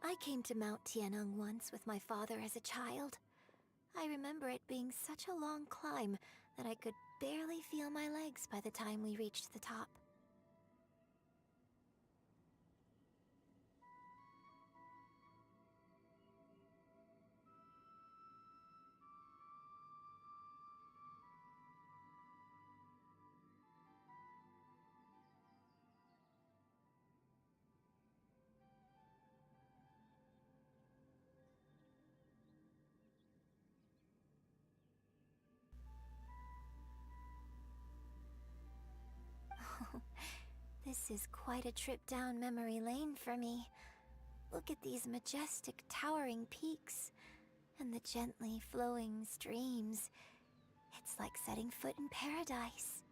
I came to Mount Tianeng once with my father as a child. I remember it being such a long climb that I could barely feel my legs by the time we reached the top. This is quite a trip down memory lane for me. Look at these majestic, towering peaks, and the gently flowing streams. It's like setting foot in paradise.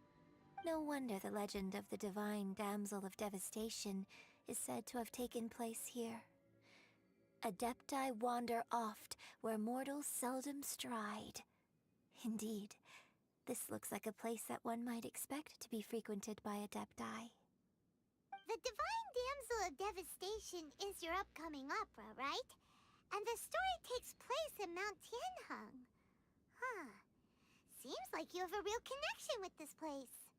No wonder the legend of the divine damsel of devastation is said to have taken place here. Adepti wander oft where mortals seldom stride. Indeed, this looks like a place that one might expect to be frequented by Adepti. The Divine Damsel of Devastation is your upcoming opera, right? And the story takes place in Mount Tianheng. Huh. Seems like you have a real connection with this place.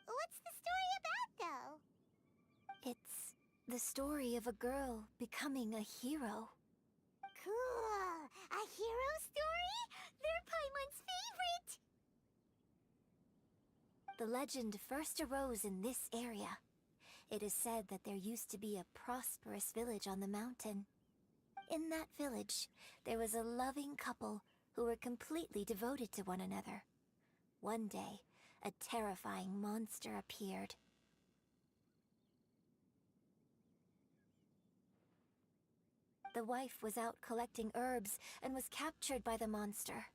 What's the story about, though? It's the story of a girl becoming a hero. Cool! A hero story? They're Paimon's favorite! The legend first arose in this area. It is said that there used to be a prosperous village on the mountain. In that village, there was a loving couple who were completely devoted to one another. One day, a terrifying monster appeared. The wife was out collecting herbs and was captured by the monster.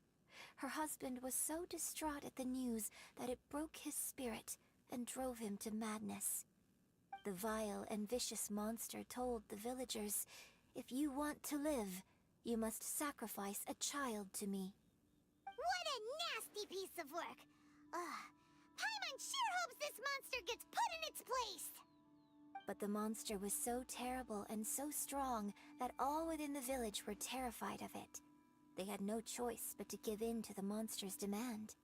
Her husband was so distraught at the news that it broke his spirit and drove him to madness. The vile and vicious monster told the villagers, "If you want to live, you must sacrifice a child to me." What a nasty piece of work! Paimon sure hopes this monster gets put in its place! But the monster was so terrible and so strong that all within the village were terrified of it. They had no choice but to give in to the monster's demand.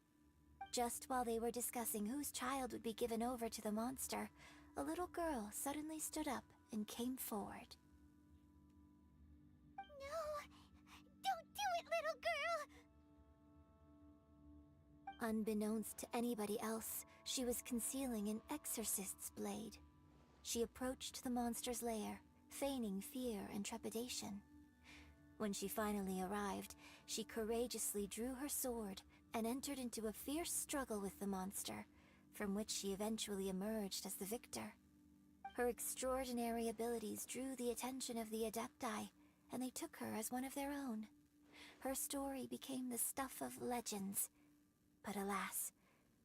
Just while they were discussing whose child would be given over to the monster, a little girl suddenly stood up and came forward. No! Don't do it, little girl! Unbeknownst to anybody else, she was concealing an exorcist's blade. She approached the monster's lair, feigning fear and trepidation. When she finally arrived, she courageously drew her sword and entered into a fierce struggle with the monster, from which she eventually emerged as the victor. Her extraordinary abilities drew the attention of the Adepti, and they took her as one of their own. Her story became the stuff of legends. But alas,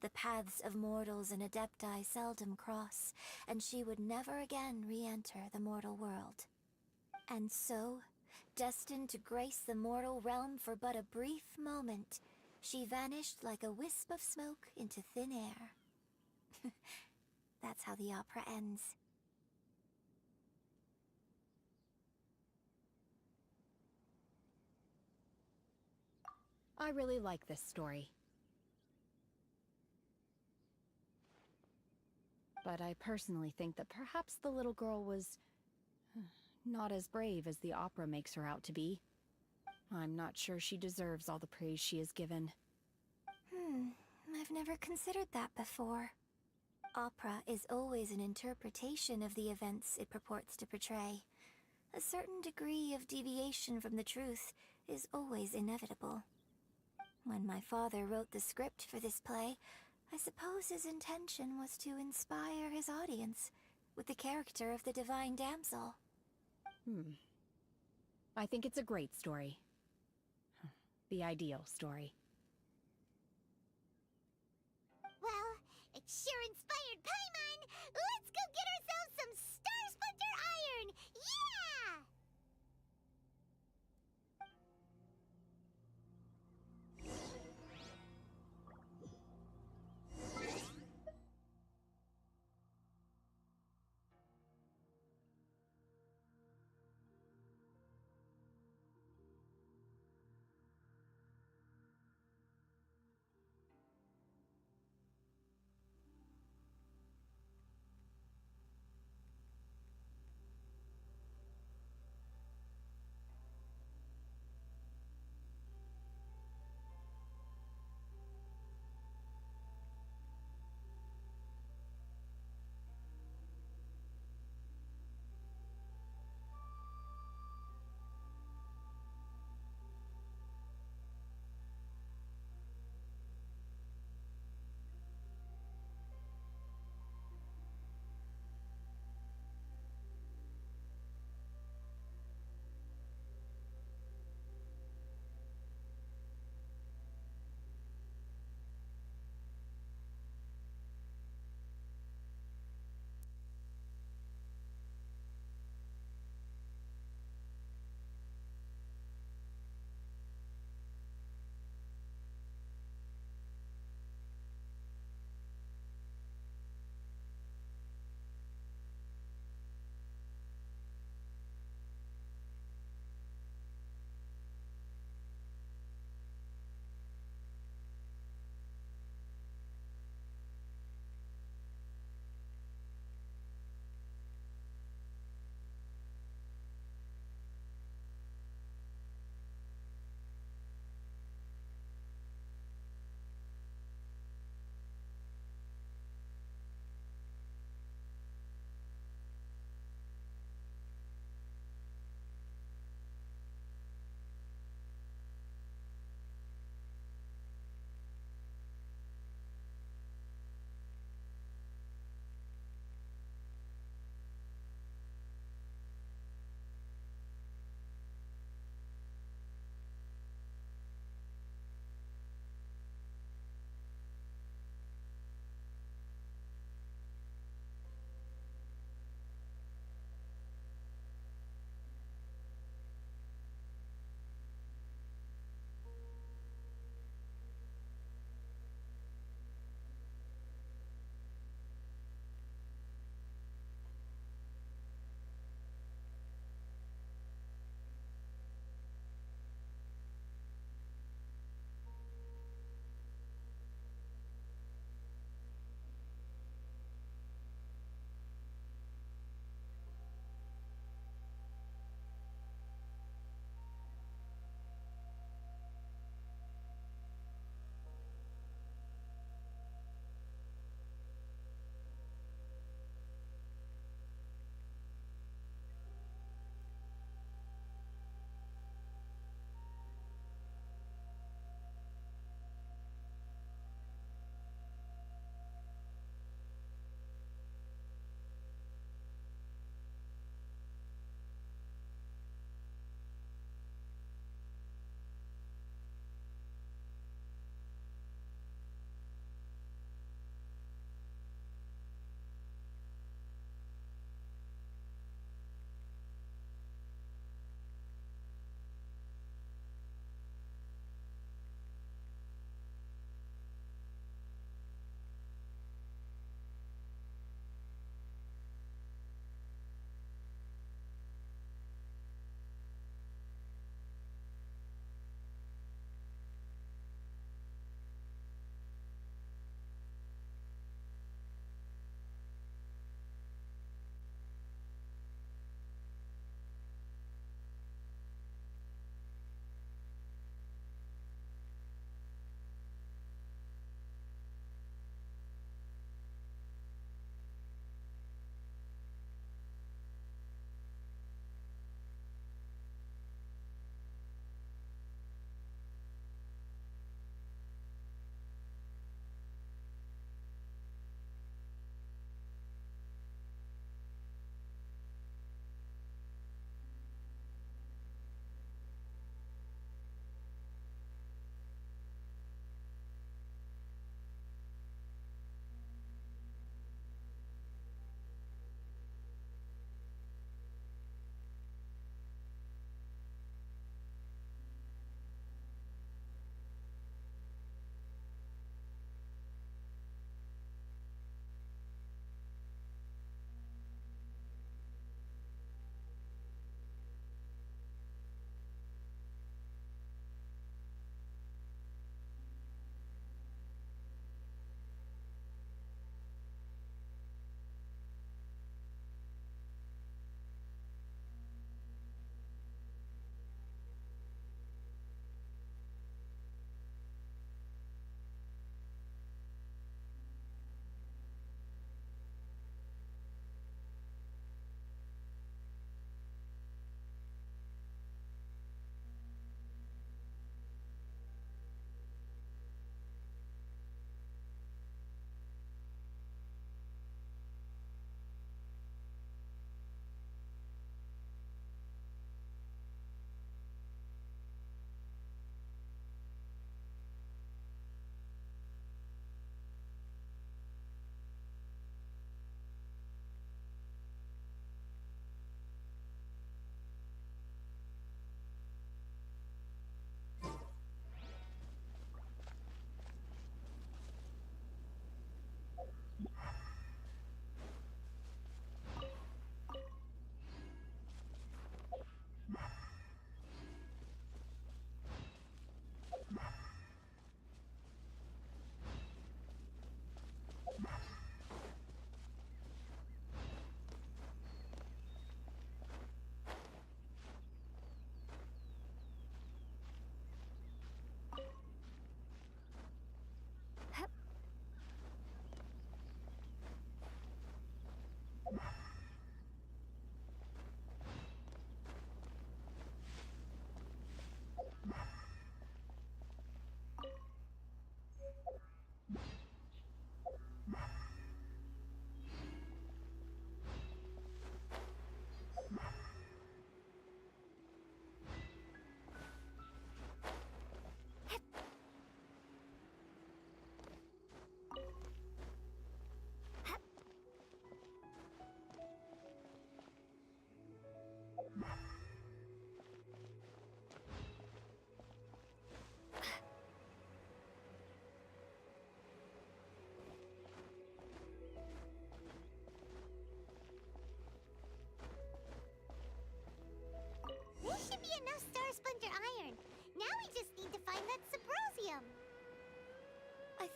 the paths of mortals and Adepti seldom cross, and she would never again re-enter the mortal world. And so, destined to grace the mortal realm for but a brief moment, she vanished like a wisp of smoke into thin air. That's how the opera ends. I really like this story. But I personally think that perhaps the little girl was not as brave as the opera makes her out to be. I'm not sure she deserves all the praise she is given. I've never considered that before. Opera is always an interpretation of the events it purports to portray. A certain degree of deviation from the truth is always inevitable. When my father wrote the script for this play, I suppose his intention was to inspire his audience with the character of the Divine Damsel. I think it's a great story. The ideal story. Well, it sure inspired Paimon! Let's go get ourselves some Star Splinter Iron! Yeah!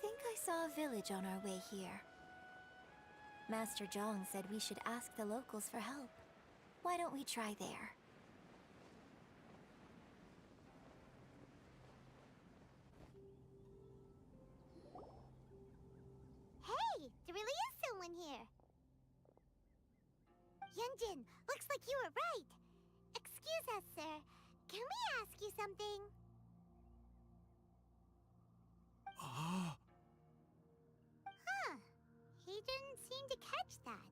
think I saw a village on our way here. Master Zhang said we should ask the locals for help. Why don't we try there? Hey, there really is someone here. Yunjin, looks like you were right. Excuse us, sir. Can we ask you something? Ah, Huh. He didn't seem to catch that.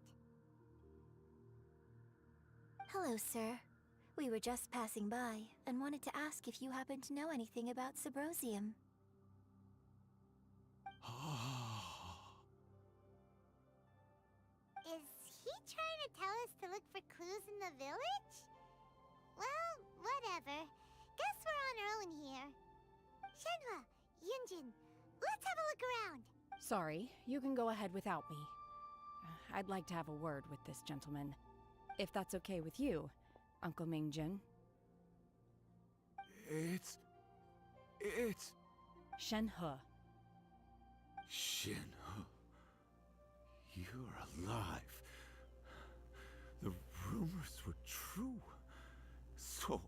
Hello, sir. We were just passing by and wanted to ask if you happen to know anything about Subrosium. ah. Is he trying to tell us to look for clues in the village? Well, whatever. Guess we're on our own here. Shenhua, Yunjin, let's have a look around. Sorry, you can go ahead without me. I'd like to have a word with this gentleman. If that's okay with you, Uncle Mingjin. It's Shenhe. Shin. You're alive. The rumors were true. So,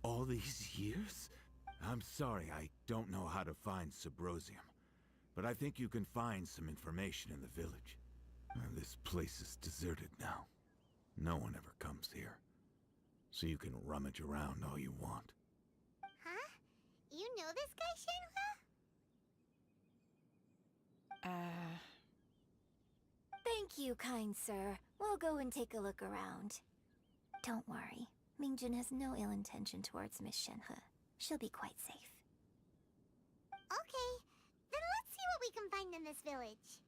all these years? I'm sorry, I don't know how to find Subrosium. But I think you can find some information in the village. This place is deserted now. No one ever comes here. So you can rummage around all you want. Huh? You know this guy, Shenhua? Thank you, kind sir. We'll go and take a look around. Don't worry. Mingjin has no ill intention towards Miss Shenhe. She'll be quite safe. Okay, then let's see what we can find in this village.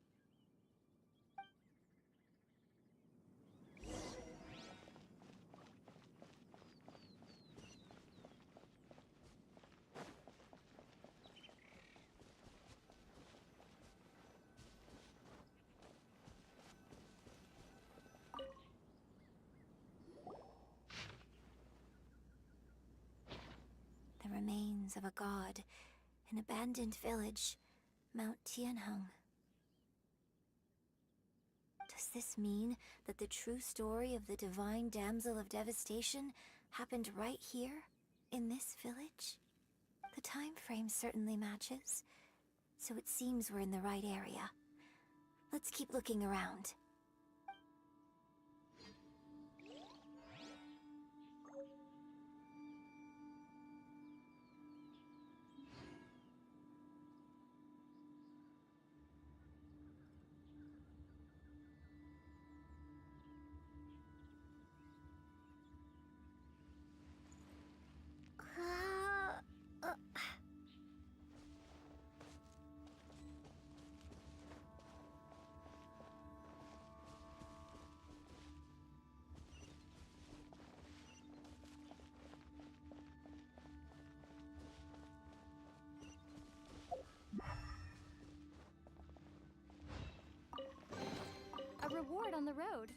The remains of a god, an abandoned village, Mount Tianheng. Does this mean that the true story of the Divine Damsel of Devastation happened right here, in this village? The time frame certainly matches, so it seems we're in the right area. Let's keep looking around. A reward on the road.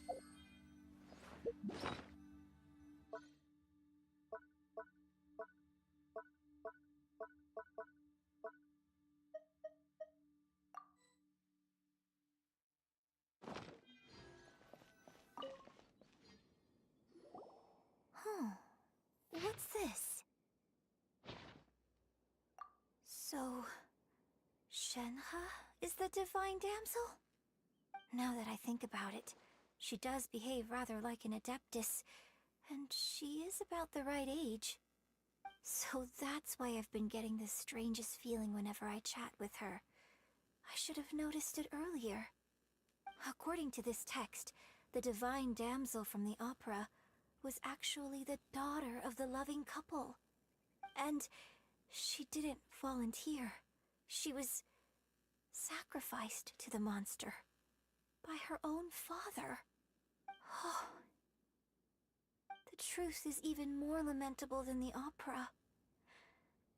Huh. What's this? So, Shenhe is the Divine Damsel? Now that I think about it, she does behave rather like an Adeptus, and she is about the right age. So that's why I've been getting the strangest feeling whenever I chat with her. I should have noticed it earlier. According to this text, the Divine Damsel from the opera was actually the daughter of the loving couple. And she didn't volunteer. She was sacrificed to the monster by her own father. Oh. The truth is even more lamentable than the opera.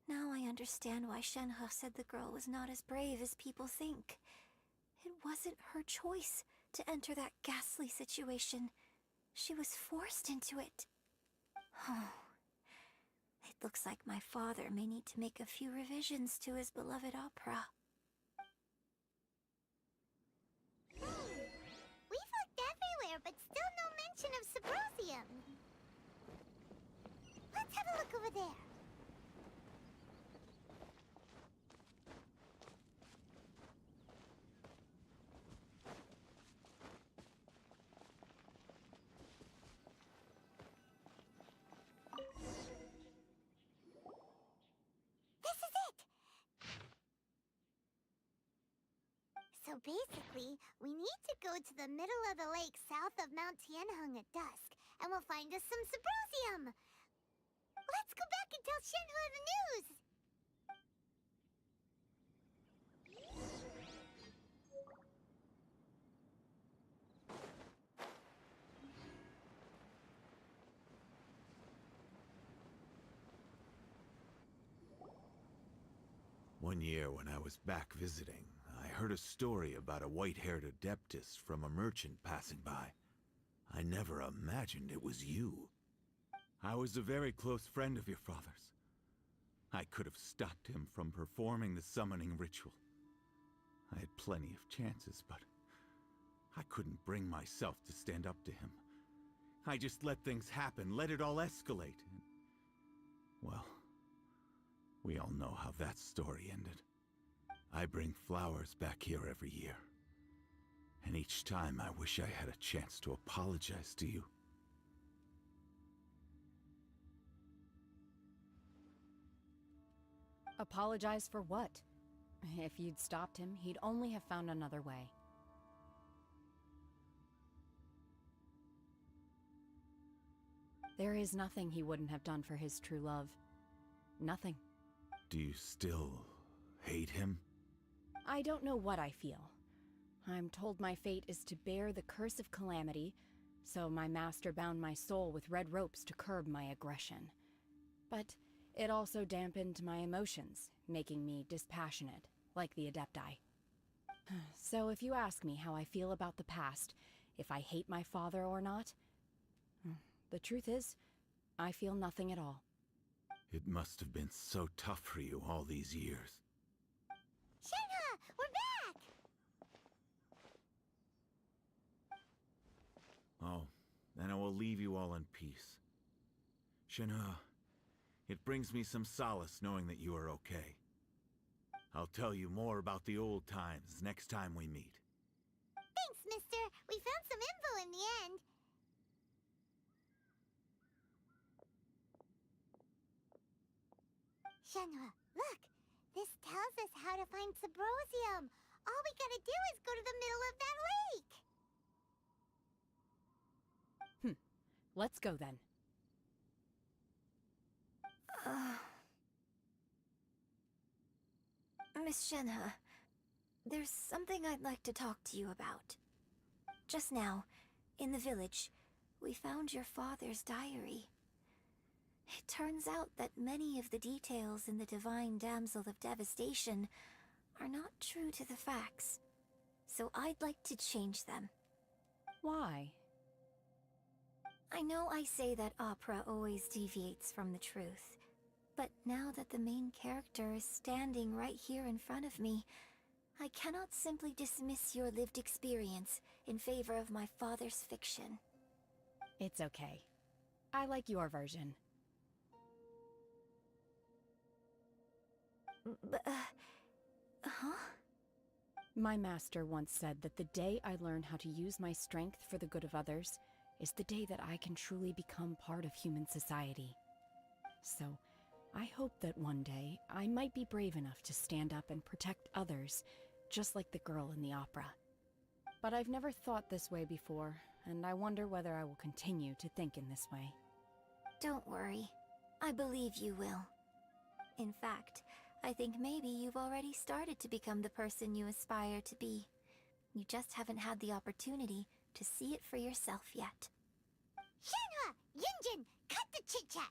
Now I understand why Shenhe said the girl was not as brave as people think. It wasn't her choice to enter that ghastly situation. She was forced into it. Oh. It looks like my father may need to make a few revisions to his beloved opera. Sybrosium. Let's have a look over there. This is it! So basically, we need to go to the middle of the lake south of Mount Tianheng at dusk, and we'll find us some Sybrosium! Let's go back and tell Shenhua the news! One year when I was back visiting, I heard a story about a white-haired adeptus from a merchant passing by. I never imagined it was you. I was a very close friend of your father's. I could have stopped him from performing the summoning ritual. I had plenty of chances, but I couldn't bring myself to stand up to him. I just let things happen, let it all escalate. Well, we all know how that story ended. I bring flowers back here every year. And each time I wish I had a chance to apologize to you. Apologize for what? If you'd stopped him, he'd only have found another way. There is nothing he wouldn't have done for his true love. Nothing. Do you still hate him? I don't know what I feel. I'm told my fate is to bear the curse of calamity, so my master bound my soul with red ropes to curb my aggression. But it also dampened my emotions, making me dispassionate, like the Adepti. So if you ask me how I feel about the past, if I hate my father or not, the truth is, I feel nothing at all. It must have been so tough for you all these years. Shenhua, we're back! Oh, then I will leave you all in peace. Shenhua, it brings me some solace knowing that you are okay. I'll tell you more about the old times next time we meet. Thanks, mister. We found some info in the end. Shenhua, look! This tells us how to find Sybrosium. All we gotta do is go to the middle of that lake! Let's go then. Miss Shenhe, there's something I'd like to talk to you about. Just now, in the village, we found your father's diary. It turns out that many of the details in the Divine Damsel of Devastation are not true to the facts, so I'd like to change them. Why? I know I say that opera always deviates from the truth, but now that the main character is standing right here in front of me, I cannot simply dismiss your lived experience in favor of my father's fiction. It's okay. I like your version. But, huh? My master once said that the day I learn how to use my strength for the good of others is the day that I can truly become part of human society. So, I hope that one day I might be brave enough to stand up and protect others, just like the girl in the opera. But I've never thought this way before, and I wonder whether I will continue to think in this way. Don't worry. I believe you will. In fact, I think maybe you've already started to become the person you aspire to be. You just haven't had the opportunity to see it for yourself yet. Shenhua! Yunjin! Cut the chit-chat!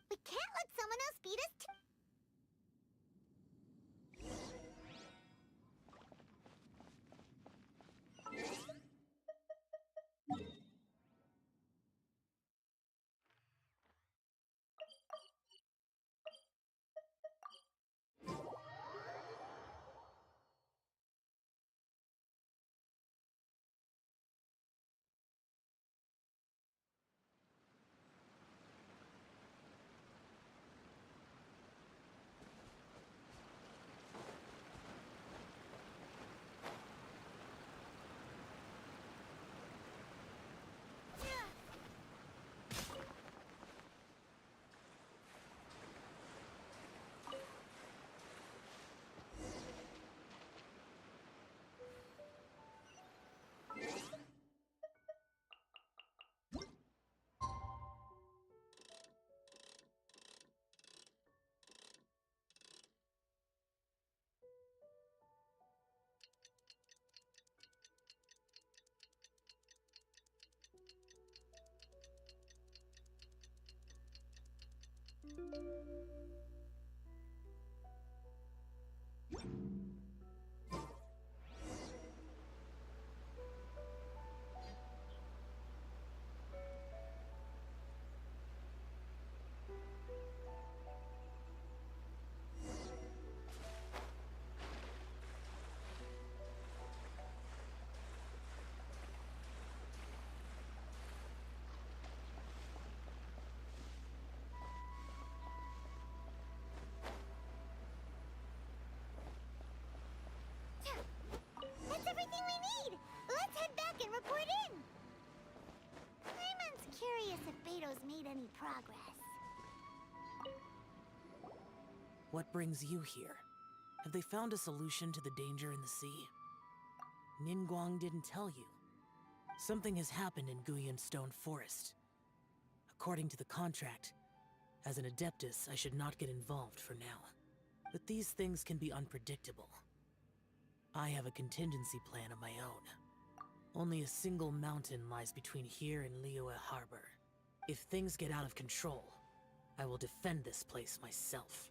We can't let someone else beat us to... report in. Playman's curious if Beto's made any progress. What brings you here? Have they found a solution to the danger in the sea? Ningguang didn't tell you. Something has happened in Guyan Stone Forest. According to the contract, as an Adeptus, I should not get involved for now. But these things can be unpredictable. I have a contingency plan of my own. Only a single mountain lies between here and Liyue Harbor. If things get out of control, I will defend this place myself.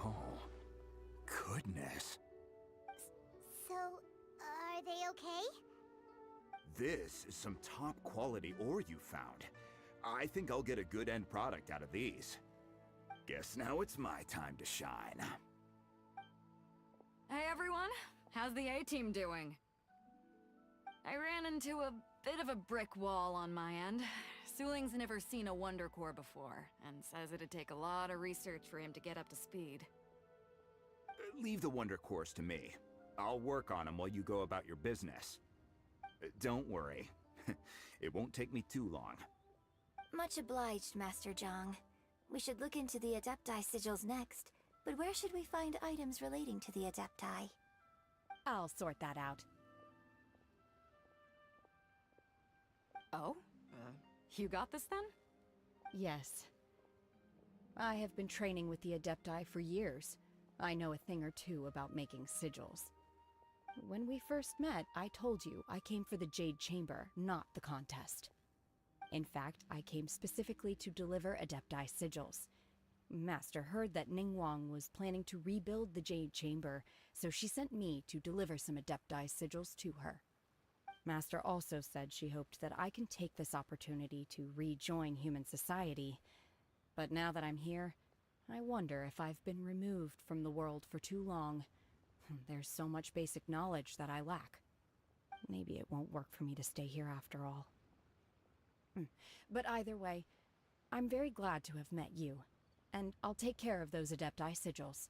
Oh, goodness. So, are they okay? This is some top quality ore you found. I think I'll get a good end product out of these. Guess now it's my time to shine. Hey everyone, how's the A-team doing? I ran into a bit of a brick wall on my end. Suling's never seen a Wonder Core before, and says it'd take a lot of research for him to get up to speed. Leave the Wonder Cores to me. I'll work on them while you go about your business. Don't worry. It won't take me too long. Much obliged, Master Zhang. We should look into the Adepti sigils next, but where should we find items relating to the Adepti? I'll sort that out. Oh? You got this then? Yes. I have been training with the Adepti for years. I know a thing or two about making sigils. When we first met, I told you I came for the Jade Chamber, not the contest. In fact, I came specifically to deliver Adepti sigils. Master heard that Ningguang was planning to rebuild the Jade Chamber, so she sent me to deliver some Adepti sigils to her. Master also said she hoped that I can take this opportunity to rejoin human society. But now that I'm here, I wonder if I've been removed from the world for too long. There's so much basic knowledge that I lack. Maybe it won't work for me to stay here after all. But either way, I'm very glad to have met you, and I'll take care of those Adepti sigils.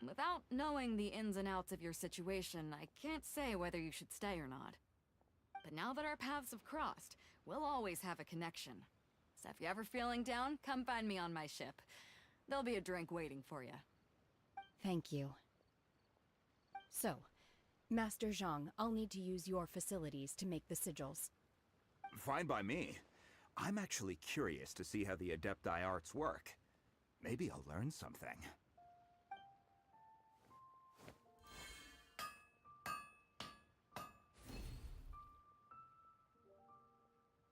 Without knowing the ins and outs of your situation, I can't say whether you should stay or not. But now that our paths have crossed, we'll always have a connection. So if you're ever feeling down, come find me on my ship. There'll be a drink waiting for you. Thank you. So, Master Zhang, I'll need to use your facilities to make the sigils. Fine by me. I'm actually curious to see how the Adepti arts work. Maybe I'll learn something.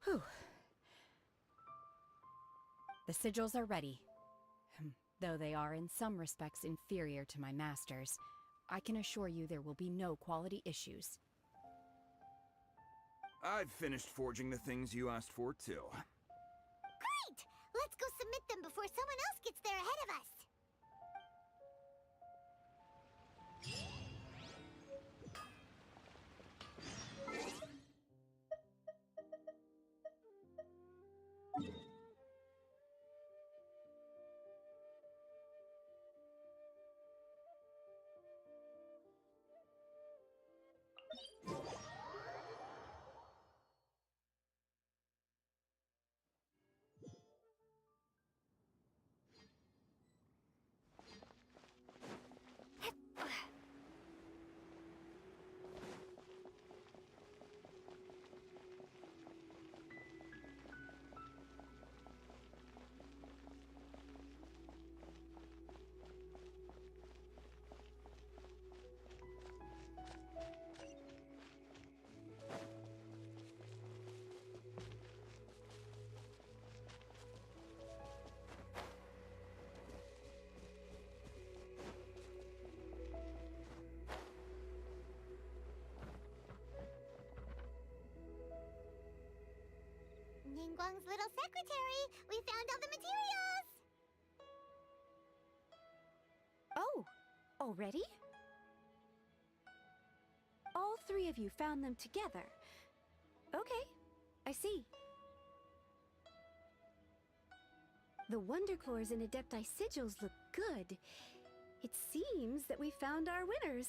Whew. The sigils are ready. Though they are in some respects inferior to my master's, I can assure you there will be no quality issues. I've finished forging the things you asked for, too. Great! Let's go submit them before someone else gets there ahead of us. Ningguang's little secretary. We found all the materials. Oh, already? All three of you found them together. Okay, I see. The Wondercores and Adepti sigils look good. It seems that we found our winners.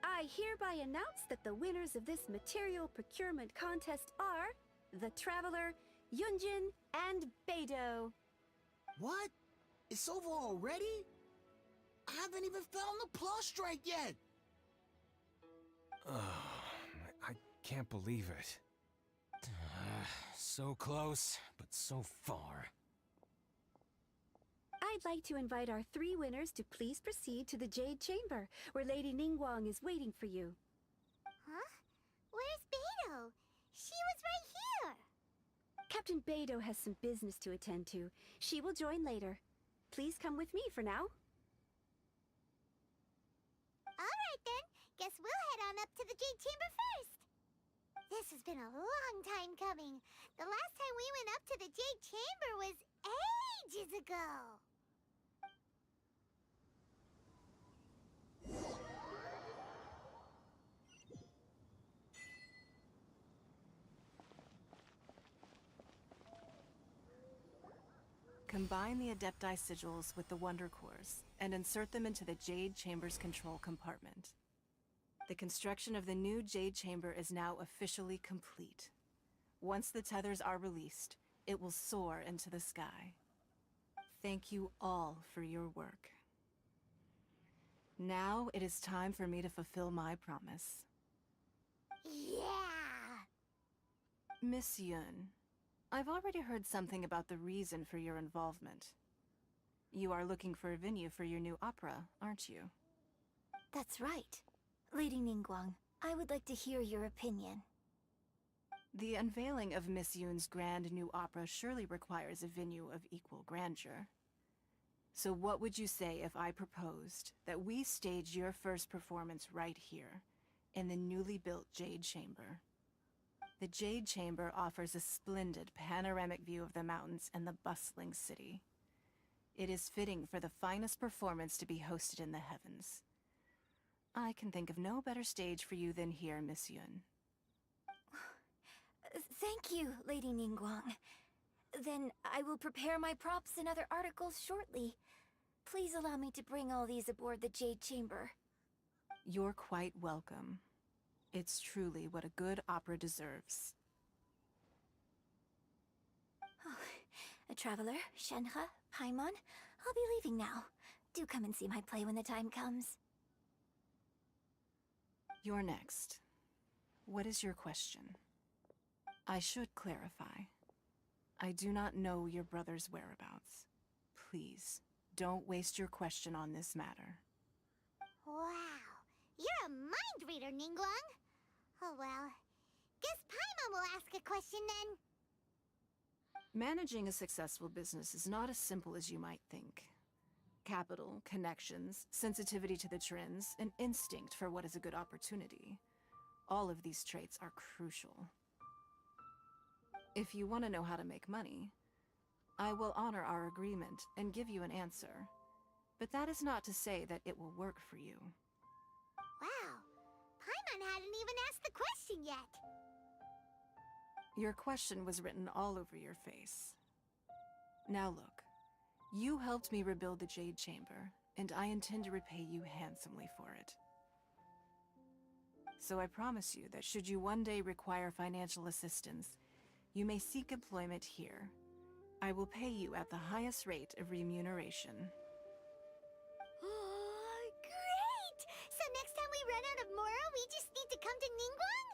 I hereby announce that the winners of this material procurement contest are the Traveler, Yunjin, and Beidou. What? It's over already? I haven't even found the plush strike yet! I can't believe it. So close, but so far. I'd like to invite our three winners to please proceed to the Jade Chamber, where Lady Ningguang is waiting for you. Huh? Where's Beidou? She was right here. Captain Beidou has some business to attend to. She will join later. Please come with me for now. Alright then, guess we'll head on up to the Jade Chamber first. This has been a long time coming. The last time we went up to the Jade Chamber was ages ago. Combine the Adepti sigils with the Wonder Cores and insert them into the Jade Chamber's control compartment. The construction of the new Jade Chamber is now officially complete. Once the tethers are released, it will soar into the sky. Thank you all for your work. Now it is time for me to fulfill my promise. Yeah! Miss Yun, I've already heard something about the reason for your involvement. You are looking for a venue for your new opera, aren't you? That's right. Lady Ningguang, I would like to hear your opinion. The unveiling of Miss Yun's grand new opera surely requires a venue of equal grandeur. So what would you say if I proposed that we stage your first performance right here, in the newly built Jade Chamber? The Jade Chamber offers a splendid panoramic view of the mountains and the bustling city. It is fitting for the finest performance to be hosted in the heavens. I can think of no better stage for you than here, Miss Yun. Thank you, Lady Ningguang. Then I will prepare my props and other articles shortly. Please allow me to bring all these aboard the Jade Chamber. You're quite welcome. It's truly what a good opera deserves. A traveler, Shenhe, Paimon, I'll be leaving now. Do come and see my play when the time comes. You're next. What is your question? I should clarify. I do not know your brother's whereabouts. Please, don't waste your question on this matter. Wow, you're a mind reader, Ningguang. Oh well, guess Paimon will ask a question then. Managing a successful business is not as simple as you might think. Capital, connections, sensitivity to the trends, and instinct for what is a good opportunity. All of these traits are crucial. If you want to know how to make money, I will honor our agreement and give you an answer. But that is not to say that it will work for you. Wow, Paimon hadn't even asked the question yet. Your question was written all over your face. Now look, you helped me rebuild the Jade Chamber, and I intend to repay you handsomely for it. So I promise you that should you one day require financial assistance, you may seek employment here. I will pay you at the highest rate of remuneration. Oh, great! So next time we run out of Mora, we just need to come to Ningguang?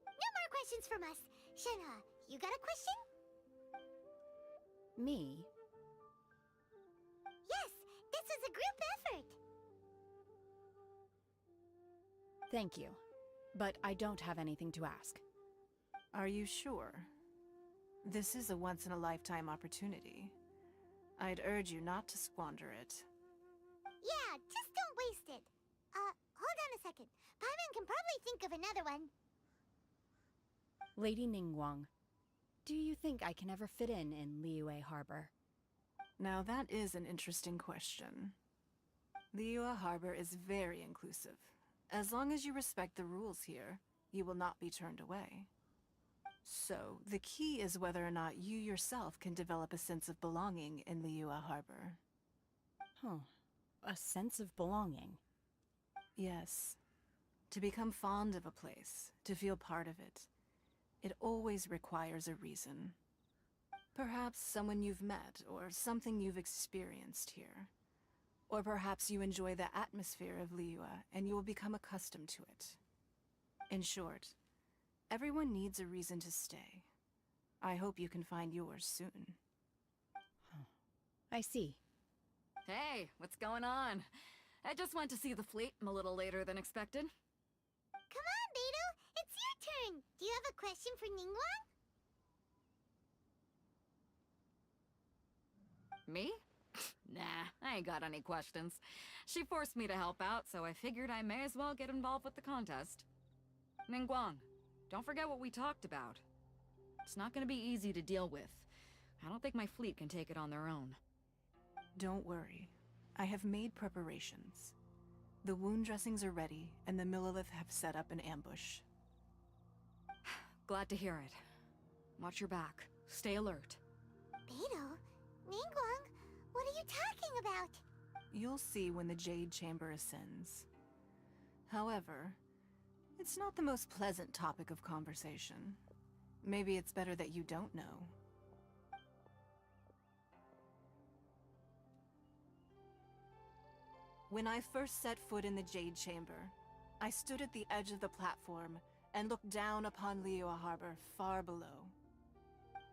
No more questions from us. Shenhe, you got a question? Me? Yes, this is a group effort. Thank you. But I don't have anything to ask. Are you sure? This is a once-in-a-lifetime opportunity. I'd urge you not to squander it. Yeah, just don't waste it. Hold on a a second. Paimon can probably think of another one. Lady Ningguang, do you think I can ever fit in Liyue Harbor? Now that is an interesting question. Liyue Harbor is very inclusive. As long as you respect the rules here, you will not be turned away. So, the key is whether or not you yourself can develop a sense of belonging in Liyue Harbor. Huh. A sense of belonging. Yes. To become fond of a place, to feel part of it, it always requires a reason. Perhaps someone you've met, or something you've experienced here. Or perhaps you enjoy the atmosphere of Liyue, and you will become accustomed to it. In short, everyone needs a reason to stay. I hope you can find yours soon. Huh. I see. Hey, what's going on? I just went to see the fleet a little later than expected. Come on, Beidou! It's your turn! Do you have a question for Ningguang? Me? Nah, I ain't got any questions. She forced me to help out, so I figured I may as well get involved with the contest. Ningguang, don't forget what we talked about. It's not gonna be easy to deal with. I don't think my fleet can take it on their own. Don't worry. I have made preparations. The wound dressings are ready, and the Millilith have set up an ambush. Glad to hear it. Watch your back. Stay alert. Beidou? Ningguang? What are you talking about? You'll see when the Jade Chamber ascends. However, it's not the most pleasant topic of conversation. Maybe it's better that you don't know. When I first set foot in the Jade Chamber, I stood at the edge of the platform and looked down upon Liyue Harbor far below.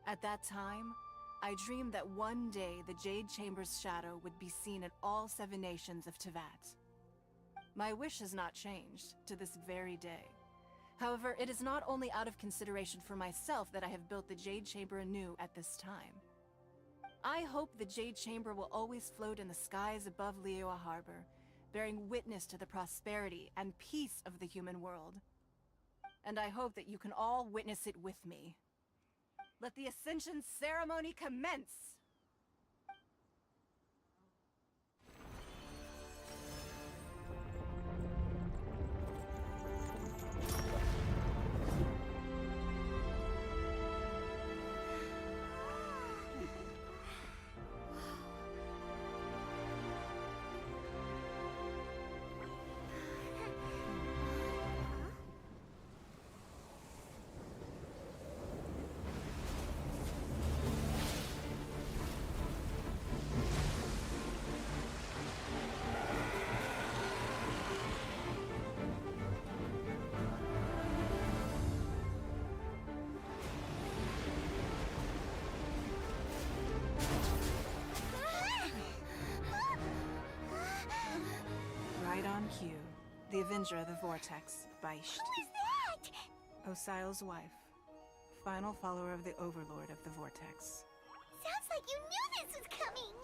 At that time, I dreamed that one day the Jade Chamber's shadow would be seen in all 7 nations of Teyvat. My wish has not changed to this very day. However, it is not only out of consideration for myself that I have built the Jade Chamber anew at this time. I hope the Jade Chamber will always float in the skies above Liyue Harbor, bearing witness to the prosperity and peace of the human world. And I hope that you can all witness it with me. Let the Ascension ceremony commence! Right on cue. The Avenger of the Vortex, Baish. Who is that? Osial's wife. Final follower of the Overlord of the Vortex. Sounds like you knew this was coming!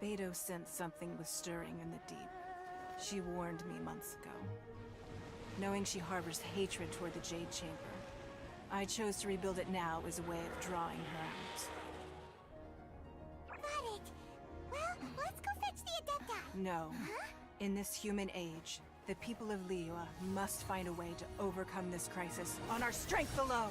Beidou sensed something was stirring in the deep. She warned me months ago. Knowing she harbors hatred toward the Jade Chamber, I chose to rebuild it now as a way of drawing her out. Got it. Well, let's go fetch the Adepti. No. Huh? In this human age, the people of Liyue must find a way to overcome this crisis on our strength alone!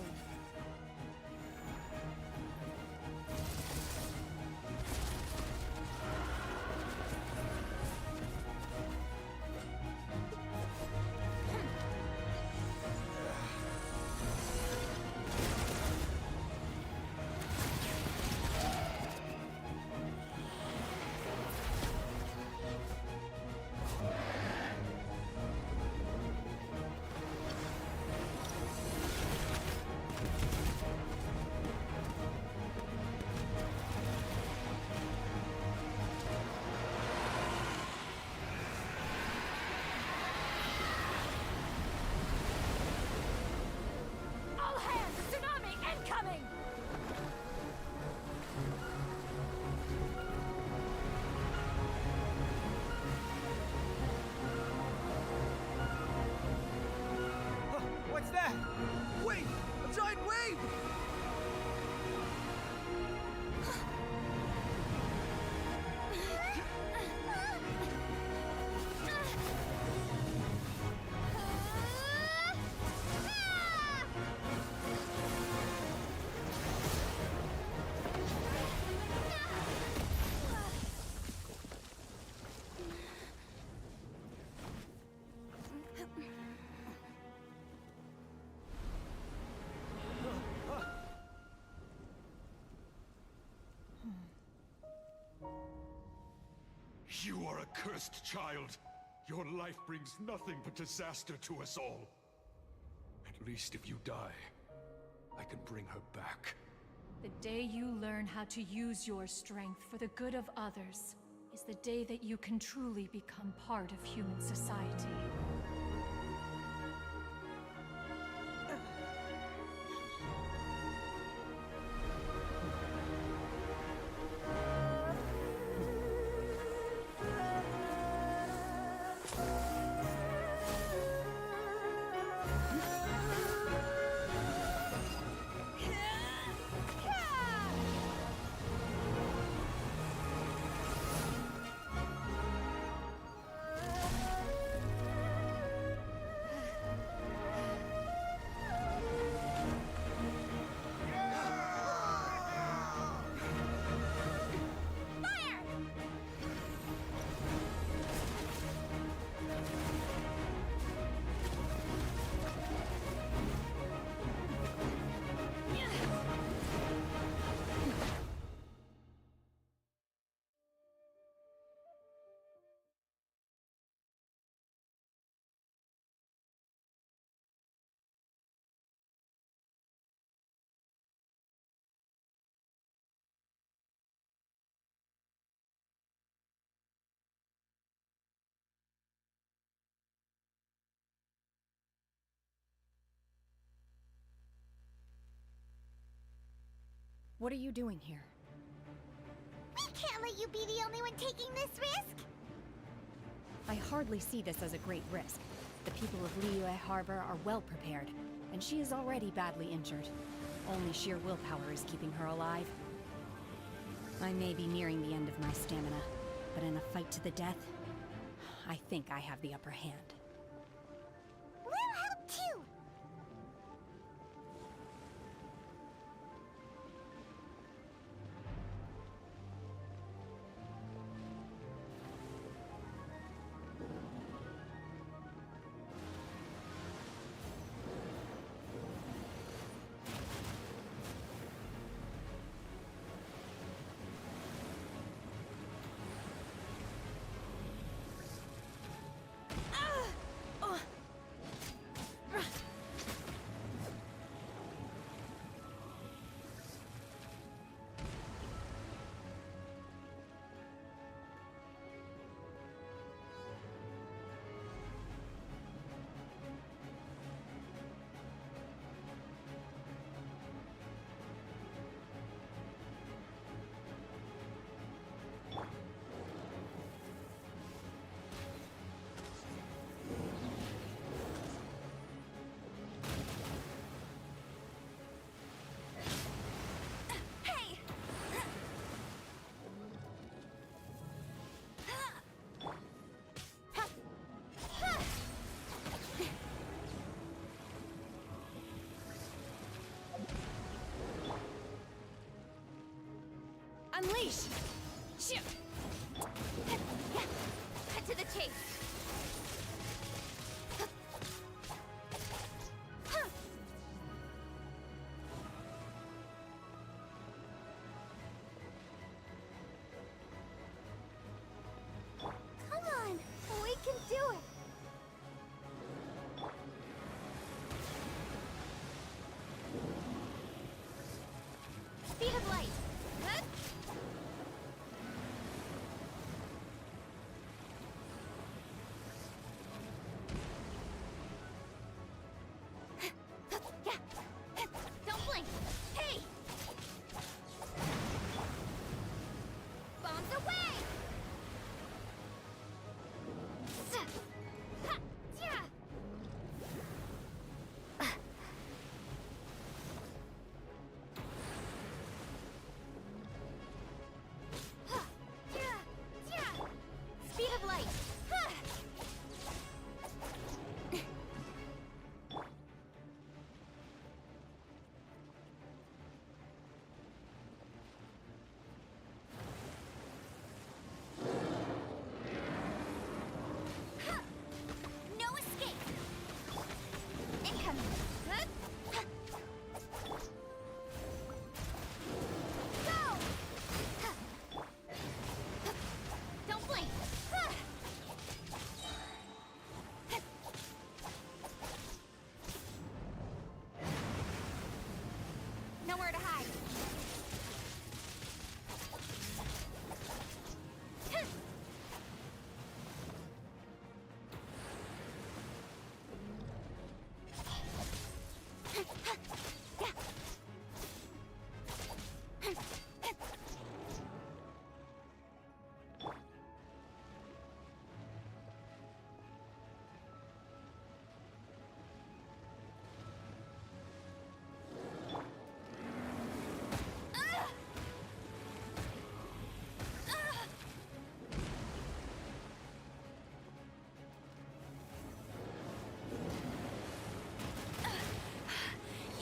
You are a cursed child. Your life brings nothing but disaster to us all. At least if you die, I can bring her back. The day you learn how to use your strength for the good of others is the day that you can truly become part of human society. What are you doing here? We can't let you be the only one taking this risk! I hardly see this as a great risk. The people of Liyue Harbor are well prepared, and she is already badly injured. Only sheer willpower is keeping her alive. I may be nearing the end of my stamina, but in a fight to the death, I think I have the upper hand. We'll help too! Unleash! Shoot! Cut to the chase! Come on! We can do it! Speed of light! Huh? Nowhere to hide.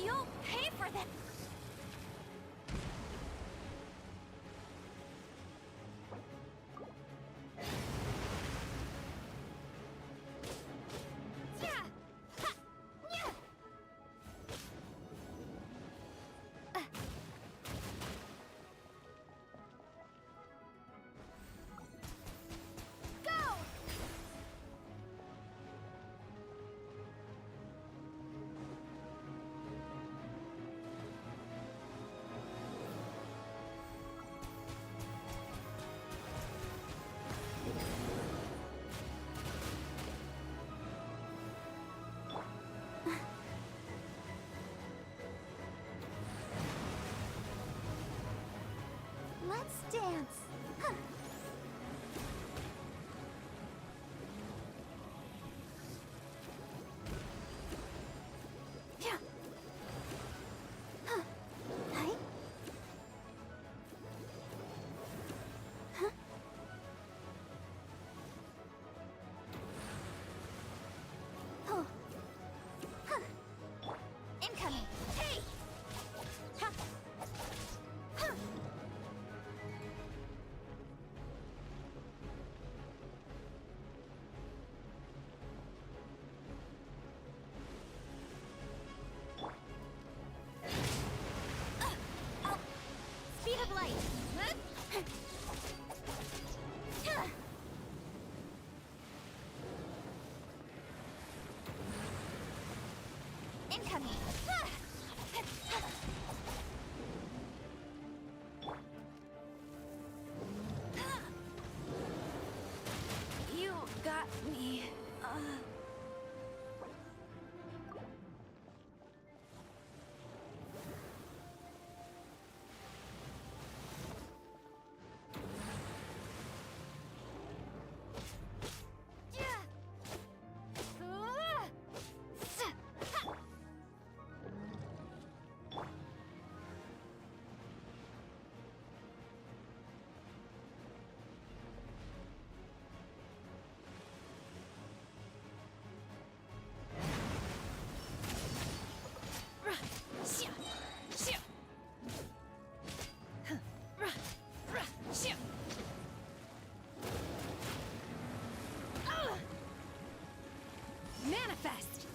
You'll pay for that! Let's dance. Huh. Yeah. Huh. Hi. Huh. Oh. Huh. Incoming. Hey. Huh. Huh. Speed of light. Incoming. You got me. Manifest!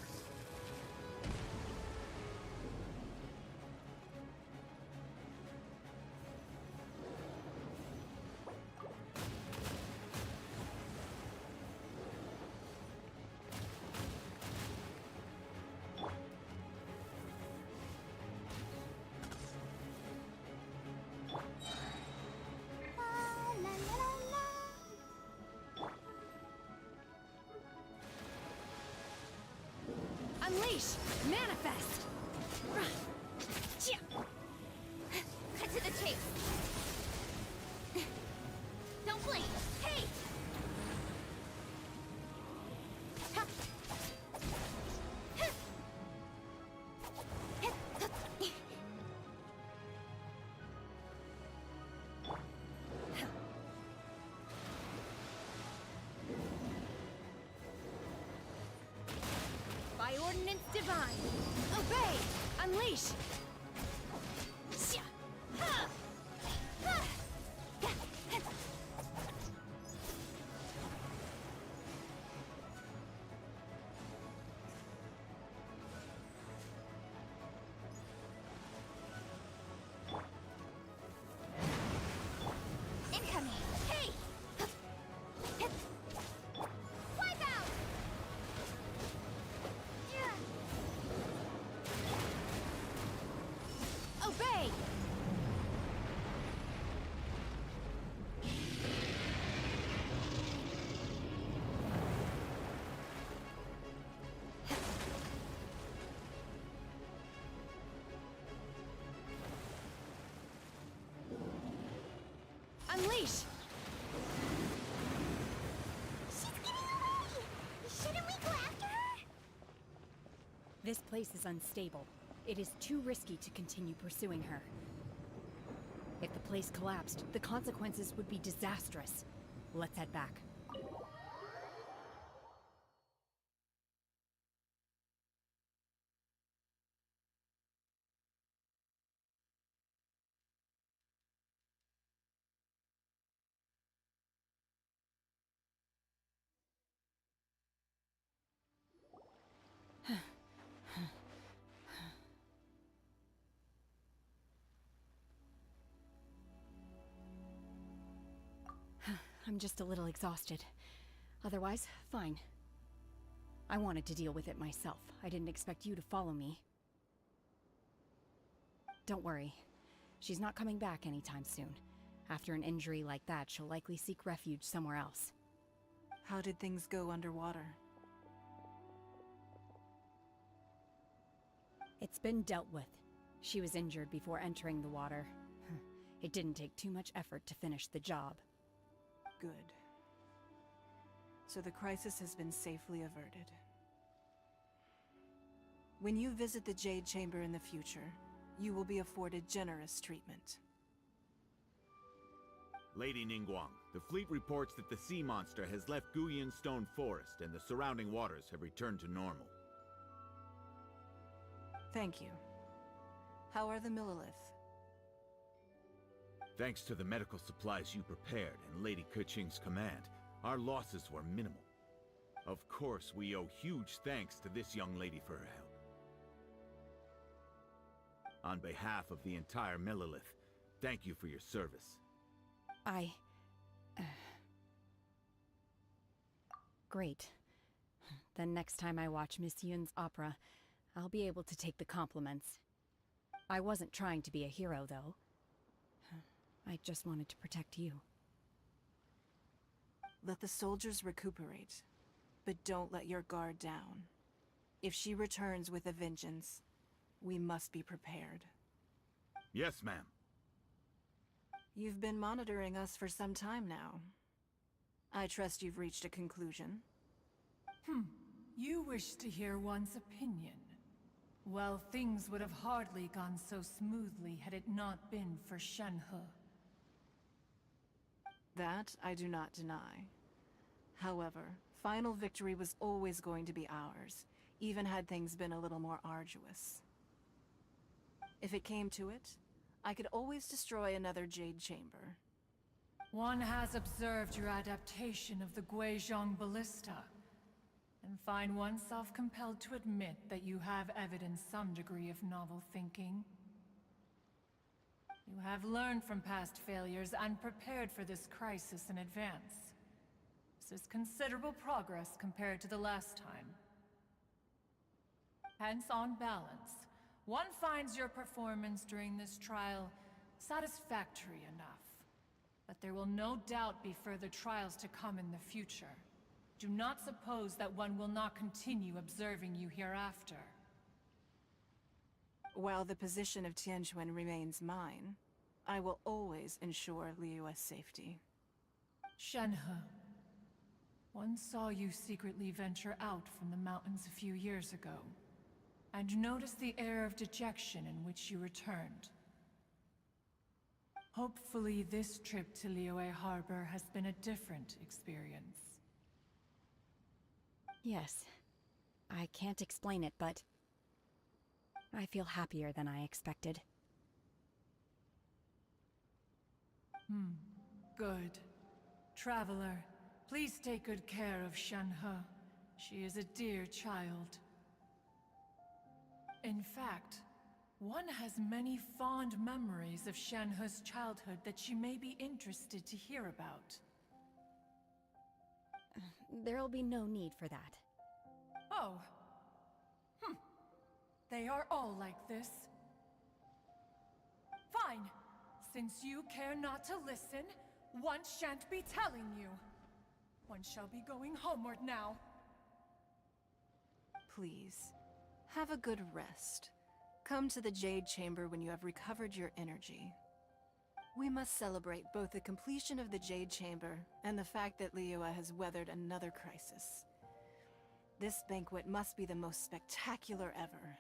Unleash! Manifest! Cut to the chase! Don't blink! Hey! By ordinance divine, obey! Unleash! Incoming! Hey! Wipe out! Unleash! She's getting away! Shouldn't we go after her? This place is unstable. It is too risky to continue pursuing her. If the place collapsed, the consequences would be disastrous. Let's head back. I'm just a little exhausted. Otherwise, fine. I wanted to deal with it myself. I didn't expect you to follow me. Don't worry. She's not coming back anytime soon. After an injury like that, she'll likely seek refuge somewhere else. How did things go underwater? It's been dealt with. She was injured before entering the water. It didn't take too much effort to finish the job. Good. So the crisis has been safely averted. When you visit the Jade Chamber in the future, you will be afforded generous treatment. Lady Ningguang, the fleet reports that the sea monster has left Guyan Stone Forest and the surrounding waters have returned to normal. Thank you. How are the Millilith? Thanks to the medical supplies you prepared and Lady Keqing's command, our losses were minimal. Of course, we owe huge thanks to this young lady for her help. On behalf of the entire Millilith, thank you for your service. Great. Then next time I watch Miss Yun's opera, I'll be able to take the compliments. I wasn't trying to be a hero, though. I just wanted to protect you. Let the soldiers recuperate, but don't let your guard down. If she returns with a vengeance, we must be prepared. Yes, ma'am. You've been monitoring us for some time now. I trust you've reached a conclusion. You wish to hear one's opinion. Well, things would have hardly gone so smoothly had it not been for Shenhe. That I do not deny. However, final victory was always going to be ours, even had things been a little more arduous. If it came to it, I could always destroy another Jade Chamber. One has observed your adaptation of the Guizhong Ballista, and find oneself compelled to admit that you have evidenced some degree of novel thinking. You have learned from past failures and prepared for this crisis in advance. This is considerable progress compared to the last time. Hence, on balance, one finds your performance during this trial satisfactory enough. But there will no doubt be further trials to come in the future. Do not suppose that one will not continue observing you hereafter. While the position of Tianquan remains mine, I will always ensure Liyue's safety. Shenhe, one saw you secretly venture out from the mountains a few years ago, and noticed the air of dejection in which you returned. Hopefully this trip to Liyue Harbor has been a different experience. Yes. I can't explain it, but I feel happier than I expected. Good. Traveler, please take good care of Shenhe. She is a dear child. In fact, one has many fond memories of Shenhe's childhood that she may be interested to hear about. There'll be no need for that. Oh. They are all like this. Fine. Since you care not to listen, one shan't be telling you. One shall be going homeward now. Please, have a good rest. Come to the Jade Chamber when you have recovered your energy. We must celebrate both the completion of the Jade Chamber and the fact that Liyue has weathered another crisis. This banquet must be the most spectacular ever.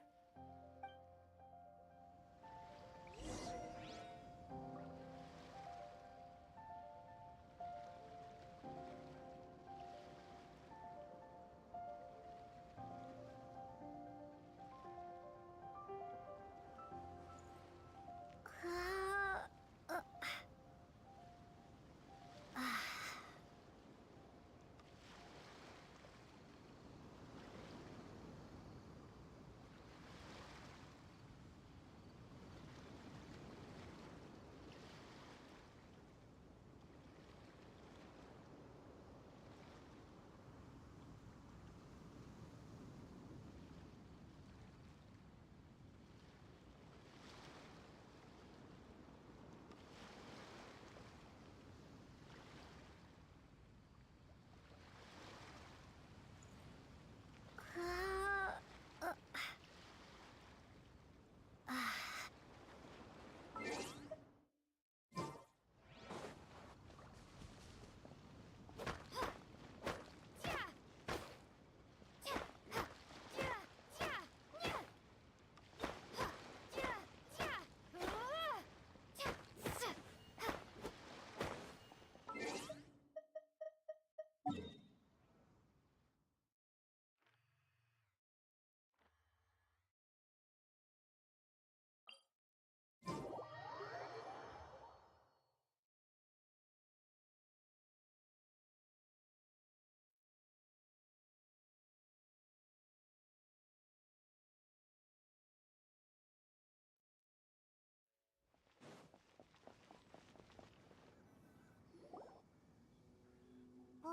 Wow!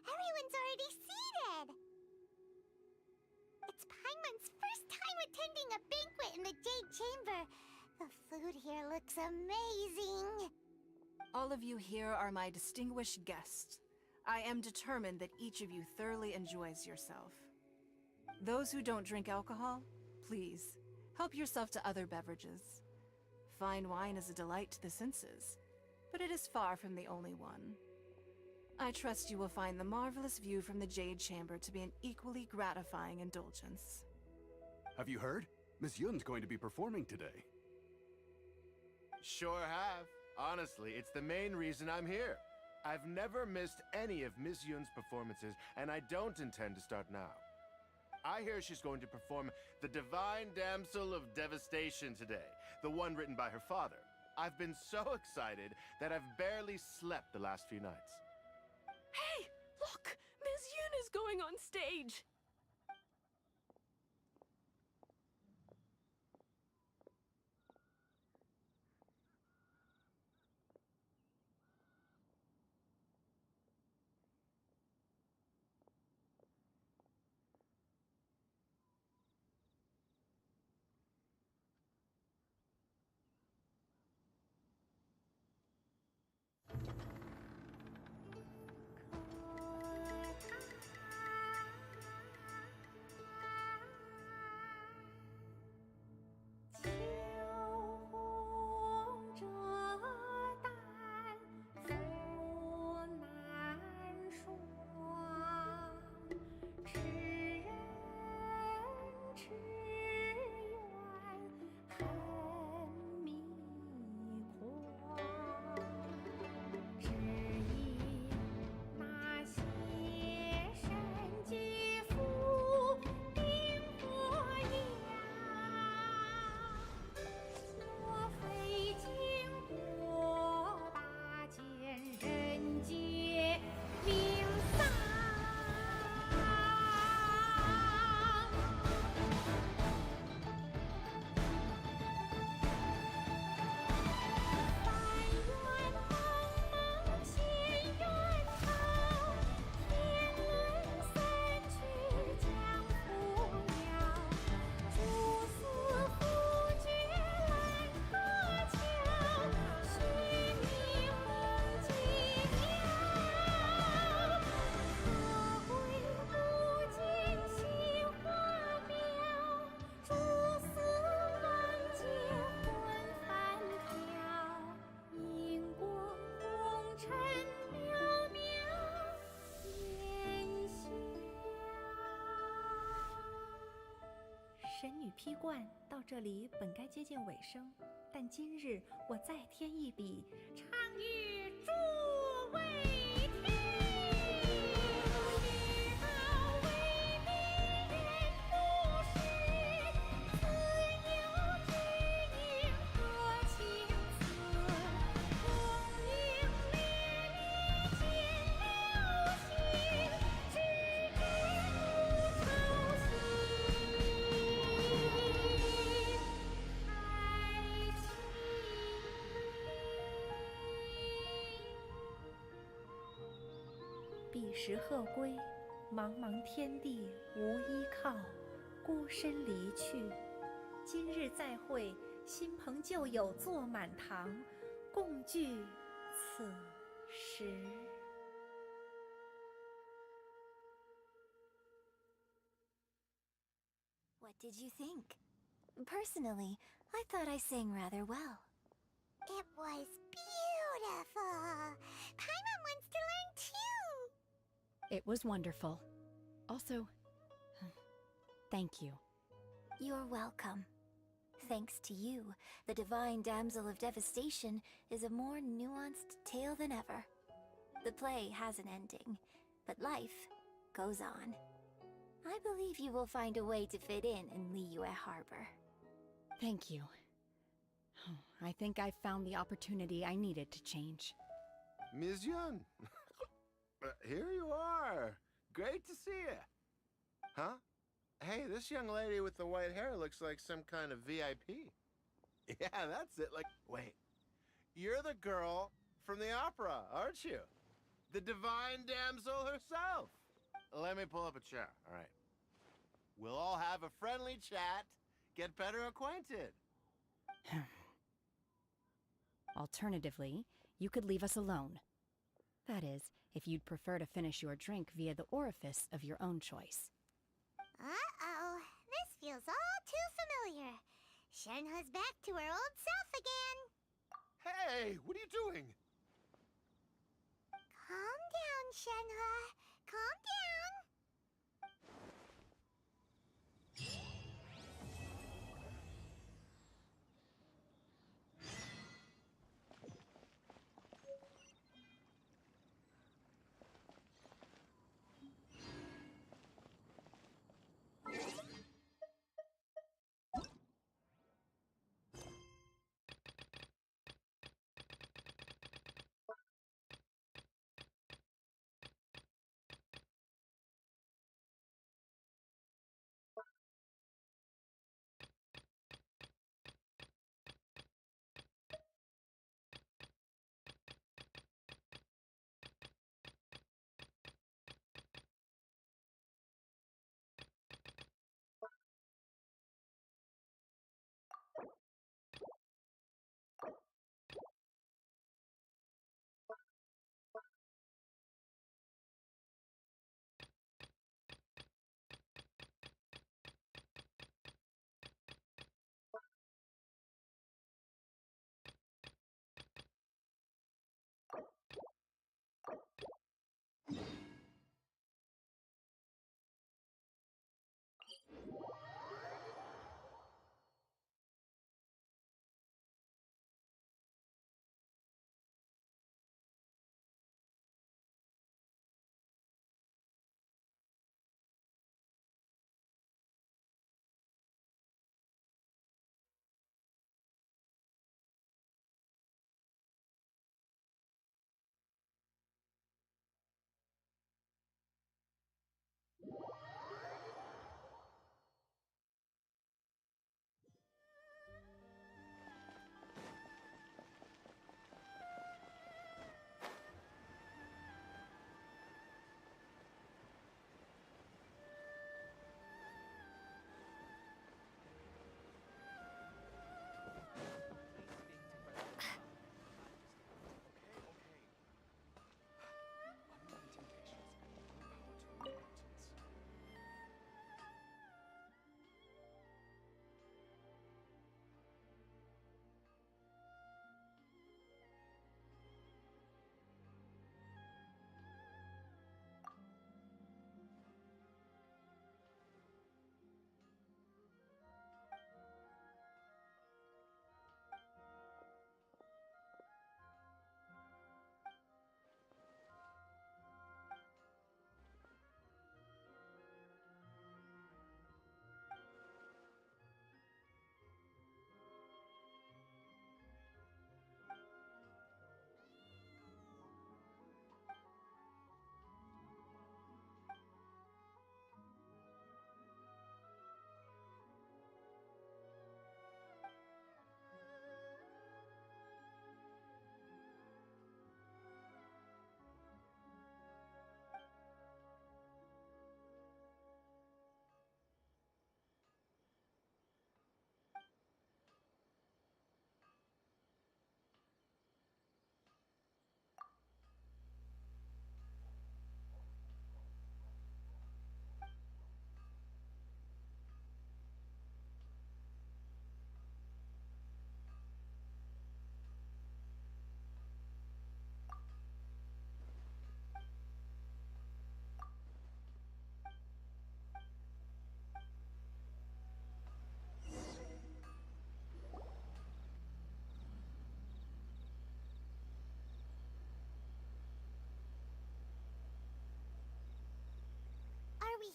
Everyone's already seated! It's Paimon's first time attending a banquet in the Jade Chamber. The food here looks amazing. All of you here are my distinguished guests. I am determined that each of you thoroughly enjoys yourself. Those who don't drink alcohol, please, help yourself to other beverages. Fine wine is a delight to the senses, but it is far from the only one. I trust you will find the marvelous view from the Jade Chamber to be an equally gratifying indulgence. Have you heard? Miss Yun's going to be performing today. Sure have. Honestly, it's the main reason I'm here. I've never missed any of Miss Yun's performances, and I don't intend to start now. I hear she's going to perform The Divine Damsel of Devastation today, the one written by her father. I've been so excited that I've barely slept the last few nights. Hey, look! Miss Yun is going on stage! 批贯，到这里本该接近尾声，但今日我再添一笔，唱与诸位听。彼时鹤归，茫茫天地无依靠，孤身离去。今日再会，新朋旧友坐满堂，共聚此时。What did you think? Personally, I thought I sang rather well. It was beautiful. Paimon wants to learn too. It was wonderful. Also, thank you. You're welcome. Thanks to you, the Divine Damsel of Devastation is a more nuanced tale than ever. The play has an ending, but life goes on. I believe you will find a way to fit in Liyue Harbor. Thank you. I think I found the opportunity I needed to change. Ms. Yun! Here you are! Great to see you! Huh? Hey, this young lady with the white hair looks like some kind of VIP. Yeah, that's it. Like, wait. You're the girl from the opera, aren't you? The Divine Damsel herself! Let me pull up a chair, all right? We'll all have a friendly chat, get better acquainted. Alternatively, you could leave us alone. That is, if you'd prefer to finish your drink via the orifice of your own choice. Uh-oh, this feels all too familiar. Shenhe's back to her old self again. Hey, what are you doing? Calm down, Shenhe. Calm down.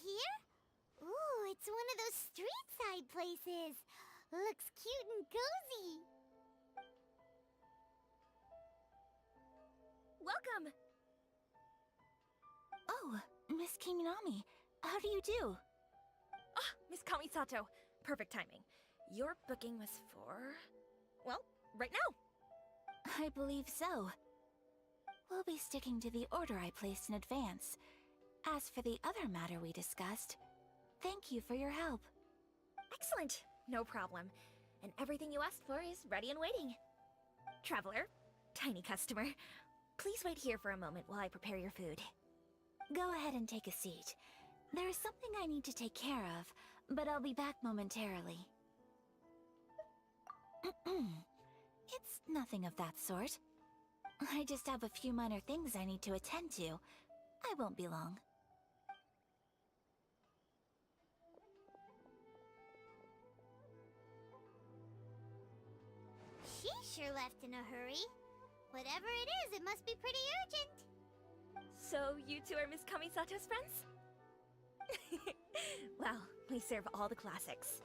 here? Ooh, it's one of those street side places. Looks cute and cozy. Welcome! Oh, Miss Kiminami, how do you do? Ah, Miss Kamisato, perfect timing. Your booking was for... well, right now. I believe so. We'll be sticking to the order I placed in advance. As for the other matter we discussed, thank you for your help. Excellent, no problem. And everything you asked for is ready and waiting. Traveler, tiny customer, please wait here for a moment while I prepare your food. Go ahead and take a seat. There is something I need to take care of, but I'll be back momentarily. It's nothing of that sort. I just have a few minor things I need to attend to. I won't be long. She sure left in a hurry. Whatever it is, it must be pretty urgent. So, you two are Miss Kamisato's friends? Well, we serve all the classics.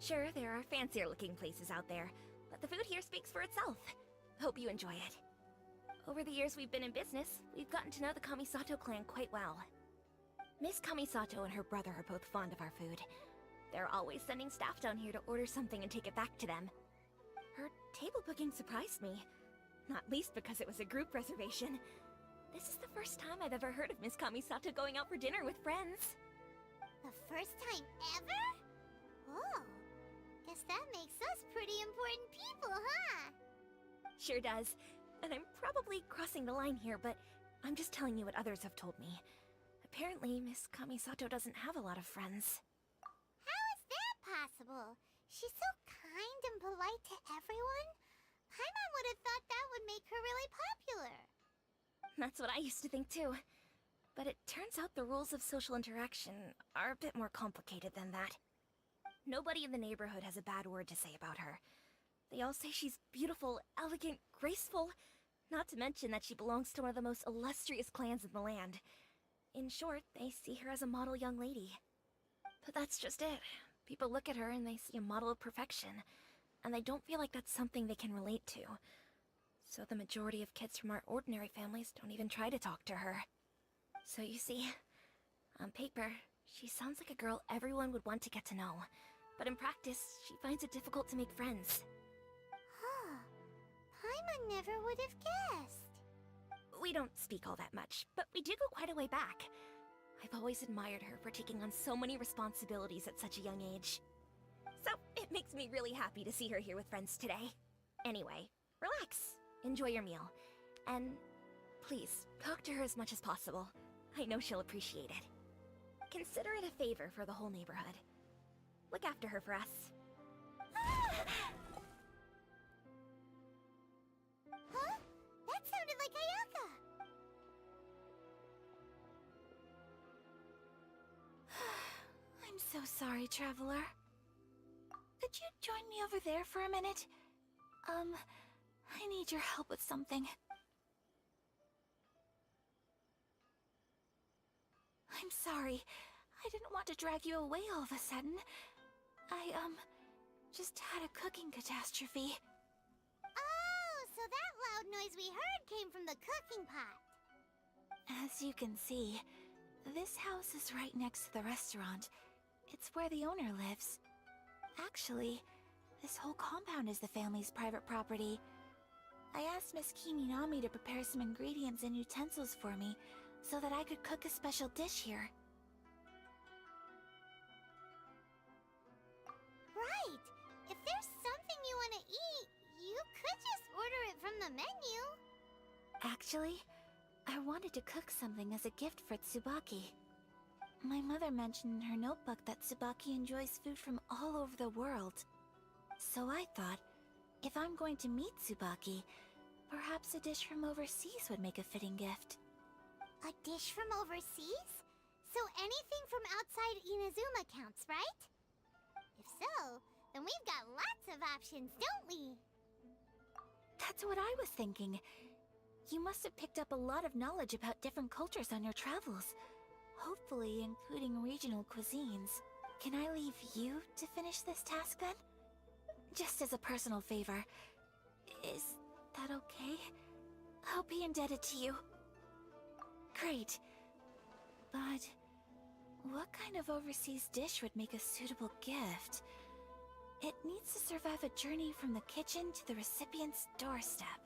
Sure, there are fancier-looking places out there, but the food here speaks for itself. Hope you enjoy it. Over the years we've been in business, we've gotten to know the Kamisato clan quite well. Miss Kamisato and her brother are both fond of our food. They're always sending staff down here to order something and take it back to them. Her table booking surprised me, not least because it was a group reservation. This is the first time I've ever heard of Miss Kamisato going out for dinner with friends. The first time ever? Oh, guess that makes us pretty important people, huh? Sure does. And I'm probably crossing the line here, but I'm just telling you what others have told me. Apparently, Miss Kamisato doesn't have a lot of friends. How is that possible? She's so kind and polite to everyone. Paimon would have thought that would make her really popular. That's what I used to think too. But it turns out the rules of social interaction are a bit more complicated than that. Nobody in the neighborhood has a bad word to say about her. They all say she's beautiful, elegant, graceful, not to mention that she belongs to one of the most illustrious clans in the land. In short, they see her as a model young lady. But that's just it. People look at her and they see a model of perfection, and they don't feel like that's something they can relate to. So the majority of kids from our ordinary families don't even try to talk to her. So you see, on paper, she sounds like a girl everyone would want to get to know. But in practice, she finds it difficult to make friends. Huh. Paimon never would have guessed. We don't speak all that much, but we do go quite a way back. I've always admired her for taking on so many responsibilities at such a young age. So it makes me really happy to see her here with friends today. Anyway, relax, enjoy your meal, and please, talk to her as much as possible. I know she'll appreciate it. Consider it a favor for the whole neighborhood. Look after her for us. Huh? That sounded like Ayaka! I'm so sorry, Traveler. Could you join me over there for a minute? I need your help with something. I'm sorry. I didn't want to drag you away all of a sudden. I, just had a cooking catastrophe. Oh, so that loud noise we heard came from the cooking pot. As you can see, this house is right next to the restaurant. It's where the owner lives. Actually, this whole compound is the family's private property. I asked Miss Kiminami to prepare some ingredients and utensils for me, so that I could cook a special dish here. Right! If there's something you want to eat, you could just order it from the menu. Actually, I wanted to cook something as a gift for Tsubaki. My mother mentioned in her notebook that Tsubaki enjoys food from all over the world. So I thought, if I'm going to meet Tsubaki, perhaps a dish from overseas would make a fitting gift. A dish from overseas? So anything from outside Inazuma counts, right? If so, then we've got lots of options, don't we? That's what I was thinking. You must have picked up a lot of knowledge about different cultures on your travels. Hopefully including regional cuisines. Can I leave you to finish this task then? Just as a personal favor. Is that okay? I'll be indebted to you. Great. But what kind of overseas dish would make a suitable gift? It needs to survive a journey from the kitchen to the recipient's doorstep.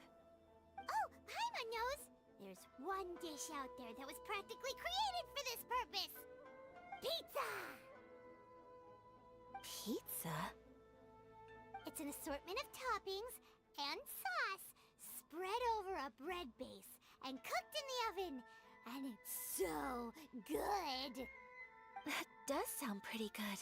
Oh, Paimon knows! There's one dish out there that was practically created for this purpose! Pizza! Pizza? It's an assortment of toppings and sauce spread over a bread base and cooked in the oven. And it's so good! That does sound pretty good.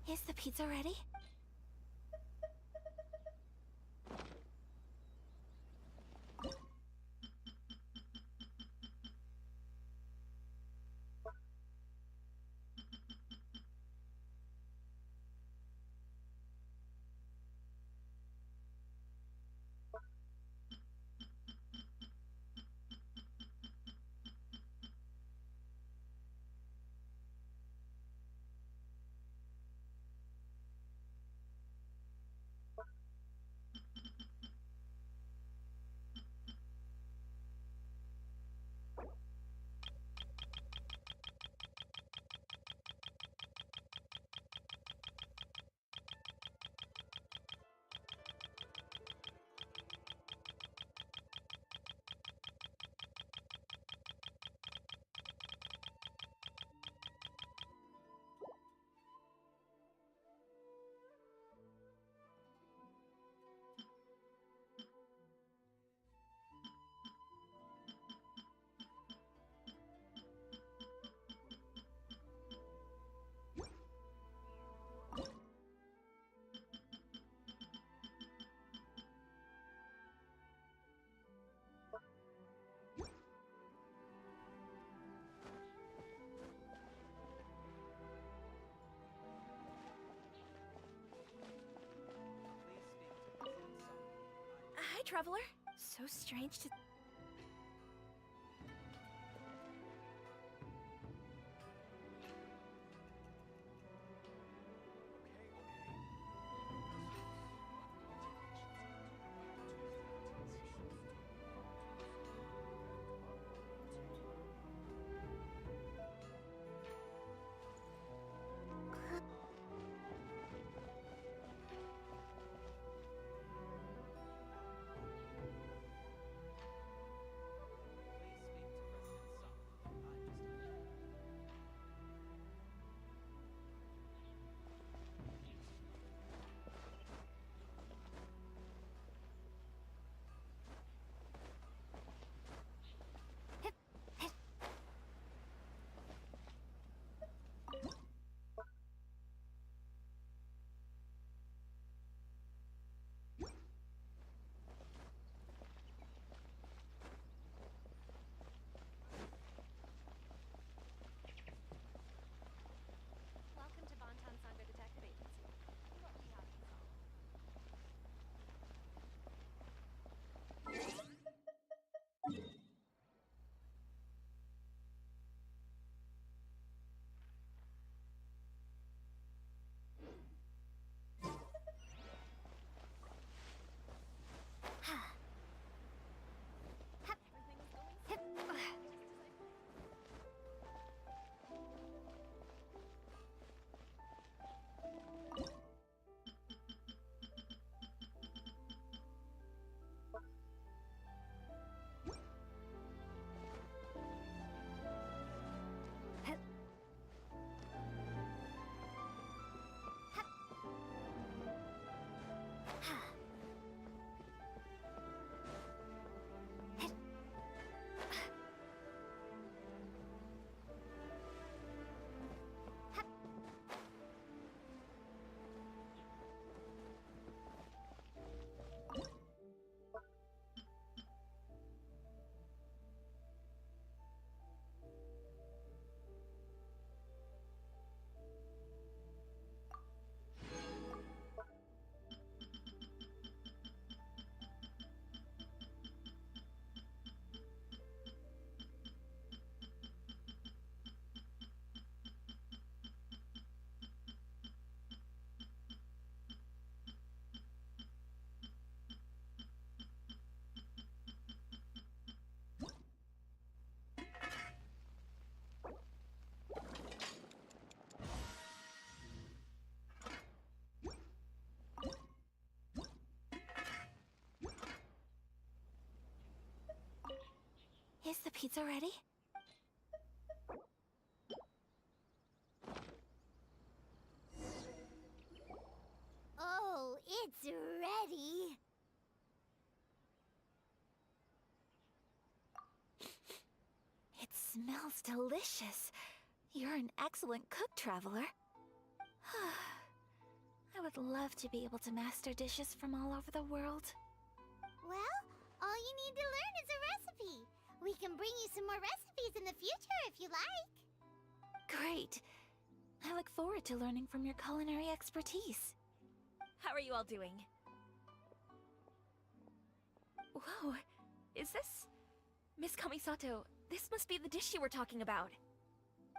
Is the pizza ready? Hi, Traveler. So strange to... pizza ready? Oh, it's ready. It smells delicious. You're an excellent cook, Traveler. I would love to be able to master dishes from all over the world. Well, all you need to learn is a recipe. We can bring you some more recipes in the future if you like. Great. I look forward to learning from your culinary expertise. How are you all doing? Whoa, is this... Miss Kamisato, this must be the dish you were talking about.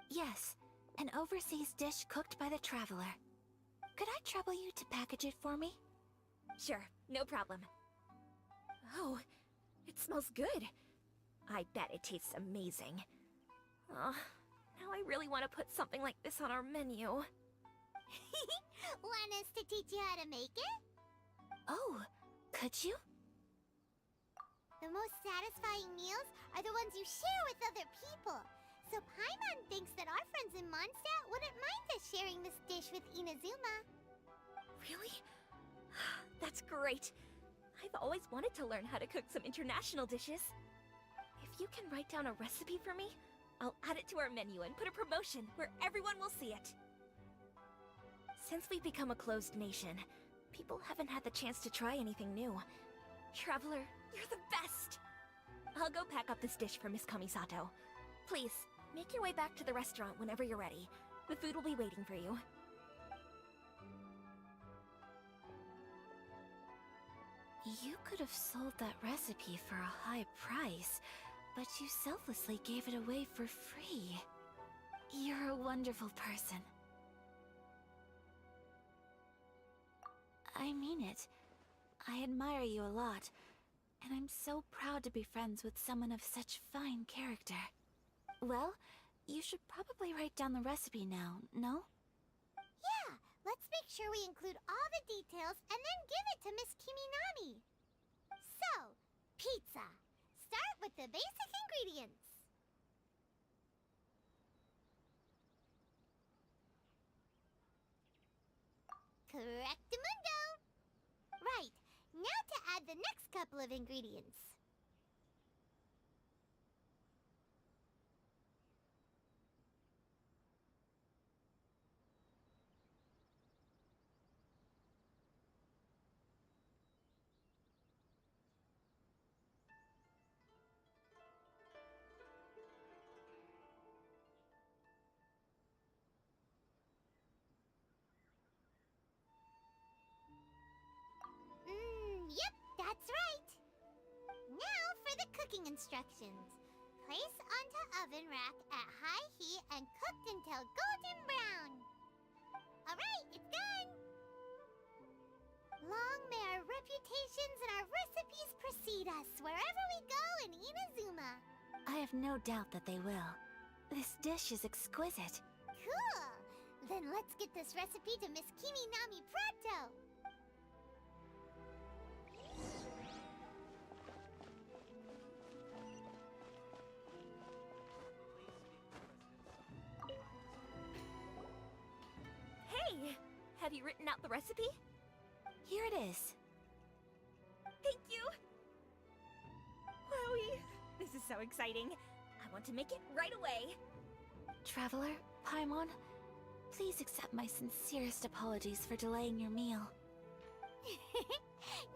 Yes, an overseas dish cooked by the Traveler. Could I trouble you to package it for me? Sure, no problem. Oh, it smells good. I bet it tastes amazing. Oh, now I really want to put something like this on our menu. Want us to teach you how to make it? Oh, could you? The most satisfying meals are the ones you share with other people. So Paimon thinks that our friends in Mondstadt wouldn't mind us sharing this dish with Inazuma. Really? That's great. I've always wanted to learn how to cook some international dishes. If you can write down a recipe for me, I'll add it to our menu and put a promotion where everyone will see it. Since we've become a closed nation, people haven't had the chance to try anything new. Traveler, you're the best! I'll go pack up this dish for Miss Kamisato. Please, make your way back to the restaurant whenever you're ready. The food will be waiting for you. You could have sold that recipe for a high price, but you selflessly gave it away for free. You're a wonderful person. I mean it. I admire you a lot, and I'm so proud to be friends with someone of such fine character. Well, you should probably write down the recipe now, no? Yeah, let's make sure we include all the details and then give it to Miss Kiminami. So, pizza. Start with the basic ingredients. Correctamundo! Right, now to add the next couple of ingredients. Yep, that's right. Now for the cooking instructions. Place onto oven rack at high heat and cooked until golden brown. Alright, it's done! Long may our reputations and our recipes precede us wherever we go in Inazuma. I have no doubt that they will. This dish is exquisite. Cool! Then let's get this recipe to Miss Kiminami pronto! Hey! Have you written out the recipe? Here it is. Thank you! Wowie! This is so exciting. I want to make it right away. Traveler, Paimon, please accept my sincerest apologies for delaying your meal.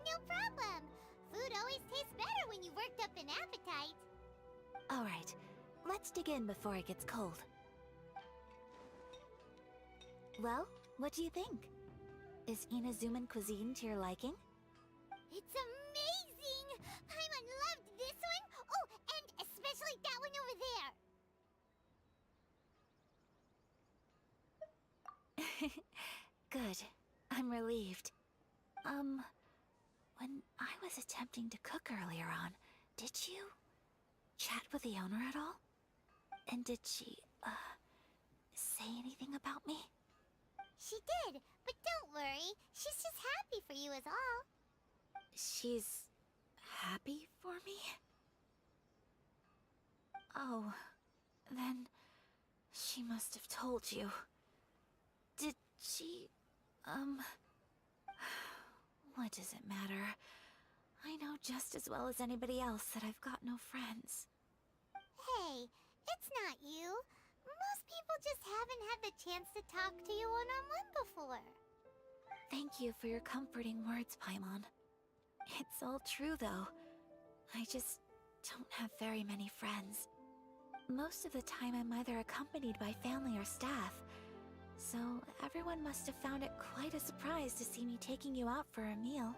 No problem! Food always tastes better when you've worked up an appetite. Alright, let's dig in before it gets cold. Well, what do you think? Is Inazuman cuisine to your liking? It's amazing! Paimon loved this one! Oh, and especially that one over there! Good. I'm relieved. When I was attempting to cook earlier on, did you chat with the owner at all? And did she, say anything about me? She did, but don't worry. She's just happy for you is all. She's happy for me? Oh, then she must have told you. Did she, what does it matter? I know just as well as anybody else that I've got no friends. Hey, it's not you. Most people just haven't had the chance to talk to you one-on-one before. Thank you for your comforting words, Paimon. It's all true, though. I just don't have very many friends. Most of the time I'm either accompanied by family or staff, so everyone must have found it quite a surprise to see me taking you out for a meal.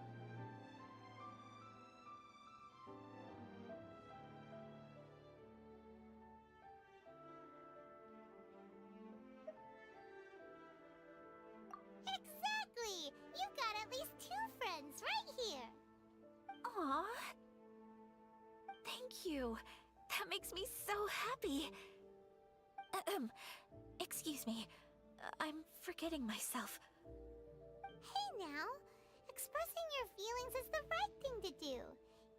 Exactly! You've got at least 2 friends right here. Aww. Thank you. That makes me so happy. Excuse me. I'm forgetting myself. Hey now, expressing your feelings is the right thing to do.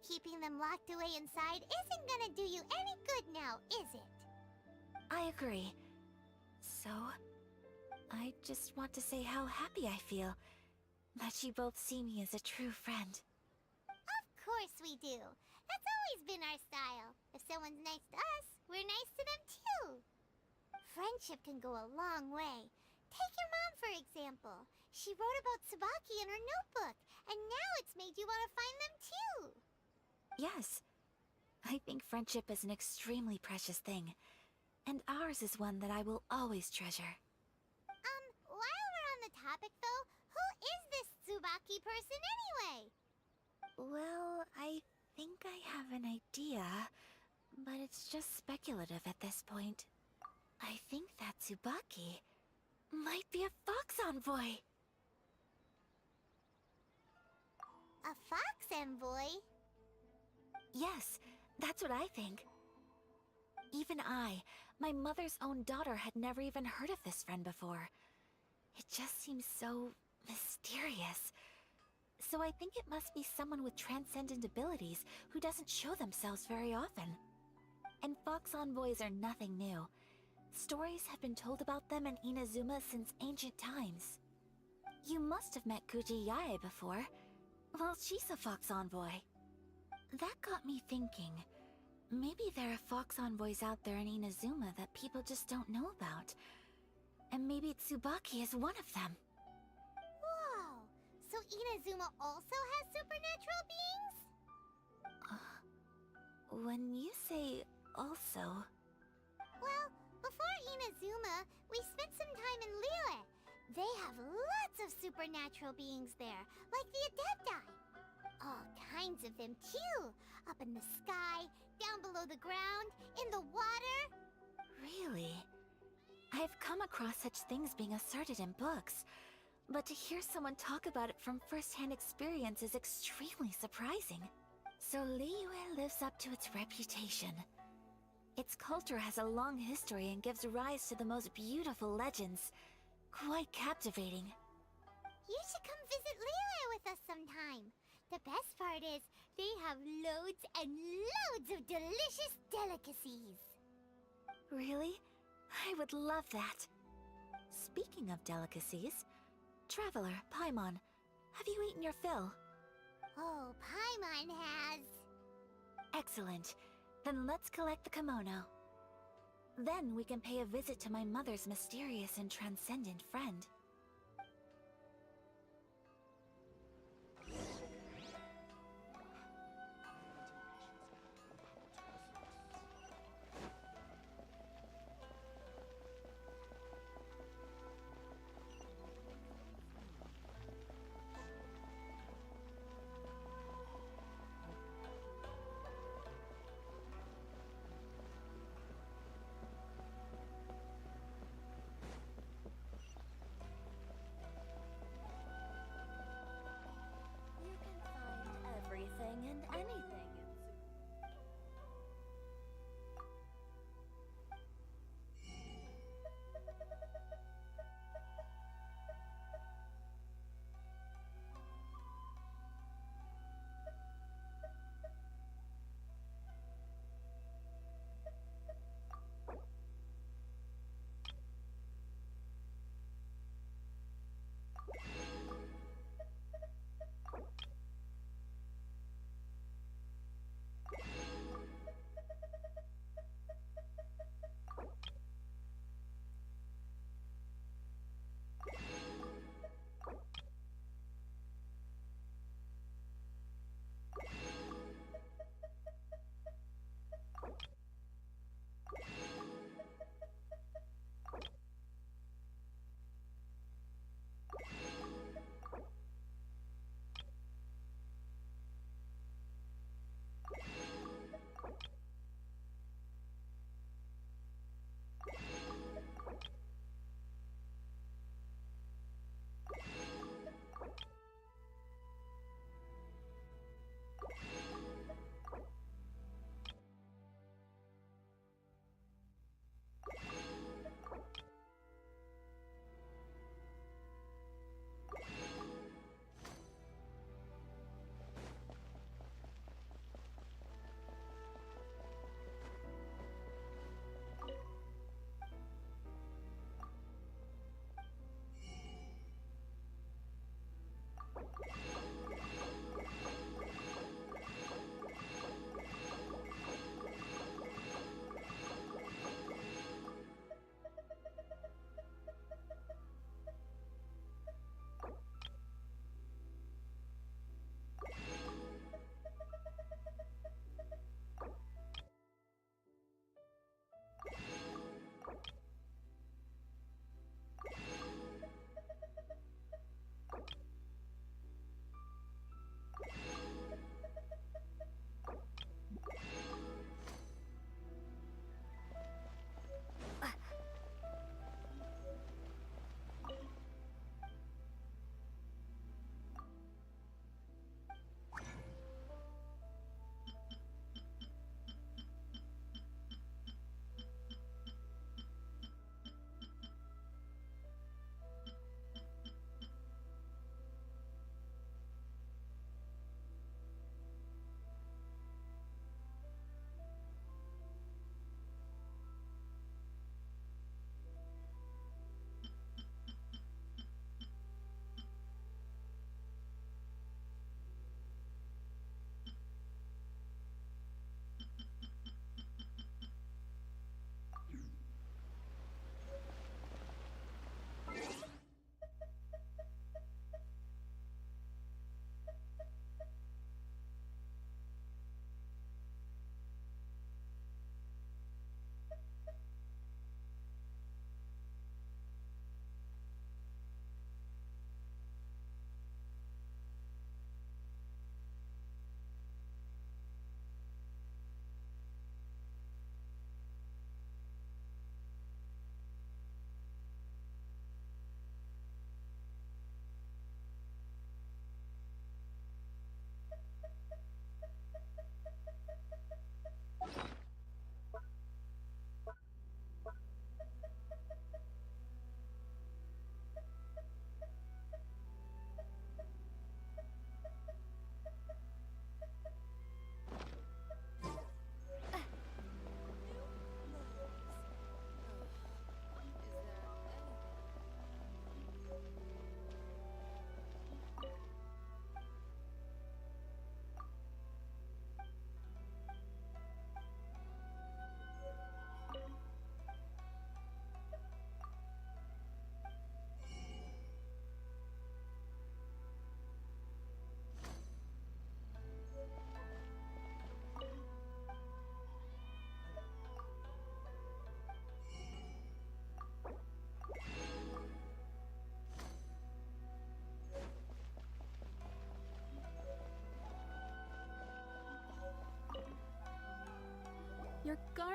Keeping them locked away inside isn't gonna do you any good now, is it? I agree. So, I just want to say how happy I feel that you both see me as a true friend. Of course we do. That's always been our style. If someone's nice to us, we're nice to them too. Friendship can go a long way. Take your mom, for example. She wrote about Tsubaki in her notebook, and now it's made you want to find them too. Yes. I think friendship is an extremely precious thing. And ours is one that I will always treasure. While we're on the topic though, who is this Tsubaki person anyway? Well, I think I have an idea, but it's just speculative at this point. I think that Tsubaki might be a fox envoy. A fox envoy? Yes, that's what I think. Even I, my mother's own daughter, had never even heard of this friend before. It just seems so mysterious. So I think it must be someone with transcendent abilities who doesn't show themselves very often. And fox envoys are nothing new. Stories have been told about them in Inazuma since ancient times. You must have met Kuji Yae before. Well, she's a fox envoy. That got me thinking. Maybe there are fox envoys out there in Inazuma that people just don't know about. And maybe Tsubaki is one of them. Whoa! So Inazuma also has supernatural beings? When you say also... Well, before Inazuma, we spent some time in Liyue. They have lots of supernatural beings there, like the Adepti. All kinds of them too. Up in the sky, down below the ground, in the water. Really? I've come across such things being asserted in books, but to hear someone talk about it from first-hand experience is extremely surprising. So Liyue lives up to its reputation. Its culture has a long history and gives rise to the most beautiful legends. Quite captivating. You should come visit Liyue with us sometime. The best part is, they have loads and loads of delicious delicacies. Really? I would love that. Speaking of delicacies, Traveler, Paimon, have you eaten your fill? Oh, Paimon has. Excellent. Then let's collect the kimono. Then we can pay a visit to my mother's mysterious and transcendent friend.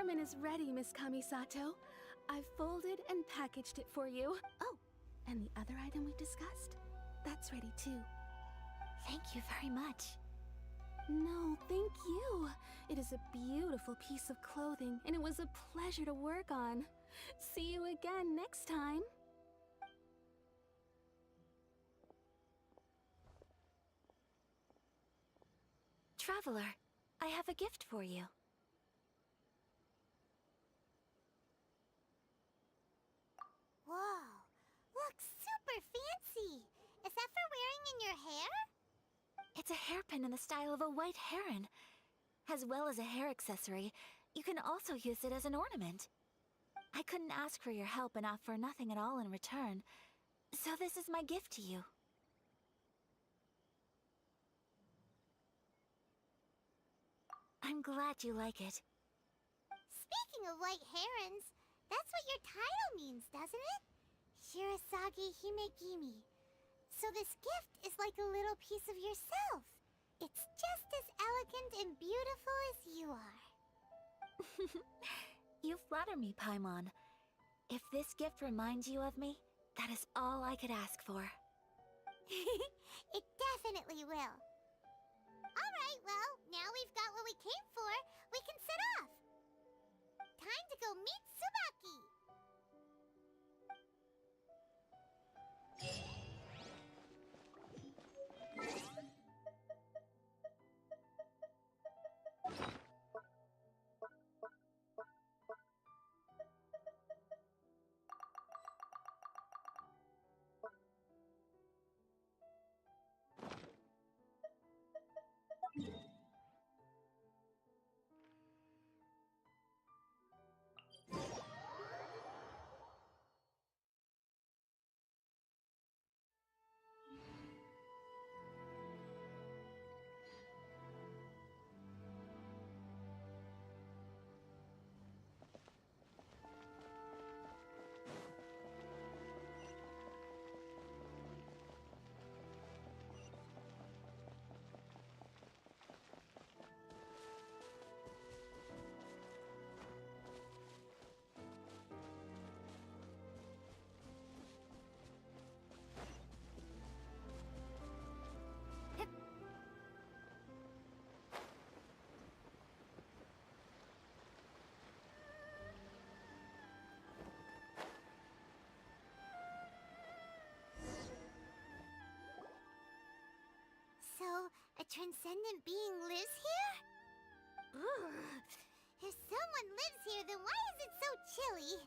ramen is ready, Miss Kamisato. I've folded and packaged it for you. Oh, and the other item we discussed? That's ready too. Thank you very much. No, thank you. It is a beautiful piece of clothing, and it was a pleasure to work on. See you again next time. Traveler, I have a gift for you. Whoa, looks super fancy. Is that for wearing in your hair? It's a hairpin in the style of a white heron. As well as a hair accessory, you can also use it as an ornament. I couldn't ask for your help and offer nothing at all in return, so this is my gift to you. I'm glad you like it. Speaking of white herons, that's what your title means, doesn't it? Shirasagi Himegimi. So this gift is like a little piece of yourself. It's just as elegant and beautiful as you are. You flatter me, Paimon. If this gift reminds you of me, that is all I could ask for. It definitely will. Alright, well, now we've got what we came for. We can set off. Time to go meet Tsubaki. So, a transcendent being lives here? Ugh. If someone lives here, then why is it so chilly?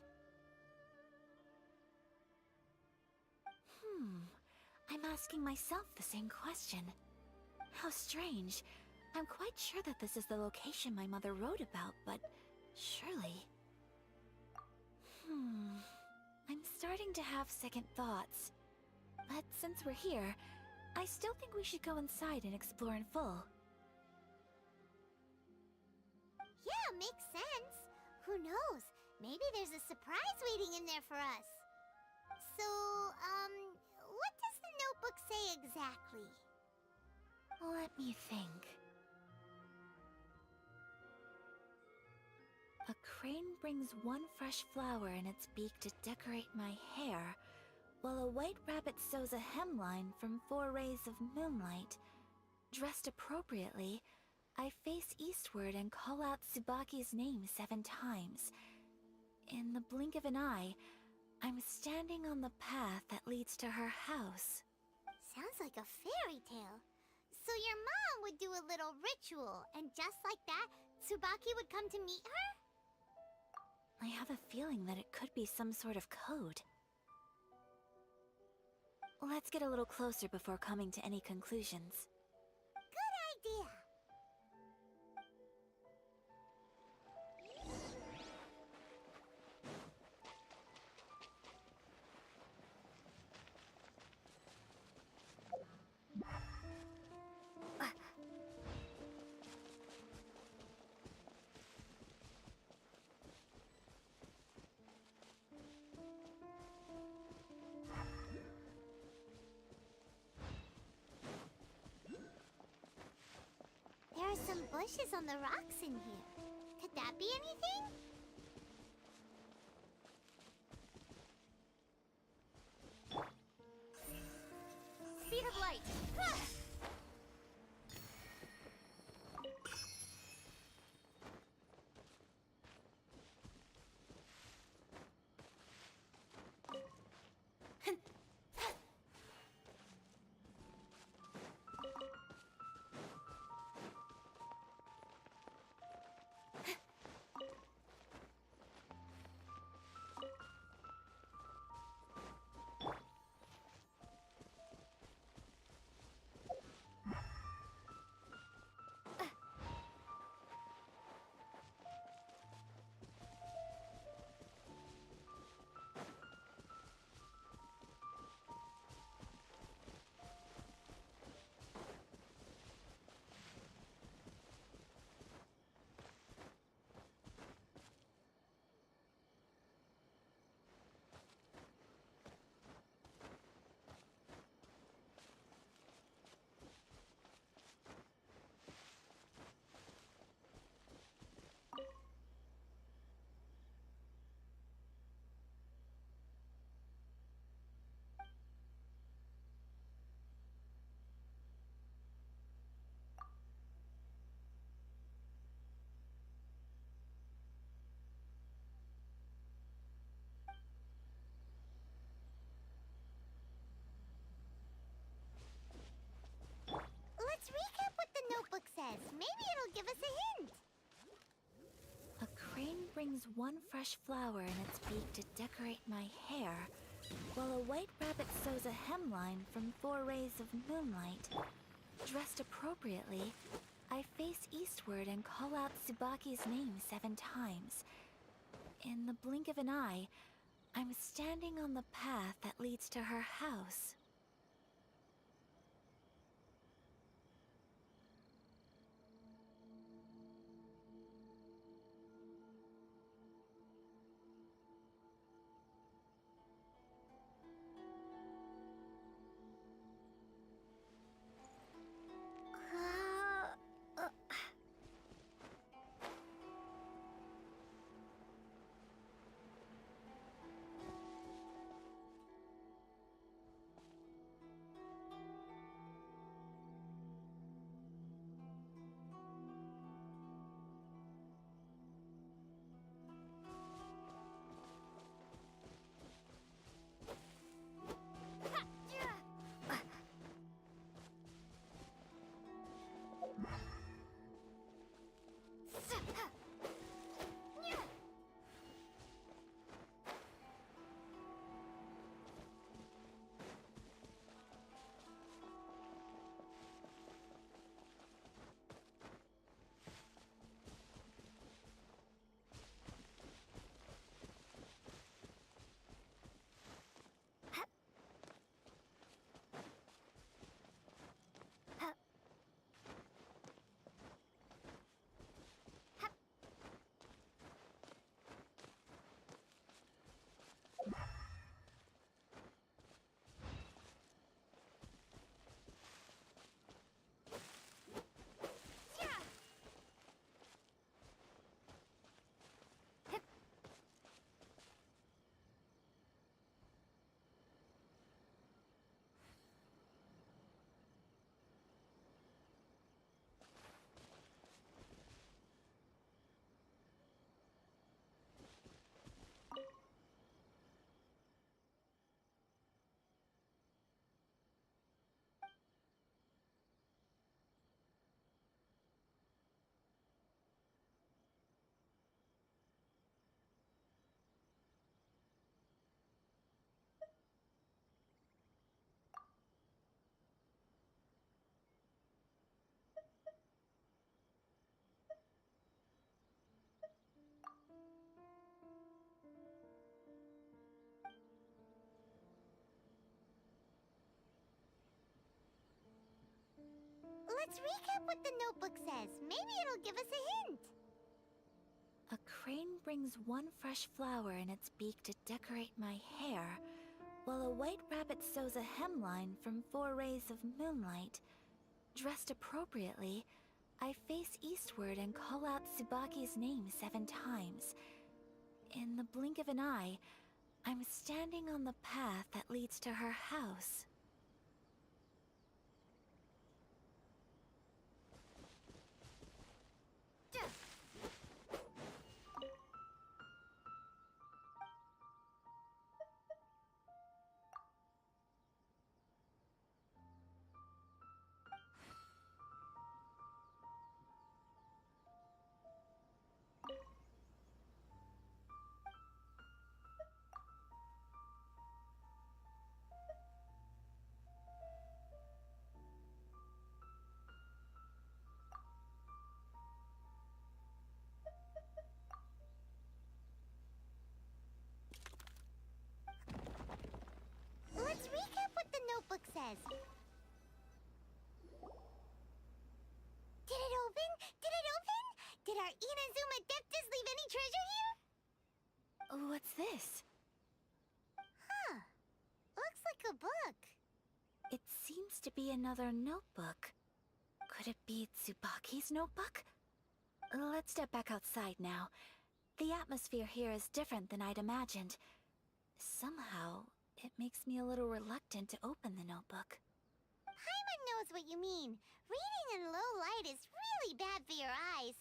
I'm asking myself the same question. How strange. I'm quite sure that this is the location my mother wrote about, but surely... I'm starting to have second thoughts. But since we're here, I still think we should go inside and explore in full. Yeah, makes sense. Who knows? Maybe there's a surprise waiting in there for us. So, what does the notebook say exactly? Let me think. A crane brings one fresh flower in its beak to decorate my hair, while a white rabbit sews a hemline from 4 rays of moonlight. Dressed appropriately, I face eastward and call out Tsubaki's name 7 times. In the blink of an eye, I'm standing on the path that leads to her house. Sounds like a fairy tale. So your mom would do a little ritual, and just like that, Tsubaki would come to meet her? I have a feeling that it could be some sort of code. Let's get a little closer before coming to any conclusions. Good idea. There are some bushes on the rocks in here. Could that be anything? speed of light. Ah! Let's recap what the notebook says. Maybe it'll give us a hint. A crane brings one fresh flower in its beak to decorate my hair, while a white rabbit sews a hemline from 4 rays of moonlight. Dressed appropriately, I face eastward and call out Tsubaki's name 7 times. In the blink of an eye, I'm standing on the path that leads to her house. Let's recap what the notebook says. Maybe it'll give us a hint. A crane brings one fresh flower in its beak to decorate my hair, while a white rabbit sews a hemline from 4 rays of moonlight. Dressed appropriately, I face eastward and call out Tsubaki's name 7 times. In the blink of an eye, I'm standing on the path that leads to her house. notebook says. Did it open? Did it open? Did our Inazuma Adeptus leave any treasure here? What's this? Huh. Looks like a book. It seems to be another notebook. Could it be Tsubaki's notebook? Let's step back outside now. The atmosphere here is different than I'd imagined. Somehow, it makes me a little reluctant to open the notebook. Paimon knows what you mean. Reading in low light is really bad for your eyes.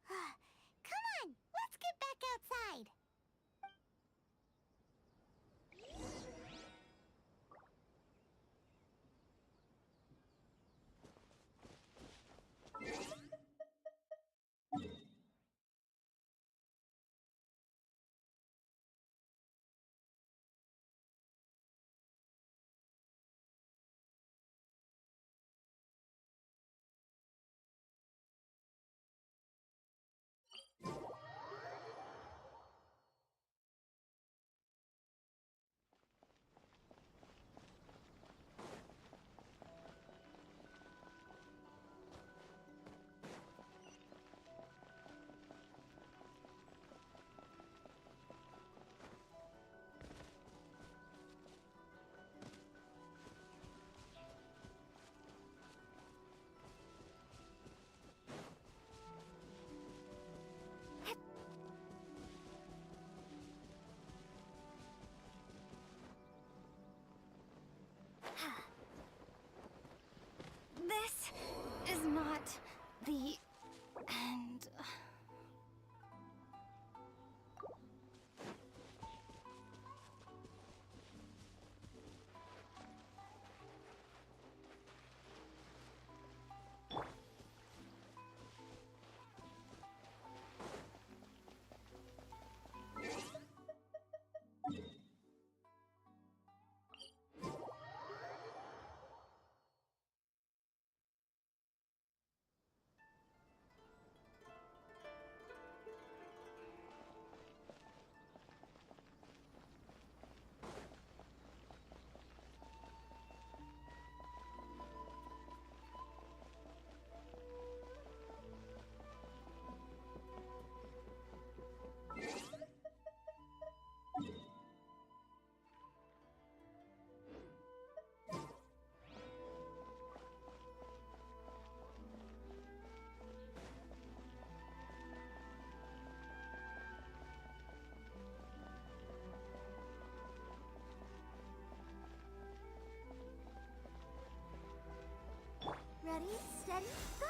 Come on, let's get back outside. This is not the end. Ready, steady, go!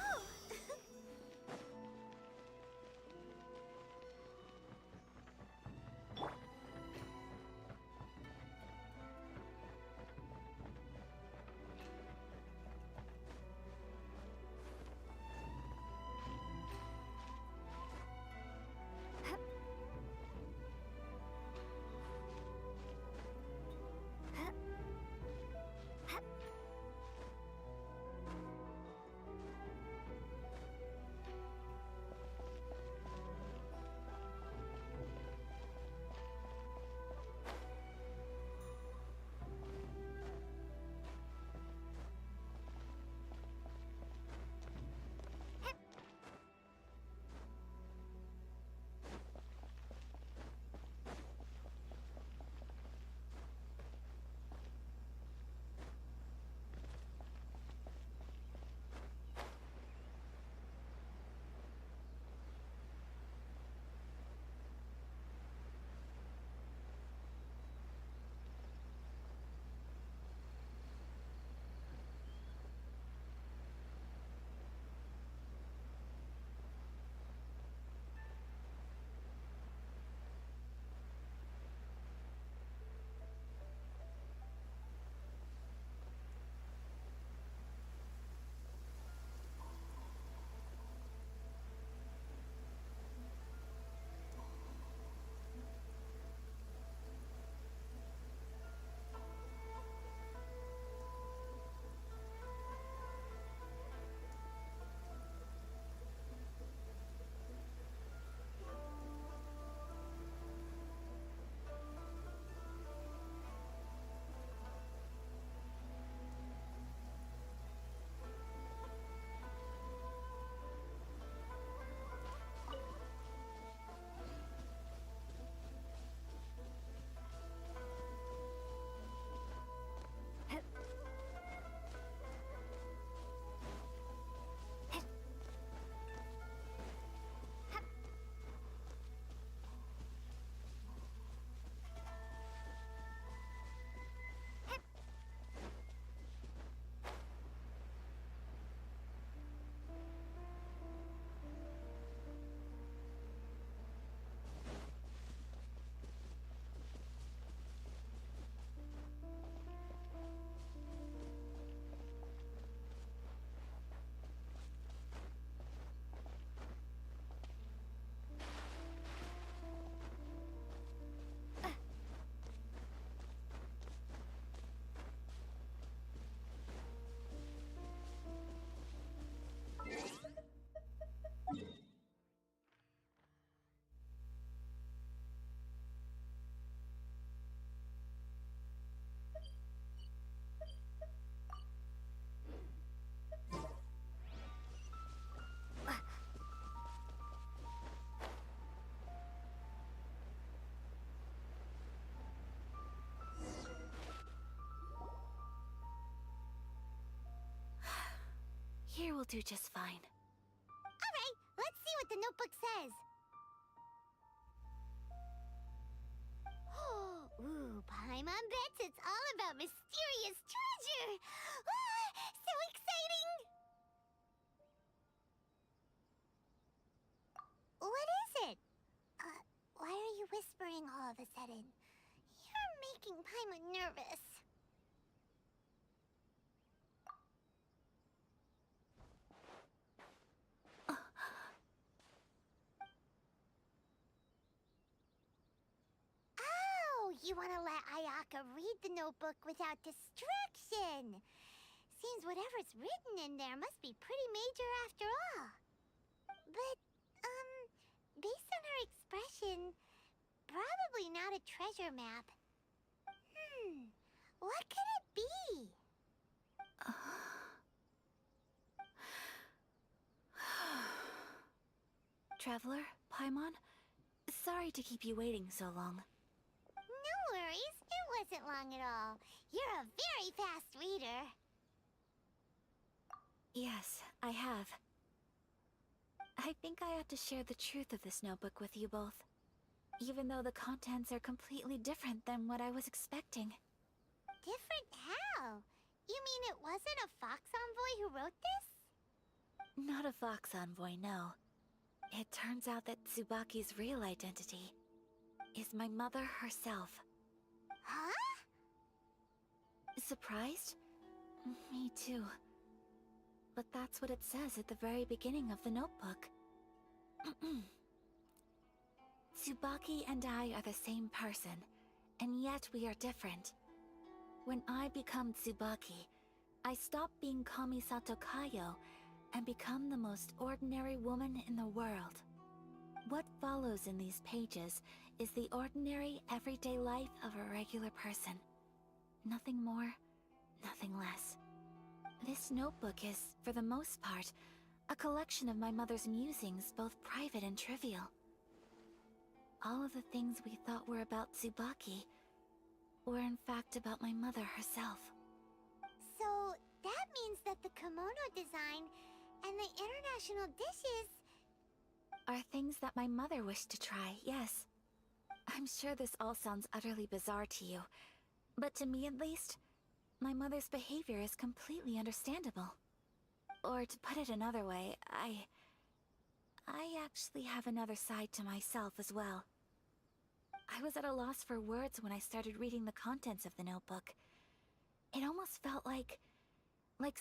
do just fine. Alright, let's see what the notebook says. Ooh, Paimon bets it's all about mysterious treasure! Ah, so exciting! What is it? Why are you whispering all of a sudden? You're making Paimon nervous. Oh, you want to let Ayaka read the notebook without distraction. Seems whatever's written in there must be pretty major after all. But, based on her expression, probably not a treasure map. What could it be? Traveler, Paimon, sorry to keep you waiting so long. No worries, it wasn't long at all. You're a very fast reader. Yes, I have. I think I ought to share the truth of this notebook with you both, even though the contents are completely different than what I was expecting. Different how? You mean it wasn't a Fox Envoy who wrote this? Not a Fox Envoy, no. It turns out that Tsubaki's real identity is my mother herself. Huh? Surprised? Me too. But that's what it says at the very beginning of the notebook. Tsubaki and I are the same person, and yet we are different. When I become Tsubaki, I stop being Kamisato Kayo and become the most ordinary woman in the world. What follows in these pages is the ordinary, everyday life of a regular person. Nothing more, nothing less. This notebook is, for the most part, a collection of my mother's musings, both private and trivial. All of the things we thought were about Tsubaki were in fact about my mother herself. So, that means that the kimono design and the international dishes are things that my mother wished to try, yes. I'm sure this all sounds utterly bizarre to you, but to me at least, my mother's behavior is completely understandable. Or to put it another way, I actually have another side to myself as well. I was at a loss for words when I started reading the contents of the notebook. It almost felt like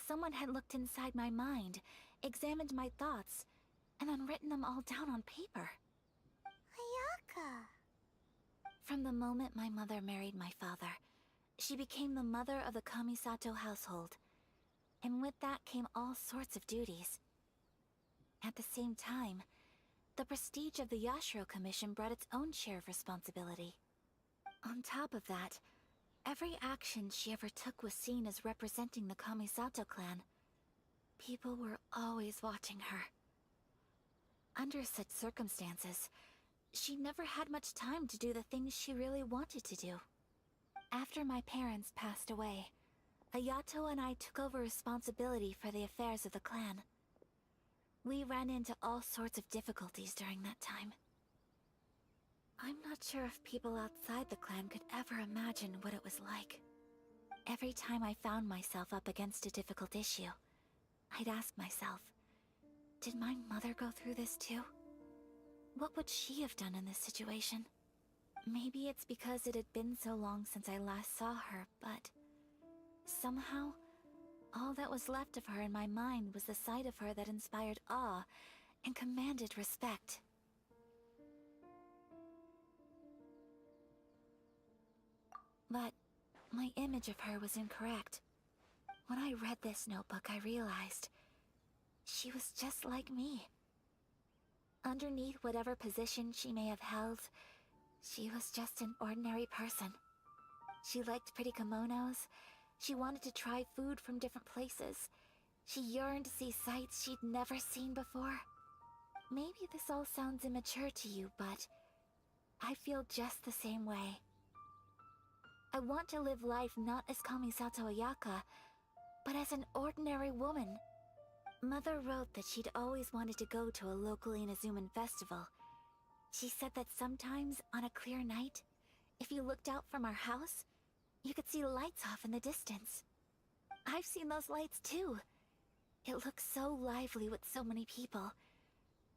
someone had looked inside my mind, examined my thoughts, and then written them all down on paper. Ayaka. From the moment my mother married my father, she became the mother of the Kamisato household. And with that came all sorts of duties. At the same time, the prestige of the Yashiro Commission brought its own share of responsibility. On top of that, every action she ever took was seen as representing the Kamisato clan. People were always watching her. Under such circumstances, she never had much time to do the things she really wanted to do. After my parents passed away, Ayato and I took over responsibility for the affairs of the clan. We ran into all sorts of difficulties during that time. I'm not sure if people outside the clan could ever imagine what it was like. Every time I found myself up against a difficult issue, I'd ask myself, did my mother go through this too? What would she have done in this situation? Maybe it's because it had been so long since I last saw her, but somehow, all that was left of her in my mind was the sight of her that inspired awe and commanded respect. But my image of her was incorrect. When I read this notebook, I realized she was just like me. Underneath whatever position she may have held, she was just an ordinary person. She liked pretty kimonos. She wanted to try food from different places. She yearned to see sights she'd never seen before. Maybe this all sounds immature to you, but I feel just the same way. I want to live life not as Kamisato Ayaka, but as an ordinary woman. Mother wrote that she'd always wanted to go to a local Inazuman festival. She said that sometimes, on a clear night, if you looked out from our house, you could see lights off in the distance. I've seen those lights too. It looks so lively with so many people.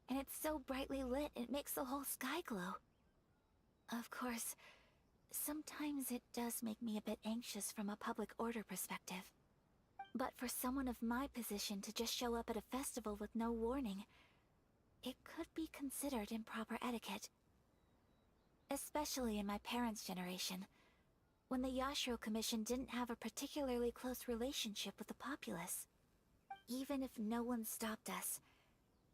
And it's so brightly lit, it makes the whole sky glow. Of course, sometimes it does make me a bit anxious from a public order perspective. But for someone of my position to just show up at a festival with no warning, it could be considered improper etiquette. Especially in my parents' generation, when the Yashiro Commission didn't have a particularly close relationship with the populace. Even if no one stopped us,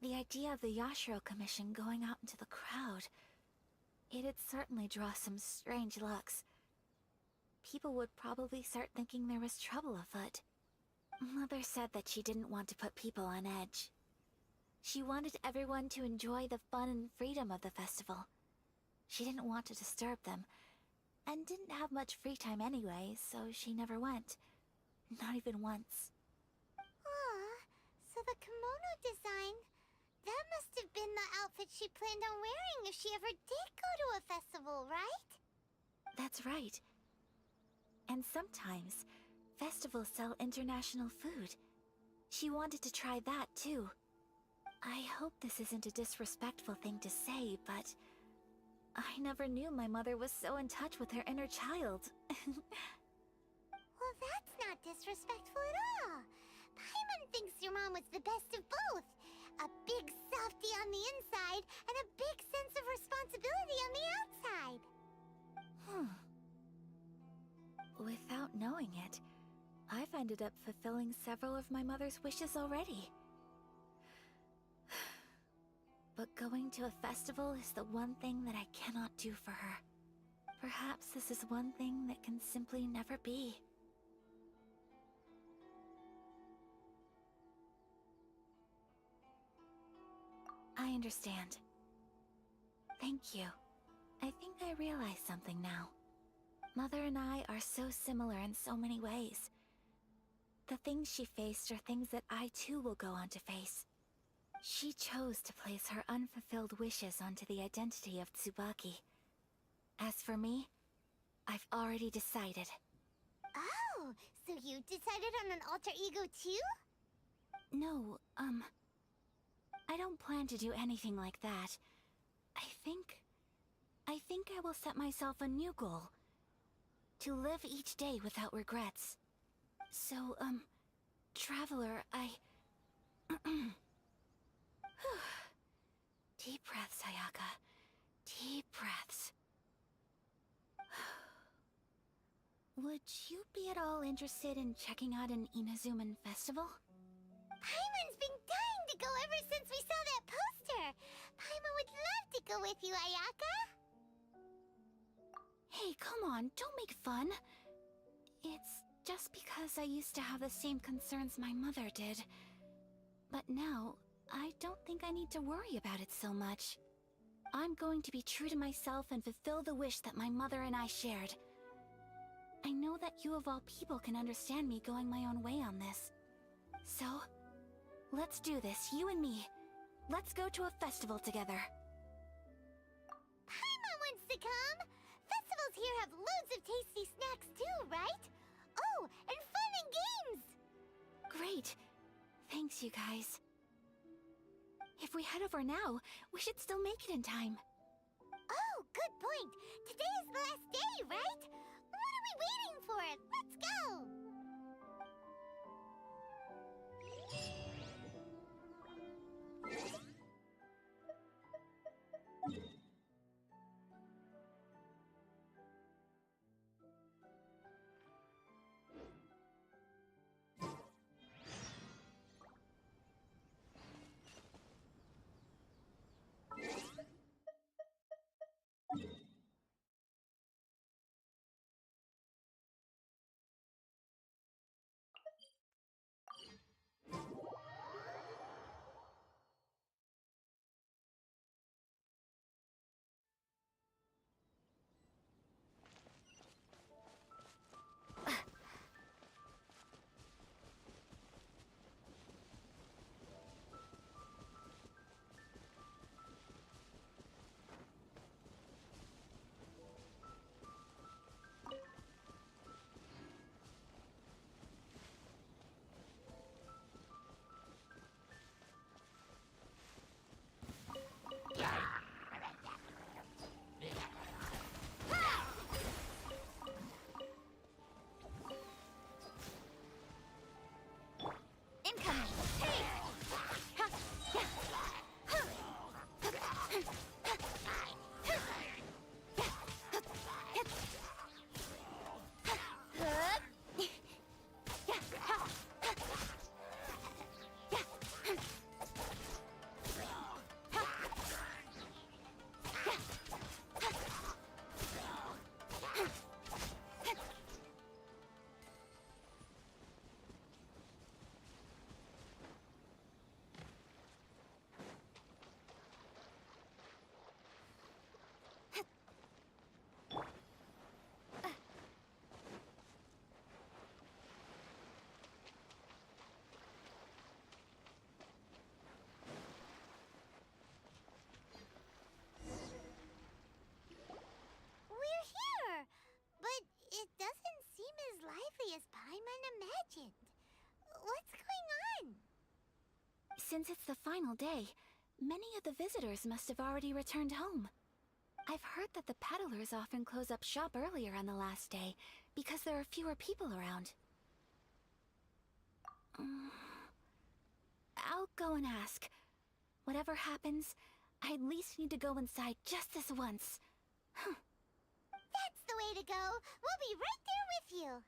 the idea of the Yashiro Commission going out into the crowd, it'd certainly draw some strange looks. People would probably start thinking there was trouble afoot. Mother said that she didn't want to put people on edge. She wanted everyone to enjoy the fun and freedom of the festival. She didn't want to disturb them, and didn't have much free time anyway, so she never went. Not even once. Aw, so the kimono design, that must have been the outfit she planned on wearing if she ever did go to a festival, right? That's right. And sometimes, festivals sell international food. She wanted to try that too. I hope this isn't a disrespectful thing to say, but I never knew my mother was so in touch with her inner child. Well, that's not disrespectful at all. Paimon thinks your mom was the best of both. A big softie on the inside, and a big sense of responsibility on the outside. Without knowing it, I've ended up fulfilling several of my mother's wishes already. But going to a festival is the one thing that I cannot do for her. Perhaps this is one thing that can simply never be. I understand. Thank you. I think I realize something now. Mother and I are so similar in so many ways. The things she faced are things that I too will go on to face. She chose to place her unfulfilled wishes onto the identity of Tsubaki. As for me, I've already decided. Oh, so you decided on an alter ego too? No, I don't plan to do anything like that. I think I will set myself a new goal. To live each day without regrets. So, Traveler, Deep breaths, Ayaka. Deep breaths. Would you be at all interested in checking out an Inazuman festival? Paimon's been dying to go ever since we saw that poster! Paimon would love to go with you, Ayaka! Hey, come on, don't make fun. It's just because I used to have the same concerns my mother did. But now, I don't think I need to worry about it so much. I'm going to be true to myself and fulfill the wish that my mother and I shared. I know that you of all people can understand me going my own way on this. So, let's do this, you and me. Let's go to a festival together. Paimon wants to come! Festivals here have loads of tasty snacks too, right? Oh, and fun and games! Great. Thanks, you guys. If we head over now, we should still make it in time. Oh, good point. Today is the last day, right? What are we waiting for? Let's go! Since it's the final day, many of the visitors must have already returned home. I've heard that the peddlers often close up shop earlier on the last day because there are fewer people around. I'll go and ask. Whatever happens, I at least need to go inside just this once. That's the way to go. We'll be right there with you.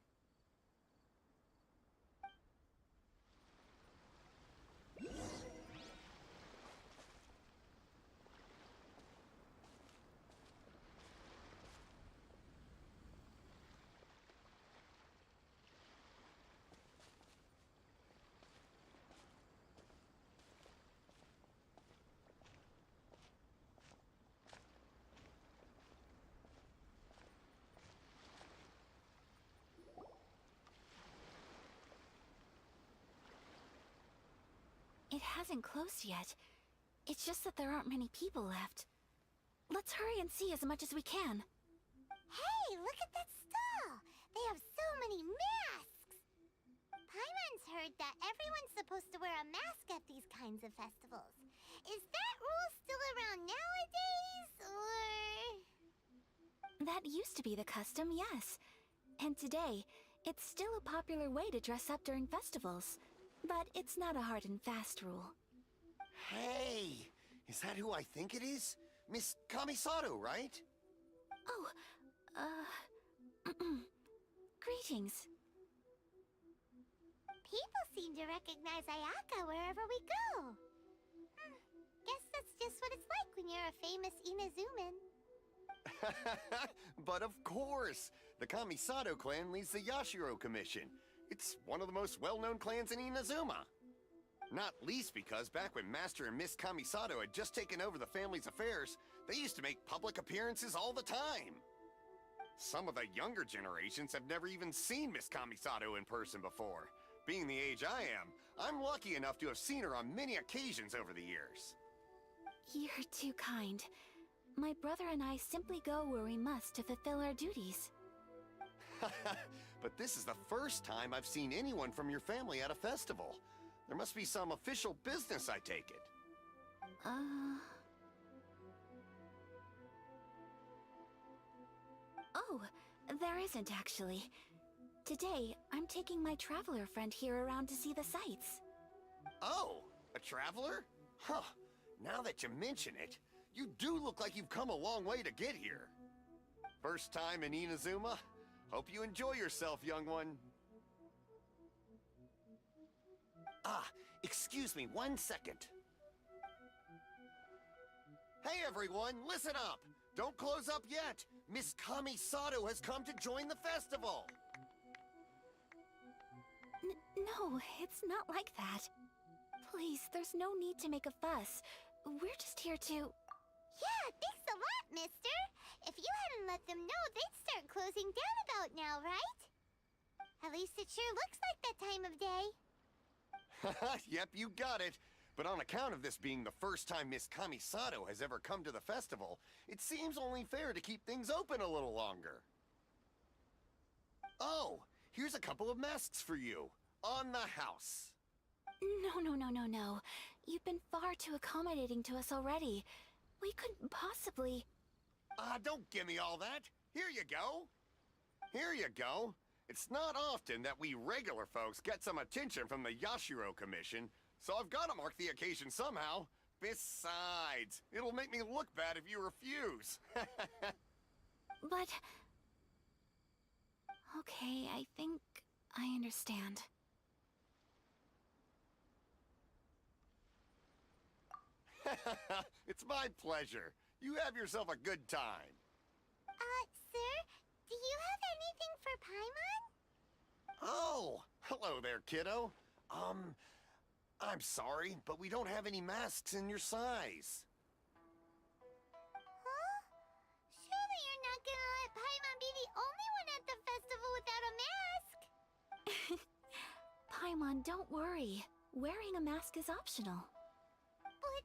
It hasn't closed yet. It's just that there aren't many people left. Let's hurry and see as much as we can. Hey, look at that stall! They have so many masks! Paimon's heard that everyone's supposed to wear a mask at these kinds of festivals. Is that rule still around nowadays, or...? That used to be the custom, yes. And today, it's still a popular way to dress up during festivals. But it's not a hard and fast rule. Hey! Is that who I think it is? Miss Kamisato, right? Oh, greetings. People seem to recognize Ayaka wherever we go. Guess that's just what it's like when you're a famous Inazuman. But of course! The Kamisato clan leads the Yashiro Commission. It's one of the most well-known clans in Inazuma. Not least because back when Master and Miss Kamisato had just taken over the family's affairs, they used to make public appearances all the time. Some of the younger generations have never even seen Miss Kamisato in person before. Being the age I am, I'm lucky enough to have seen her on many occasions over the years. You're too kind. My brother and I simply go where we must to fulfill our duties. But this is the first time I've seen anyone from your family at a festival. There must be some official business, I take it. Oh, there isn't actually. Today, I'm taking my traveler friend here around to see the sights. Oh, a traveler? Huh. Now that you mention it, you do look like you've come a long way to get here. First time in Inazuma? Hope you enjoy yourself, young one. Ah, excuse me 1 second. Hey everyone, listen up! Don't close up yet! Miss Kamisato has come to join the festival! No, it's not like that. Please, there's no need to make a fuss. We're just here to... Yeah, thanks a lot, mister! If you hadn't let them know, they'd start closing down about now, right? At least it sure looks like that time of day. Yep, you got it. But on account of this being the first time Miss Kamisato has ever come to the festival, it seems only fair to keep things open a little longer. Oh, here's a couple of masks for you. On the house. No. You've been far too accommodating to us already. We couldn't possibly... Don't give me all that. Here you go. Here you go. It's not often that we regular folks get some attention from the Yashiro Commission, so I've got to mark the occasion somehow. Besides, it'll make me look bad if you refuse. But... Okay, I think I understand. It's my pleasure. You have yourself a good time. Sir, do you have anything for Paimon? Oh, hello there, kiddo. I'm sorry, but we don't have any masks in your size. Huh? Surely you're not gonna let Paimon be the only one at the festival without a mask? Paimon, don't worry. Wearing a mask is optional. But...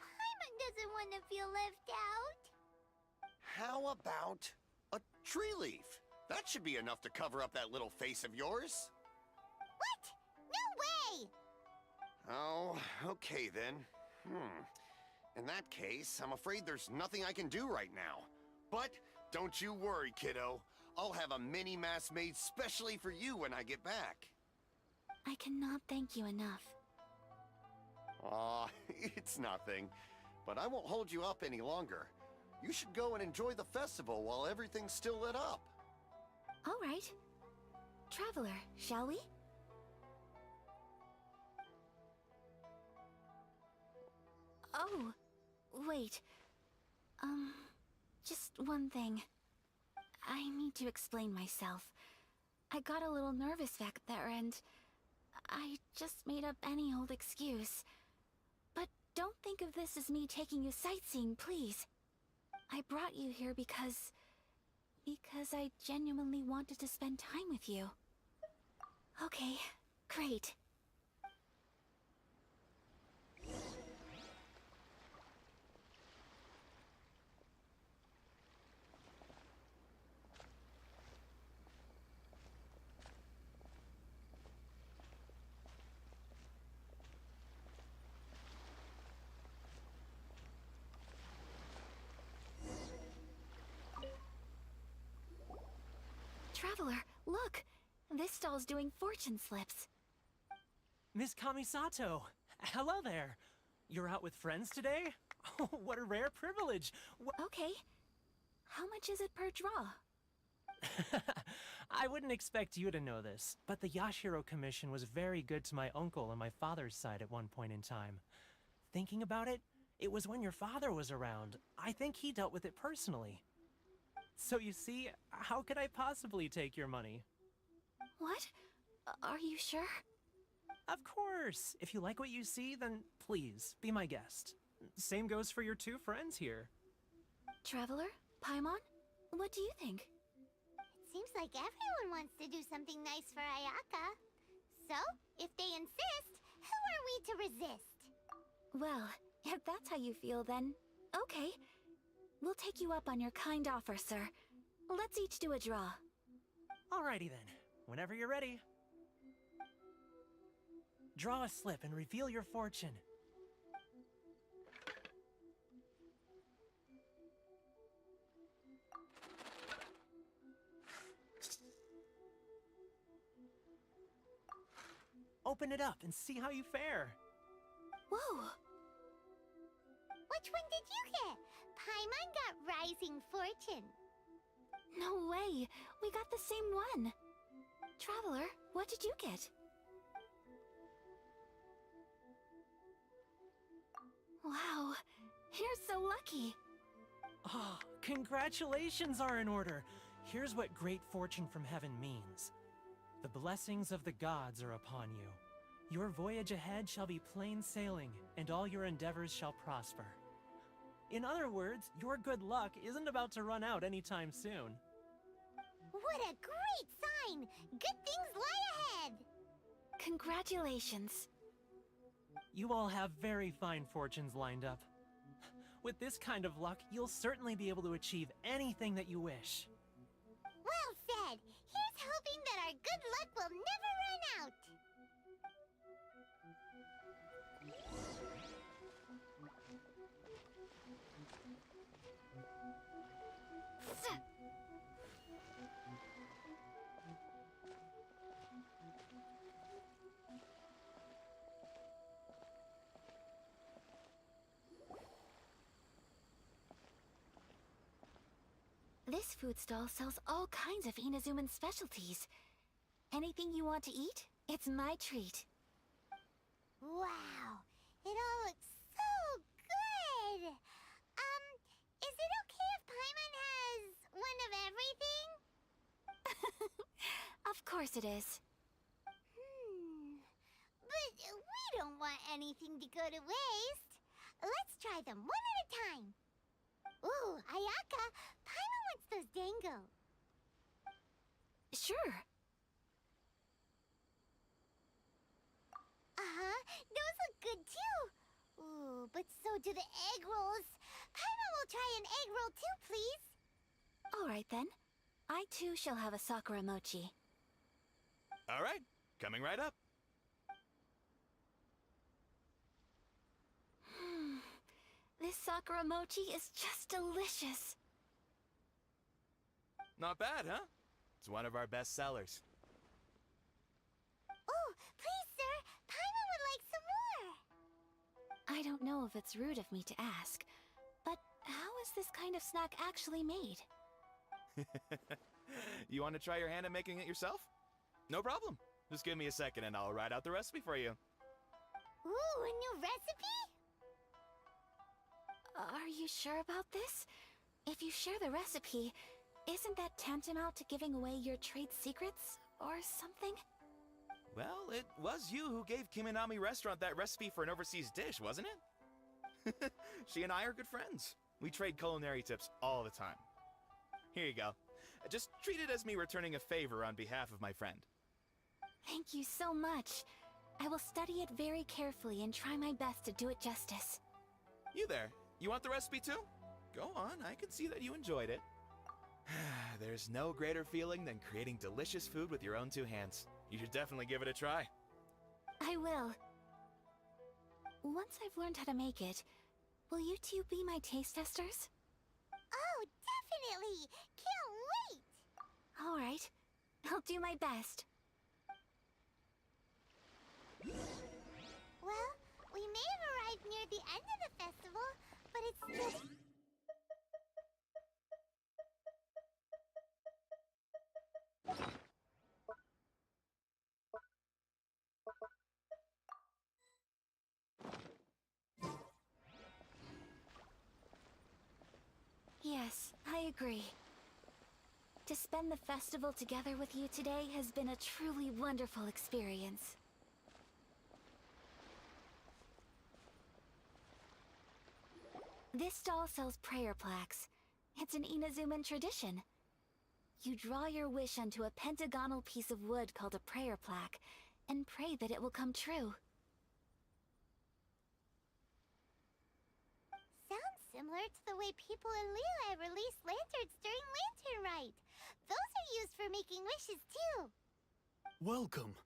Paimon doesn't want to feel left out. How about a tree leaf? That should be enough to cover up that little face of yours. What? No way! Oh, okay then. In that case, I'm afraid there's nothing I can do right now. But don't you worry, kiddo. I'll have a mini mask made specially for you when I get back. I cannot thank you enough. Aw, it's nothing. But I won't hold you up any longer. You should go and enjoy the festival while everything's still lit up. All right. Traveler, shall we? Oh, wait. Just one thing. I need to explain myself. I got a little nervous back there and I just made up any old excuse. But don't think of this as me taking you sightseeing, please. I brought you here because I genuinely wanted to spend time with you. Okay, great. Traveler, look! This stall's doing fortune slips. Miss Kamisato! Hello there! You're out with friends today? Oh, what a rare privilege! Okay. How much is it per draw? I wouldn't expect you to know this, but the Yashiro Commission was very good to my uncle on my father's side at one point in time. Thinking about it, it was when your father was around. I think he dealt with it personally. So you see, how could I possibly take your money? What? Are you sure? Of course! If you like what you see, then please, be my guest. Same goes for your two friends here. Traveler? Paimon? What do you think? It seems like everyone wants to do something nice for Ayaka. So, if they insist, who are we to resist? Well, if that's how you feel, then okay. We'll take you up on your kind offer, sir. Let's each do a draw. Alrighty then. Whenever you're ready. Draw a slip and reveal your fortune. Open it up and see how you fare. Whoa! Which one did you get? Paimon got Rising Fortune. No way! We got the same one! Traveler, what did you get? Wow, you're so lucky! Oh, congratulations are in order! Here's what great fortune from heaven means. The blessings of the gods are upon you. Your voyage ahead shall be plain sailing, and all your endeavors shall prosper. In other words, your good luck isn't about to run out anytime soon. What a great sign! Good things lie ahead! Congratulations. You all have very fine fortunes lined up. With this kind of luck, you'll certainly be able to achieve anything that you wish. Well said! Here's hoping that our good luck will never run out! This food stall sells all kinds of Inazuman specialties. Anything you want to eat, it's my treat. Wow! It all looks so good! Is it okay if Paimon has one of everything? Of course it is. But we don't want anything to go to waste. Let's try them one at a time. Ooh, Ayaka, Paimon wants those dango. Sure. Those look good too. Ooh, but so do the egg rolls. Paimon will try an egg roll too, please. All right then. I too shall have a Sakura mochi. All right, coming right up. sakura mochi is just delicious. Not bad, huh? It's one of our best sellers. Oh, please, sir. Paimon would like some more. I don't know if it's rude of me to ask, but how is this kind of snack actually made? You want to try your hand at making it yourself? No problem. Just give me a second and I'll write out the recipe for you. Ooh, a new recipe? Are you sure about this? If you share the recipe, isn't that tantamount to giving away your trade secrets or something? Well, it was you who gave Kiminami Restaurant that recipe for an overseas dish, wasn't it? She and I are good friends. We trade culinary tips all the time. Here you go. Just treat it as me returning a favor on behalf of my friend. Thank you so much. I will study it very carefully and try my best to do it justice. You there. You want the recipe too? Go on, I can see that you enjoyed it. There's no greater feeling than creating delicious food with your own two hands. You should definitely give it a try. I will. Once I've learned how to make it, will you two be my taste testers? Oh, definitely! Can't wait! Alright, I'll do my best. Well, we may have arrived near the end of the festival, but it's still... Yes, I agree. To spend the festival together with you today has been a truly wonderful experience. This stall sells prayer plaques. It's an Inazuman tradition. You draw your wish onto a pentagonal piece of wood called a prayer plaque, and pray that it will come true. Sounds similar to the way people in Liyue release lanterns during Lantern Rite. Those are used for making wishes, too. Welcome.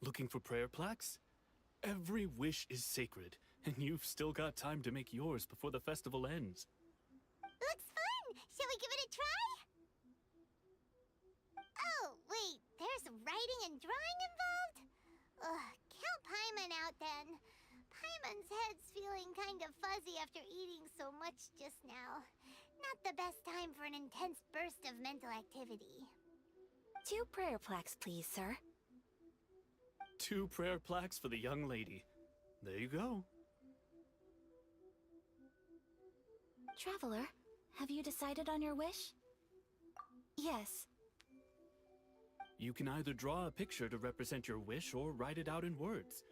Looking for prayer plaques? Every wish is sacred, and you've still got time to make yours before the festival ends. Looks fun! Shall we give it a try? Oh, wait, there's writing and drawing involved? Ugh, count Paimon out then. Paimon's head's feeling kind of fuzzy after eating so much just now. Not the best time for an intense burst of mental activity. 2 prayer plaques, please, sir. 2 prayer plaques for the young lady. There you go. Traveler, have you decided on your wish? Yes. You can either draw a picture to represent your wish or write it out in words.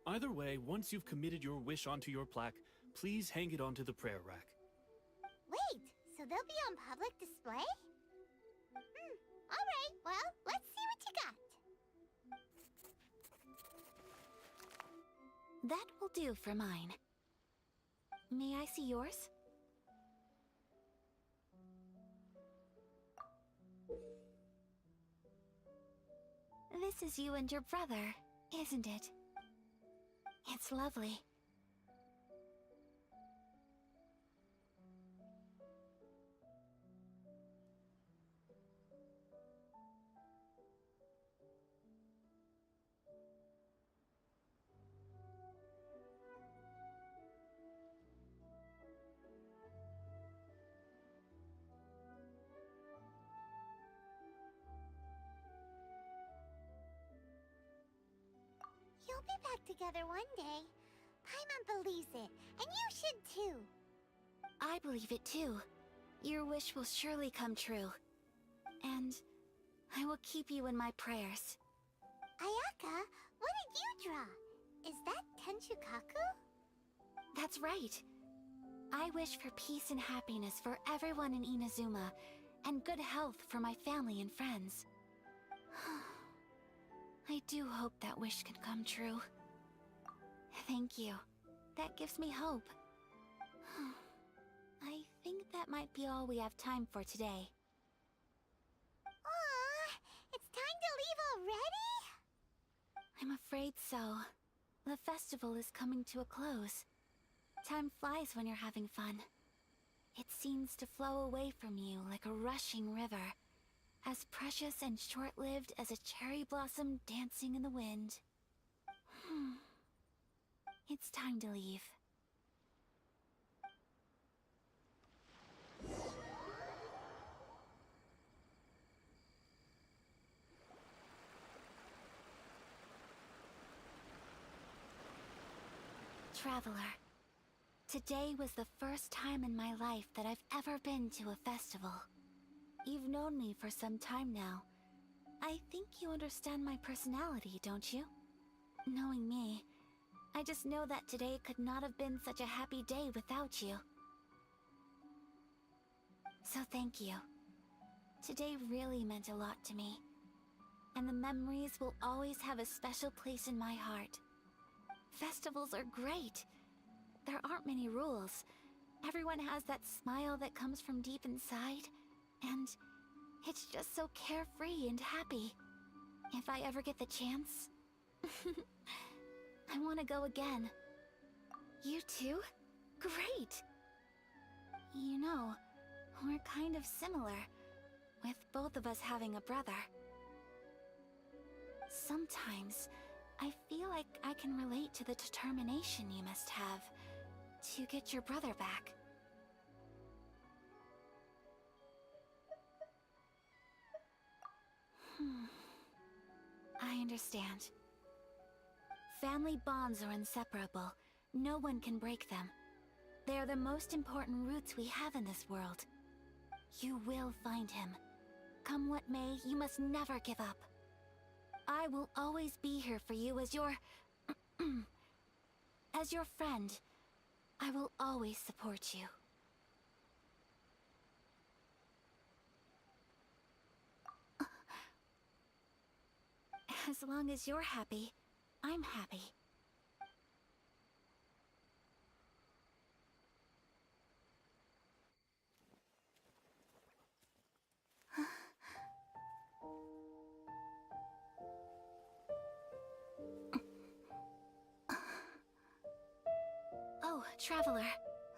Either way, once you've committed your wish onto your plaque, please hang it onto the prayer rack. Wait, so they'll be on public display? Alright, well, let's see what you got. That will do for mine. May I see yours? This is you and your brother, isn't it? It's lovely. You'll be back together one day. Paimon believes it, and you should too. I believe it too. Your wish will surely come true. And I will keep you in my prayers. Ayaka, what did you draw? Is that Tenchukaku? That's right. I wish for peace and happiness for everyone in Inazuma, and good health for my family and friends. I do hope that wish can come true. Thank you. That gives me hope. I think that might be all we have time for today. Aww, it's time to leave already? I'm afraid so. The festival is coming to a close. Time flies when you're having fun. It seems to flow away from you like a rushing river, as precious and short-lived as a cherry blossom dancing in the wind. It's time to leave. Traveler, today was the first time in my life that I've ever been to a festival. You've known me for some time now. I think you understand my personality, don't you? Knowing me, I just know that today could not have been such a happy day without you. So thank you. Today really meant a lot to me. And the memories will always have a special place in my heart. Festivals are great. There aren't many rules. Everyone has that smile that comes from deep inside. And it's just so carefree and happy. If I ever get the chance, I want to go again. You too? Great! You know, we're kind of similar, with both of us having a brother. Sometimes, I feel like I can relate to the determination you must have to get your brother back. I understand. Family bonds are inseparable. No one can break them. They are the most important roots we have in this world. You will find him. Come what may, you must never give up. I will always be here for you as your... as your friend. I will always support you. As long as you're happy, I'm happy. Oh, Traveler.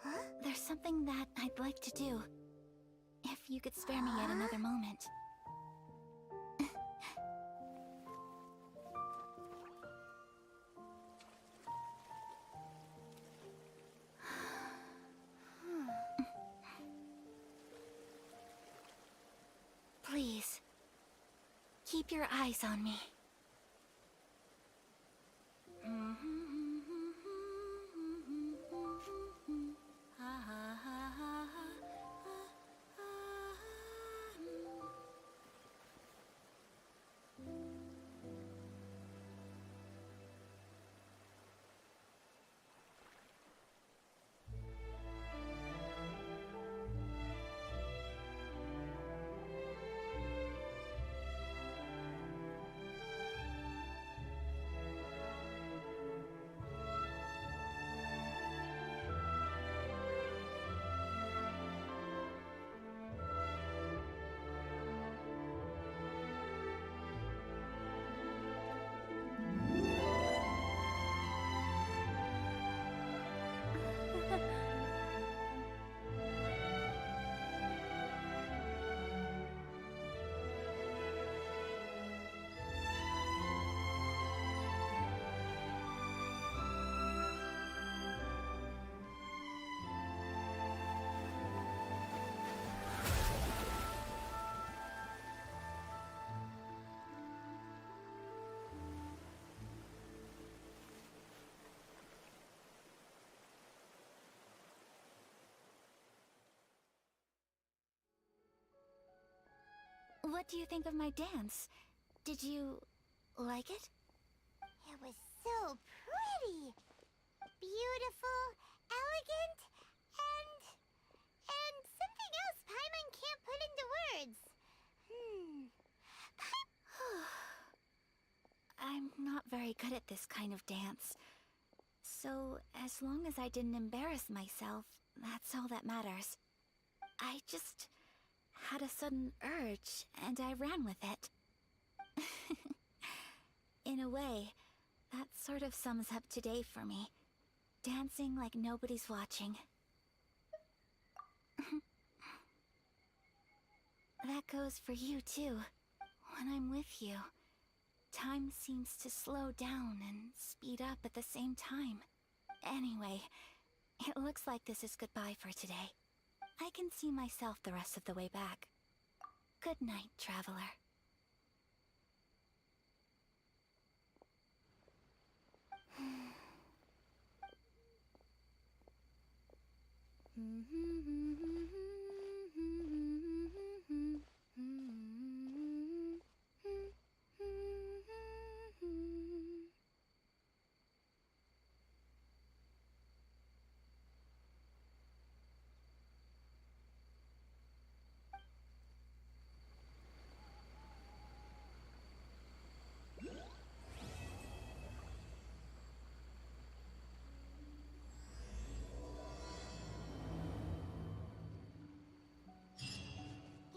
Huh? There's something that I'd like to do. If you could spare me yet another moment. Please, keep your eyes on me. What do you think of my dance? Did you like it? It was so pretty. Beautiful, elegant, and something else Paimon can't put into words. I'm not very good at this kind of dance. So, as long as I didn't embarrass myself, that's all that matters. I just had a sudden urge, and I ran with it. In a way, that sort of sums up today for me. dancing like nobody's watching. That goes for you, too. When I'm with you, time seems to slow down and speed up at the same time. Anyway, it looks like this is goodbye for today. I can see myself the rest of the way back. Good night, traveler.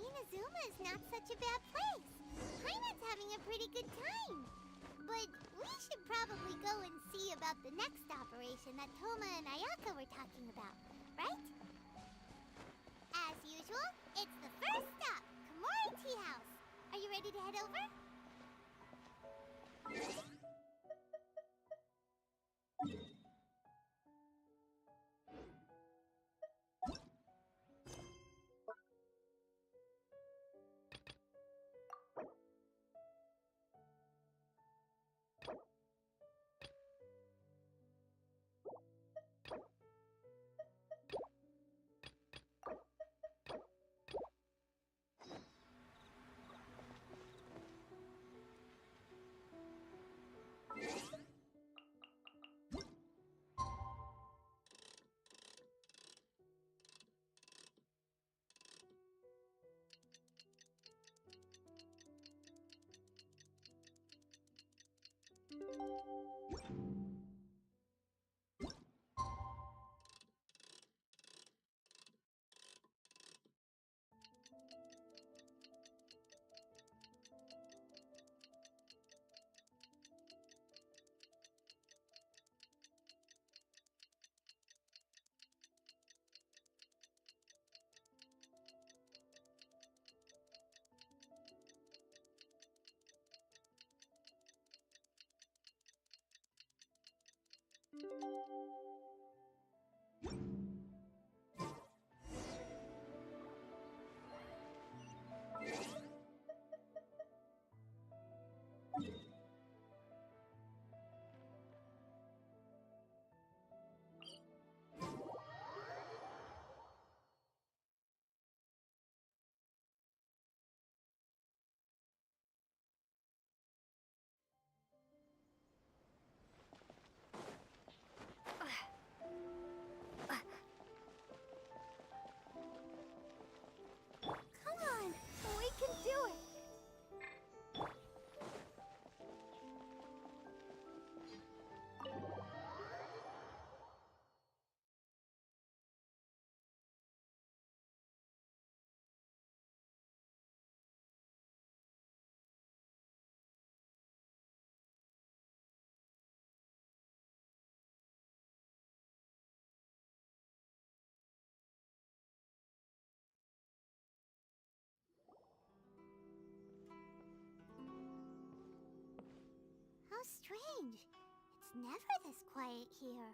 Inazuma is not such a bad place. Paimon's having a pretty good time. But we should probably go and see about the next operation that Toma and Ayaka were talking about, right? As usual, it's the first stop, Komori Tea House. Are you ready to head over? Come on, we can do it. How strange. It's never this quiet here.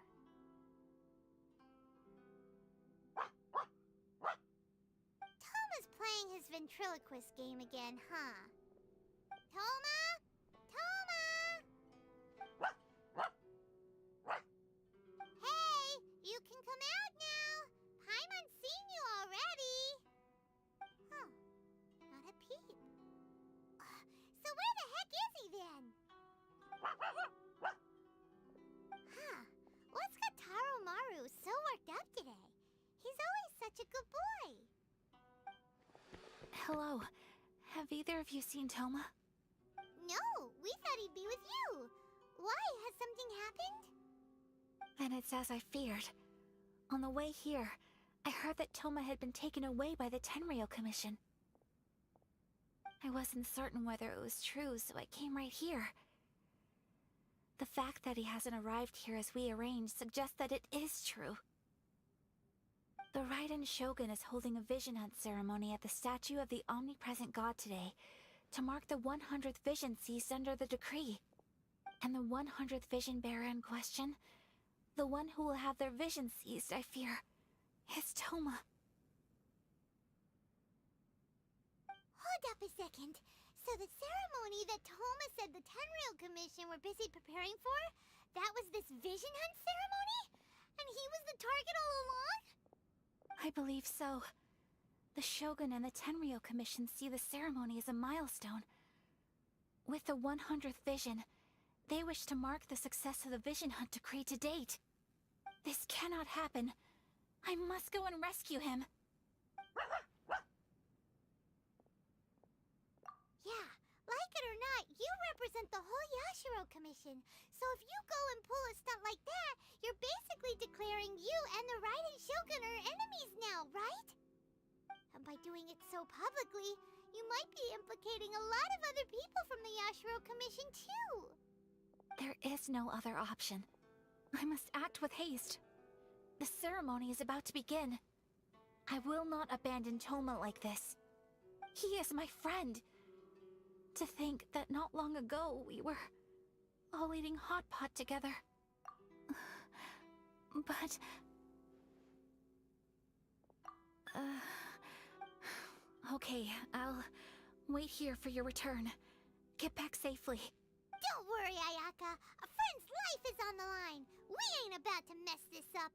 Toma's playing his ventriloquist game again, huh? Toma? Toma! Hey, you can come out now. Paimon's seen you already. Huh, not a peep. So where the heck is he then? Huh, what's got Taro Maru so worked up today? He's always such a good boy. Hello. Have either of you seen Toma? No, we thought he'd be with you. Why? Has something happened? Then it's as I feared. On the way here, I heard that Toma had been taken away by the Tenryou Commission. I wasn't certain whether it was true, so I came right here. The fact that he hasn't arrived here as we arranged suggests that it is true. The Raiden Shogun is holding a vision hunt ceremony at the statue of the omnipresent god today to mark the 100th vision seized under the decree. And the 100th vision bearer in question, the one who will have their vision seized, I fear, is Toma. Hold up a second. So the ceremony that Toma said the Tenryou Commission were busy preparing for, that was this vision hunt ceremony? And he was the target all along? I believe so. The Shogun and the Tenryou Commission see the ceremony as a milestone. With the 100th vision, they wish to mark the success of the vision hunt decree to date. This cannot happen. I must go and rescue him. Yeah, like it or not, you represent the whole Yashiro Commission. So if you go and pull a stunt like that, you're basically declaring you and the Raiden Shogun are enemies now, right? And by doing it so publicly, you might be implicating a lot of other people from the Yashiro Commission too. There is no other option. I must act with haste. The ceremony is about to begin. I will not abandon Toma like this. He is my friend. To think that not long ago we were all eating hot pot together. But... Okay, I'll wait here for your return. Get back safely. Don't worry, Ayaka. A friend's life is on the line. We ain't about to mess this up.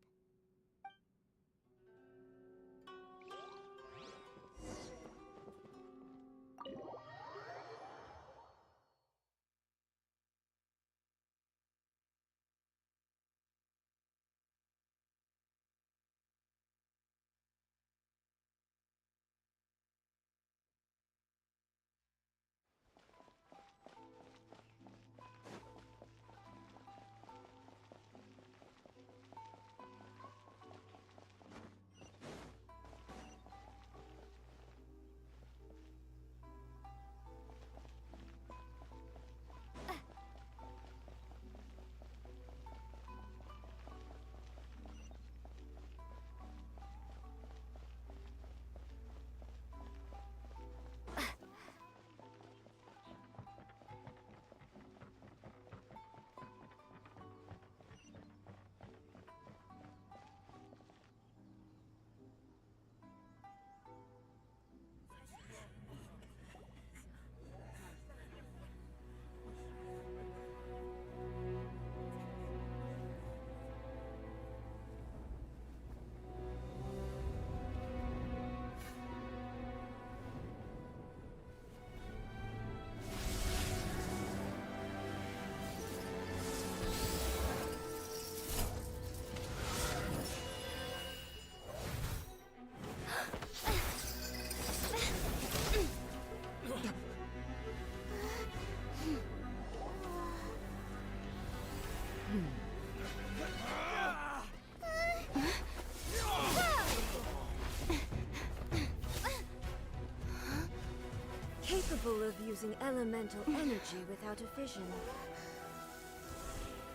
Capable of using elemental energy without a vision.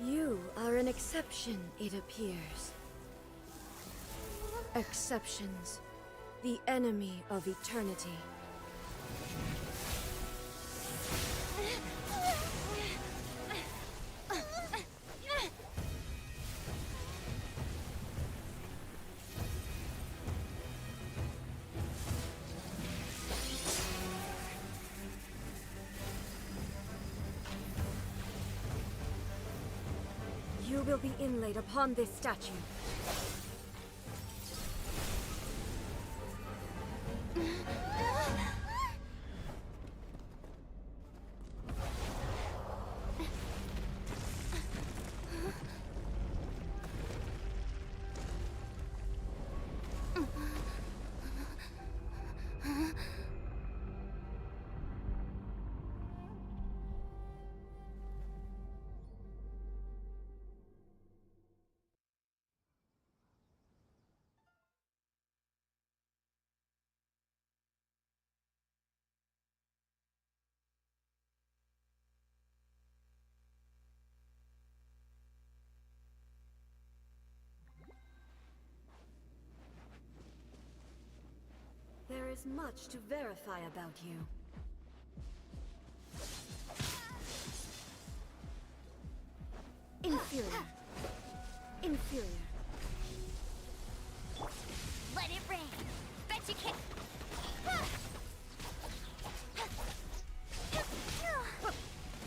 You are an exception, it appears. Exceptions. The enemy of eternity. You will be inlaid upon this statue. is much to verify about you. Inferior. Inferior. Let it rain. Bet you can't.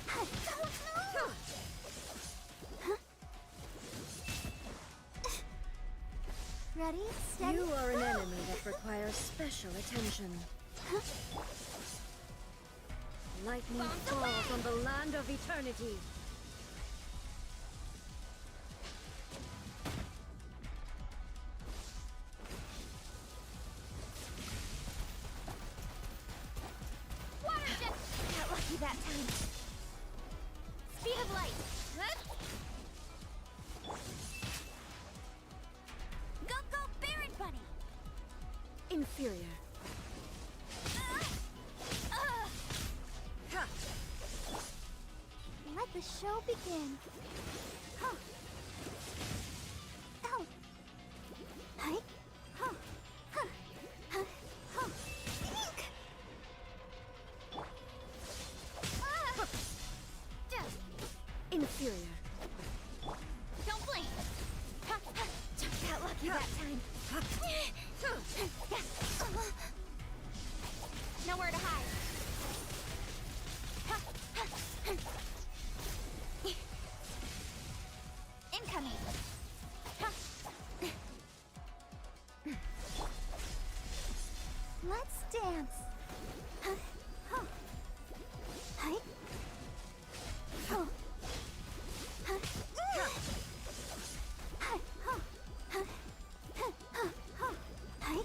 I don't know. Ready? Steady? You are an enemy that requires special attention. Lightning falls on the land of eternity. Water jet. Got lucky that time. Speed of light. Go, go, Baron Bunny. Inferior. Let the show begin. Huh. Ow. Hi. Huh. Huh. Huh. Huh. Eek. Ah. Just. Inferior. Don't blink. Ha, ha. Got lucky that time. Nowhere to hide. Ha, ha, ha. Incoming. Ha. Let's dance. Huh. Huh. Hi. Oh. Huh. Hi. Huh. Huh. Huh. Huh. Hi.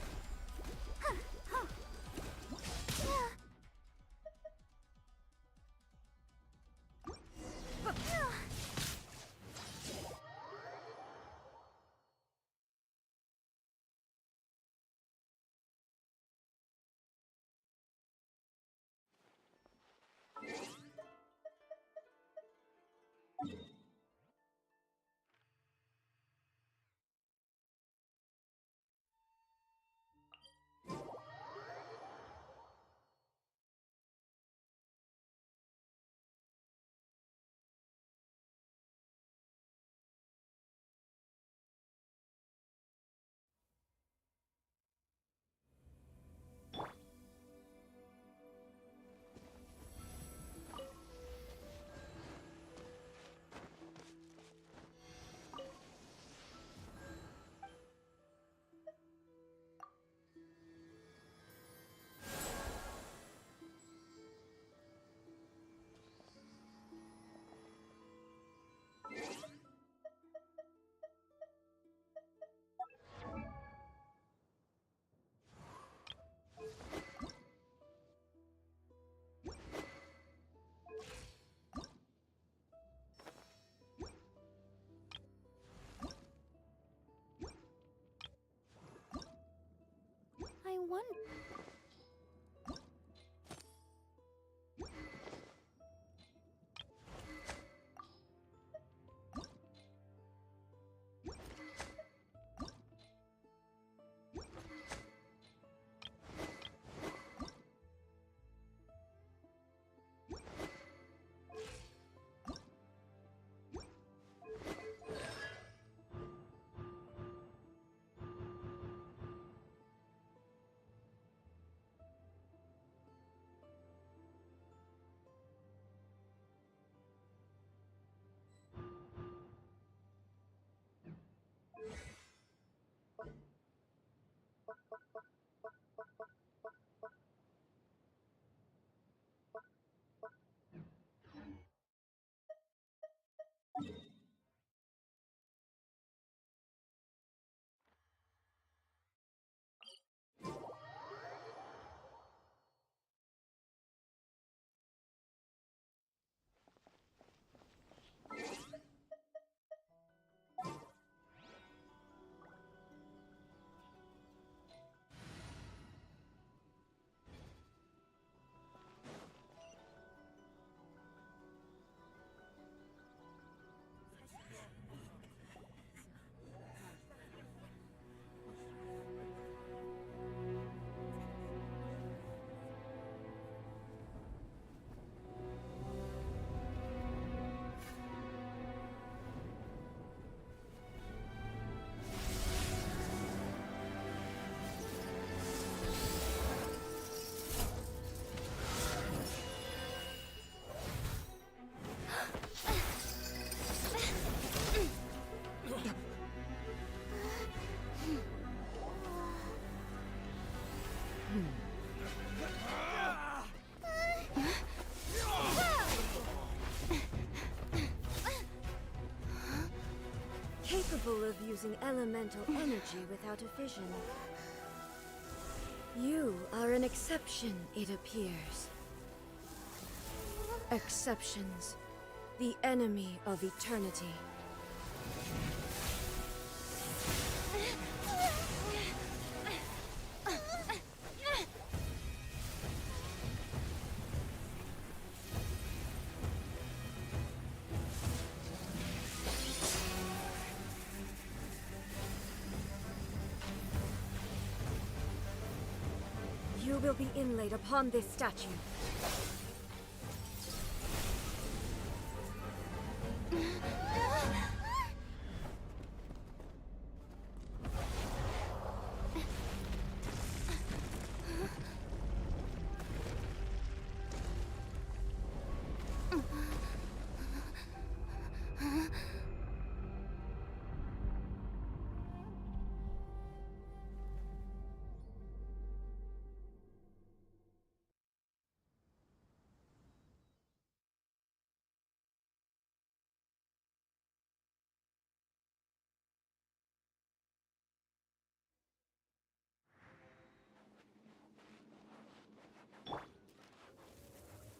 capable of using elemental energy without a vision. You are an exception, it appears. Exceptions. The enemy of eternity. You will be inlaid upon this statue.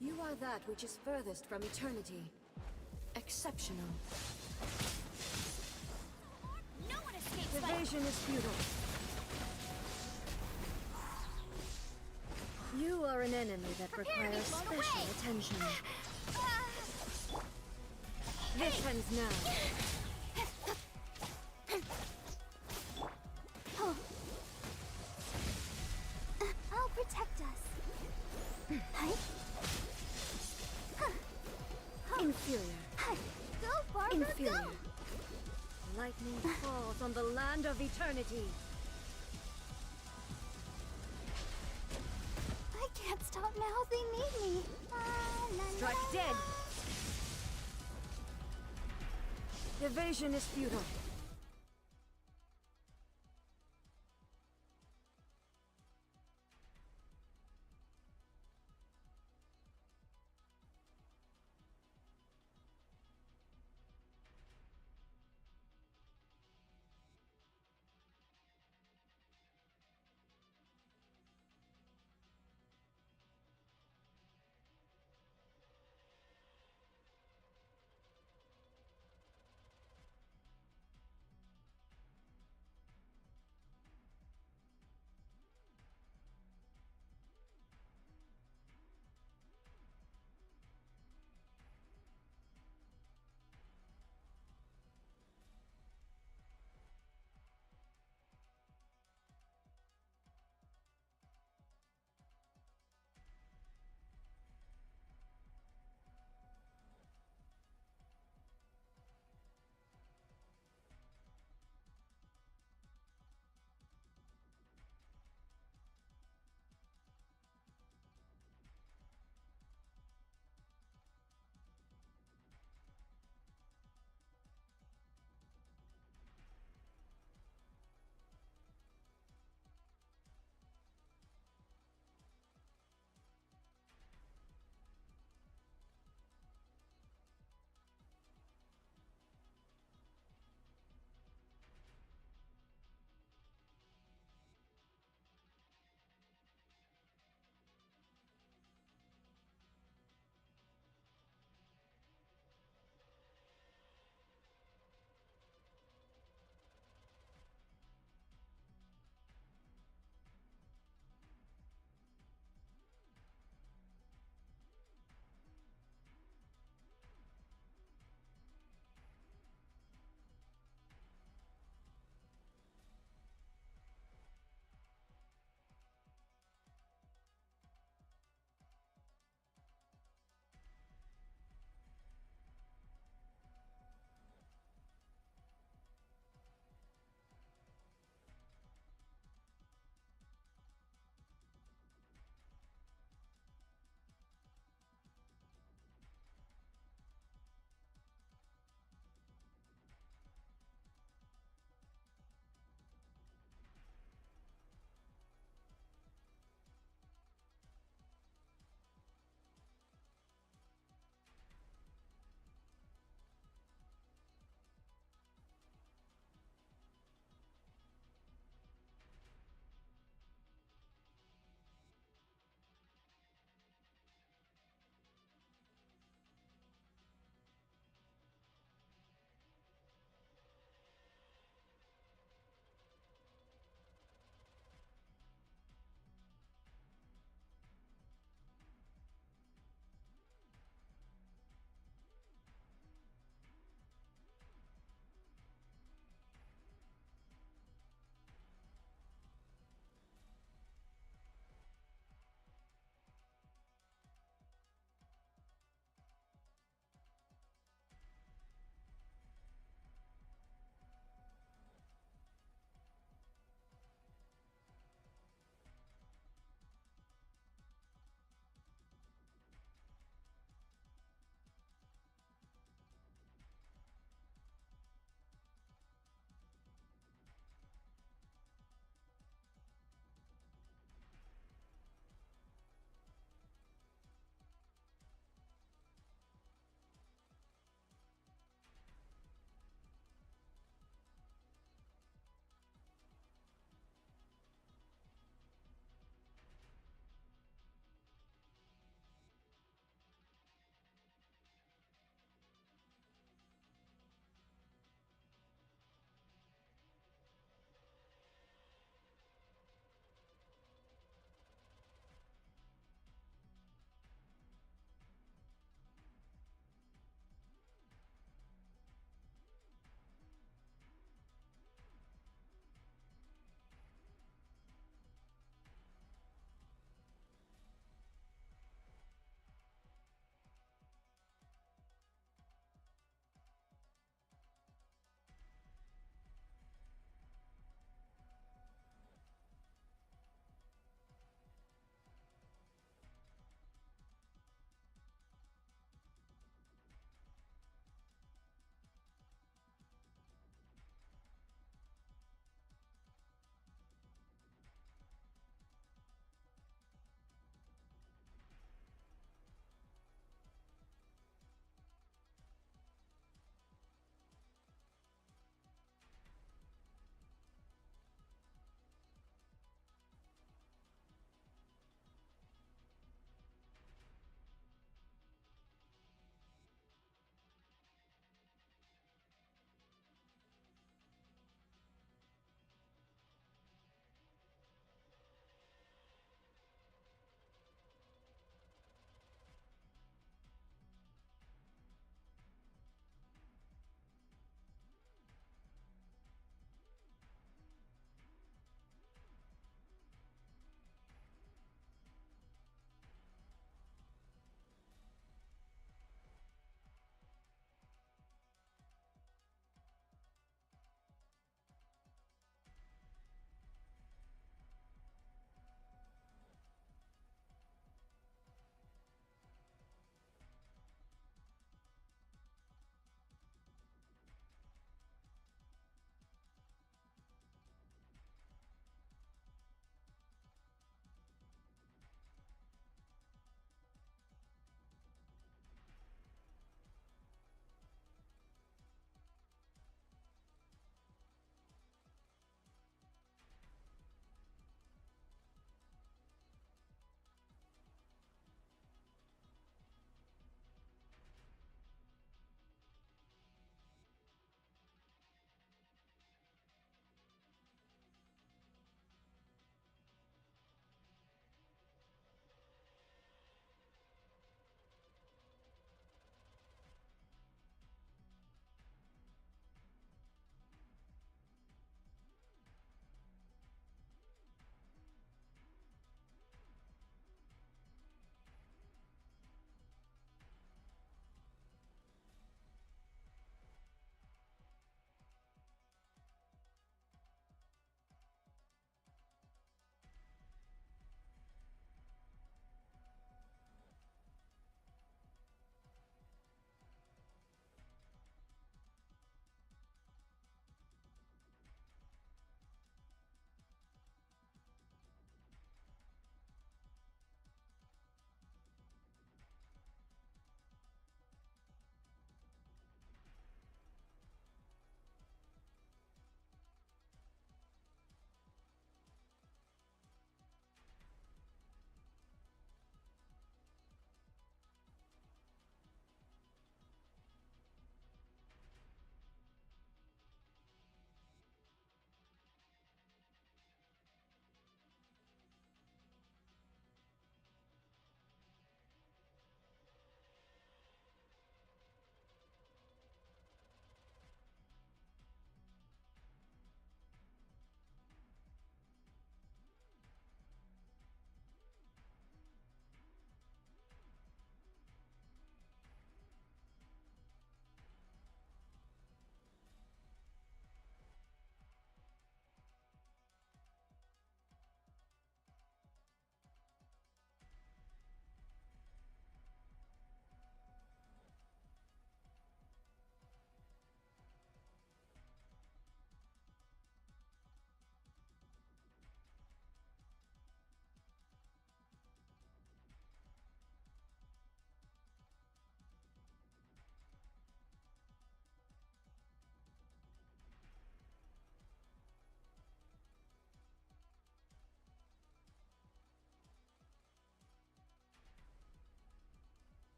You are that which is furthest from eternity. Exceptional. No one escapes like... Evasion is futile. You are an enemy that requires special attention. This ends now. I'll protect us. Hi. Inferior. Go, Barbara, Inferior. go! Lightning falls on the land of eternity. I can't stop now. They need me. Strike dead. Evasion is futile.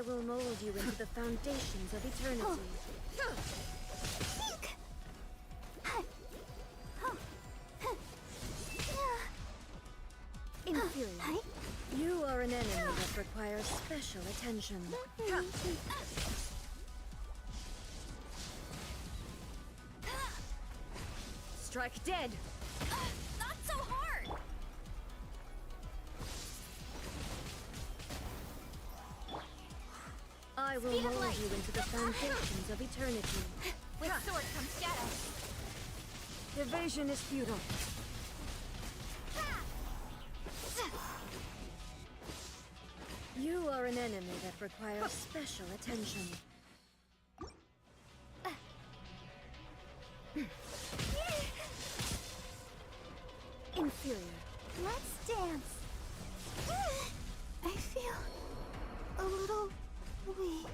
will mold you into the foundations of eternity. Inferior. You are an enemy that requires special attention. Strike dead! Not so hard! I will Speed of mold light. you into the foundations of eternity. With sword comes shadow. Evasion is futile. You are an enemy that requires special attention. Inferior. Let's dance. I feel a little weak.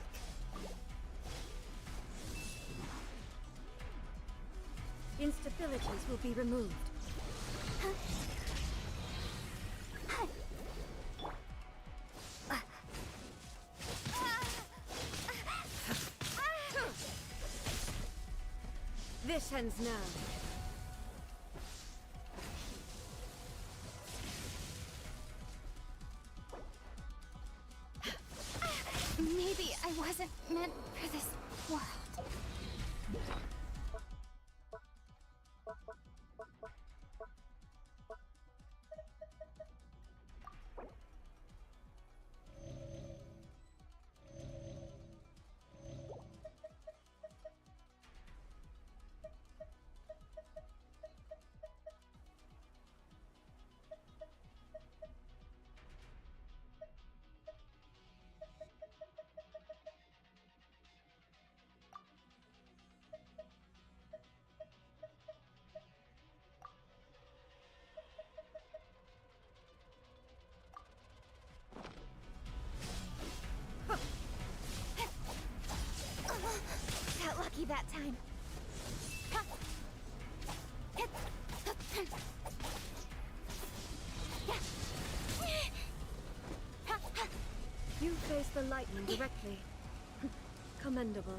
Instabilities will be removed. This ends now. Maybe I wasn't meant for this world. Got lucky that time. You face the lightning directly. Commendable.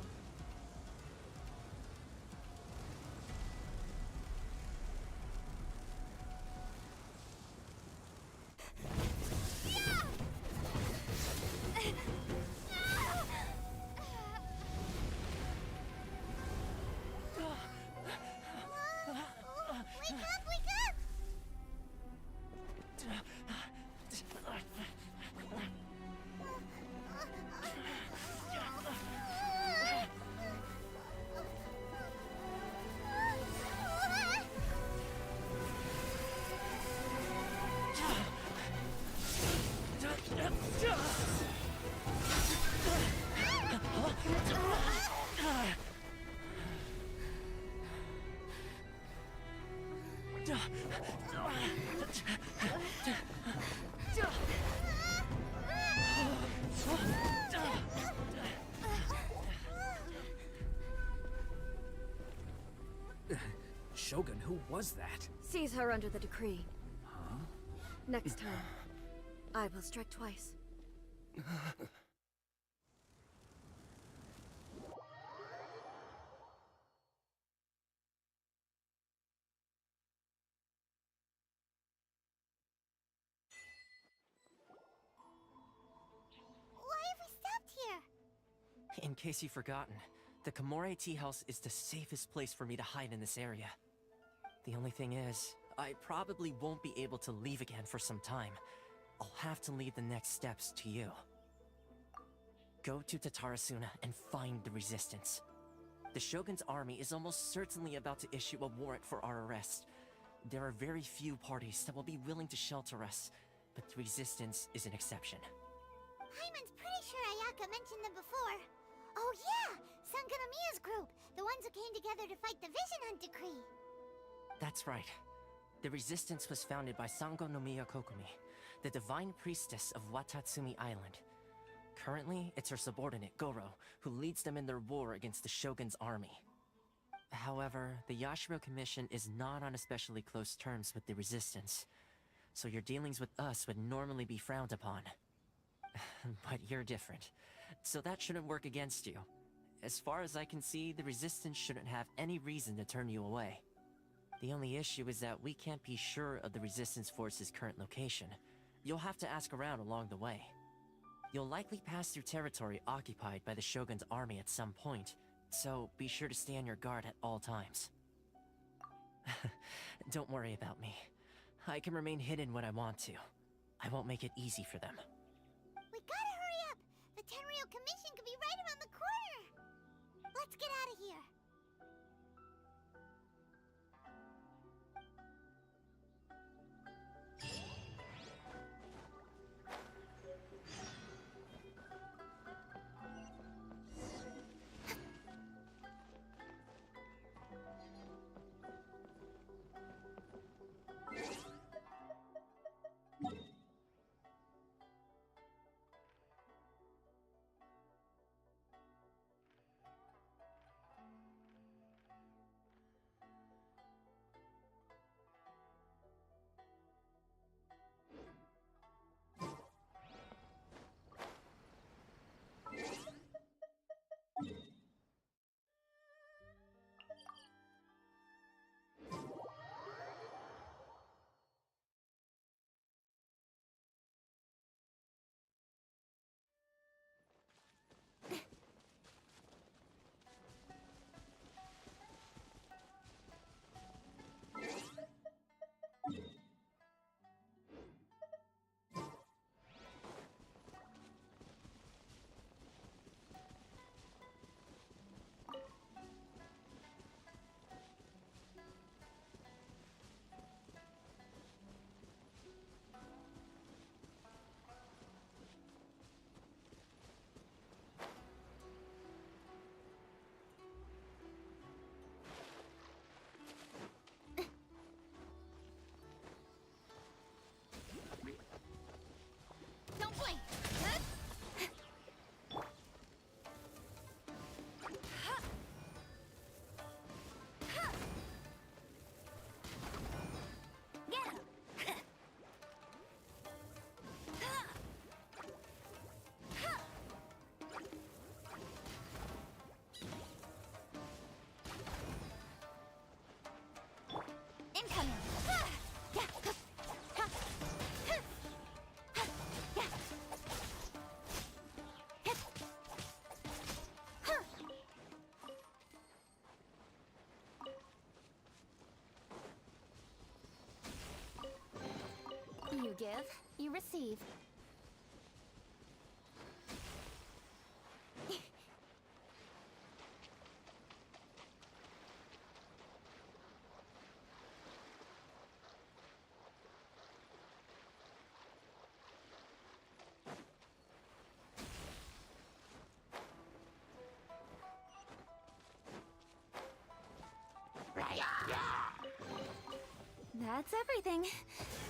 Shogun, who was that? Seize her under the decree. Huh? Next time, I will strike twice. In case you've forgotten, the Komore Tea House is the safest place for me to hide in this area. The only thing is, I probably won't be able to leave again for some time. I'll have to leave the next steps to you. Go to Tatarasuna and find the Resistance. The Shogun's army is almost certainly about to issue a warrant for our arrest. There are very few parties that will be willing to shelter us, but the Resistance is an exception. Paimon's pretty sure Ayaka mentioned them before. Oh yeah! Sangonomiya's group! The ones who came together to fight the Vision Hunt Decree! That's right. The Resistance was founded by Sangonomiya Kokumi, the divine priestess of Watatsumi Island. Currently, it's her subordinate, Goro, who leads them in their war against the Shogun's army. However, the Yashiro Commission is not on especially close terms with the Resistance, so your dealings with us would normally be frowned upon. But you're different, so that shouldn't work against you. As far as I can see, the Resistance shouldn't have any reason to turn you away. The only issue is that we can't be sure of the Resistance force's current location. You'll have to ask around along the way. You'll likely pass through territory occupied by the Shogun's army at some point, so be sure to stay on your guard at all times. Don't worry about me. I can remain hidden when I want to. I won't make it easy for them. We gotta hurry up! The Tenryou Commission could be right around the corner! Let's get out of here! Don't blink! Incoming! You give, you receive. That's everything.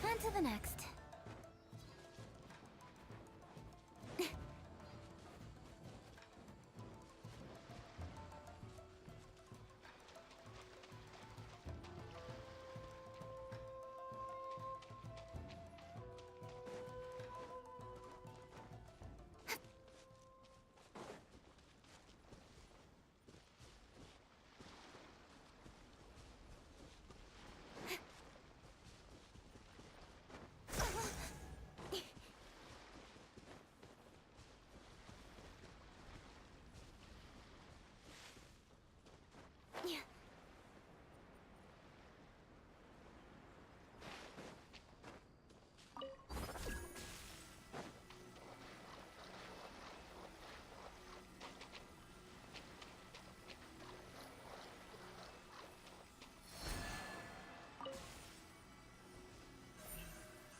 On to the next.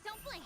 Don't blink!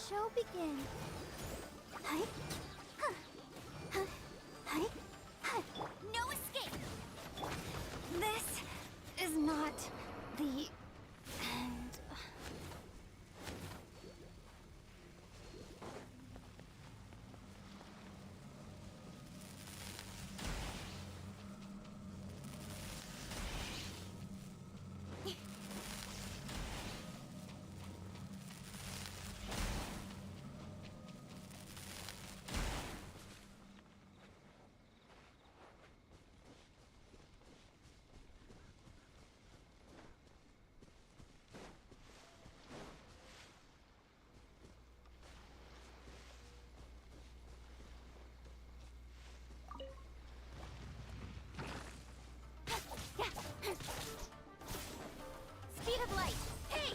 show begin? Hi. Hi. Hi. No escape! This is not the end. Speed of light. Hey!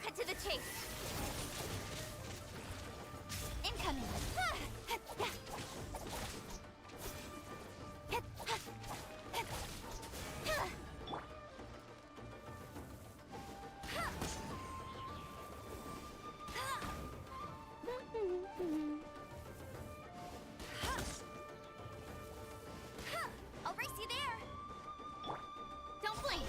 Cut to the chase. Incoming. I'll race you there. Don't blink.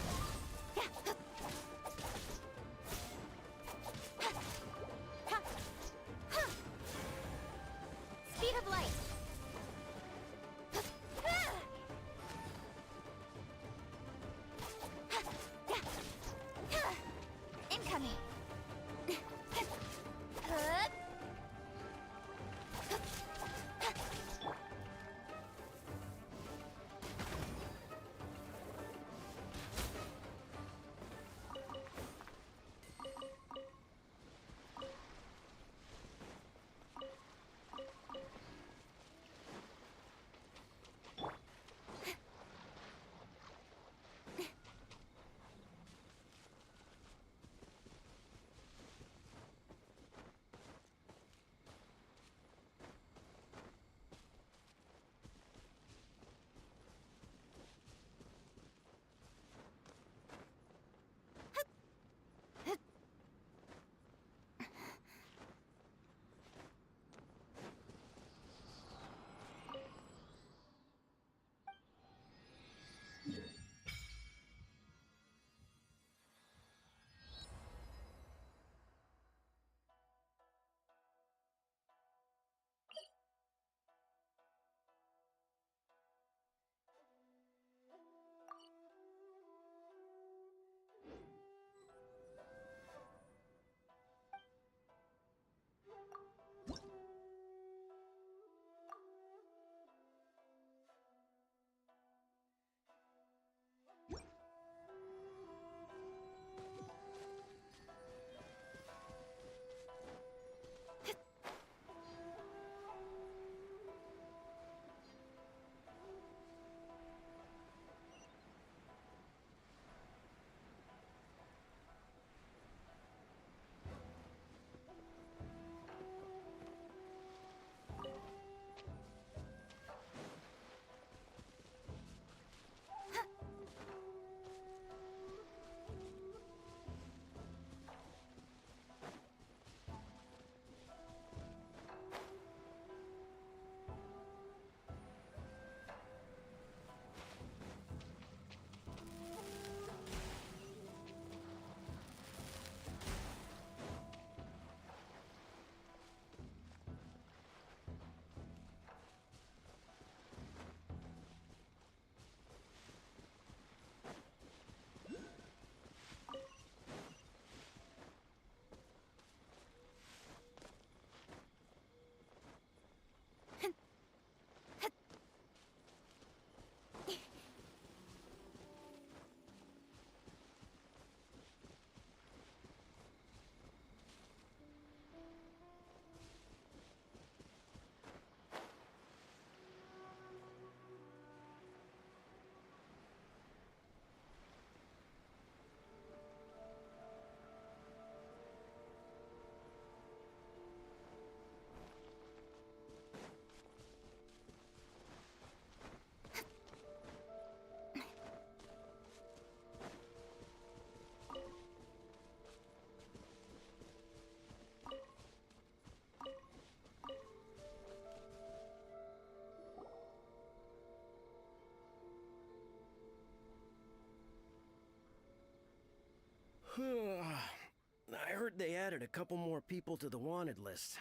I heard they added a couple more people to the wanted list.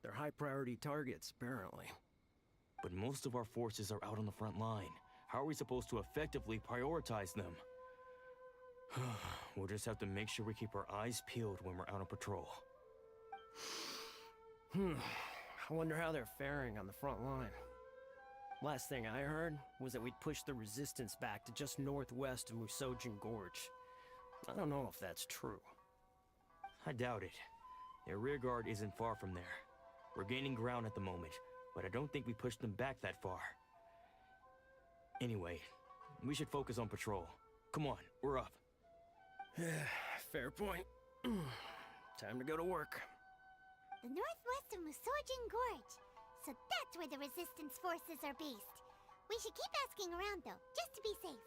They're high-priority targets, apparently. But most of our forces are out on the front line. How are we supposed to effectively prioritize them? We'll just have to make sure we keep our eyes peeled when we're out on patrol. I wonder how they're faring on the front line. Last thing I heard was that we'd pushed the resistance back to just northwest of Musojin Gorge. I don't know if that's true. I doubt it. Their rearguard isn't far from there. We're gaining ground at the moment, but I don't think we pushed them back that far. Anyway, we should focus on patrol. Come on, we're up. Fair point. Time to go to work. The northwest of Musojin Gorge. So that's where the resistance forces are based. We should keep asking around though, just to be safe.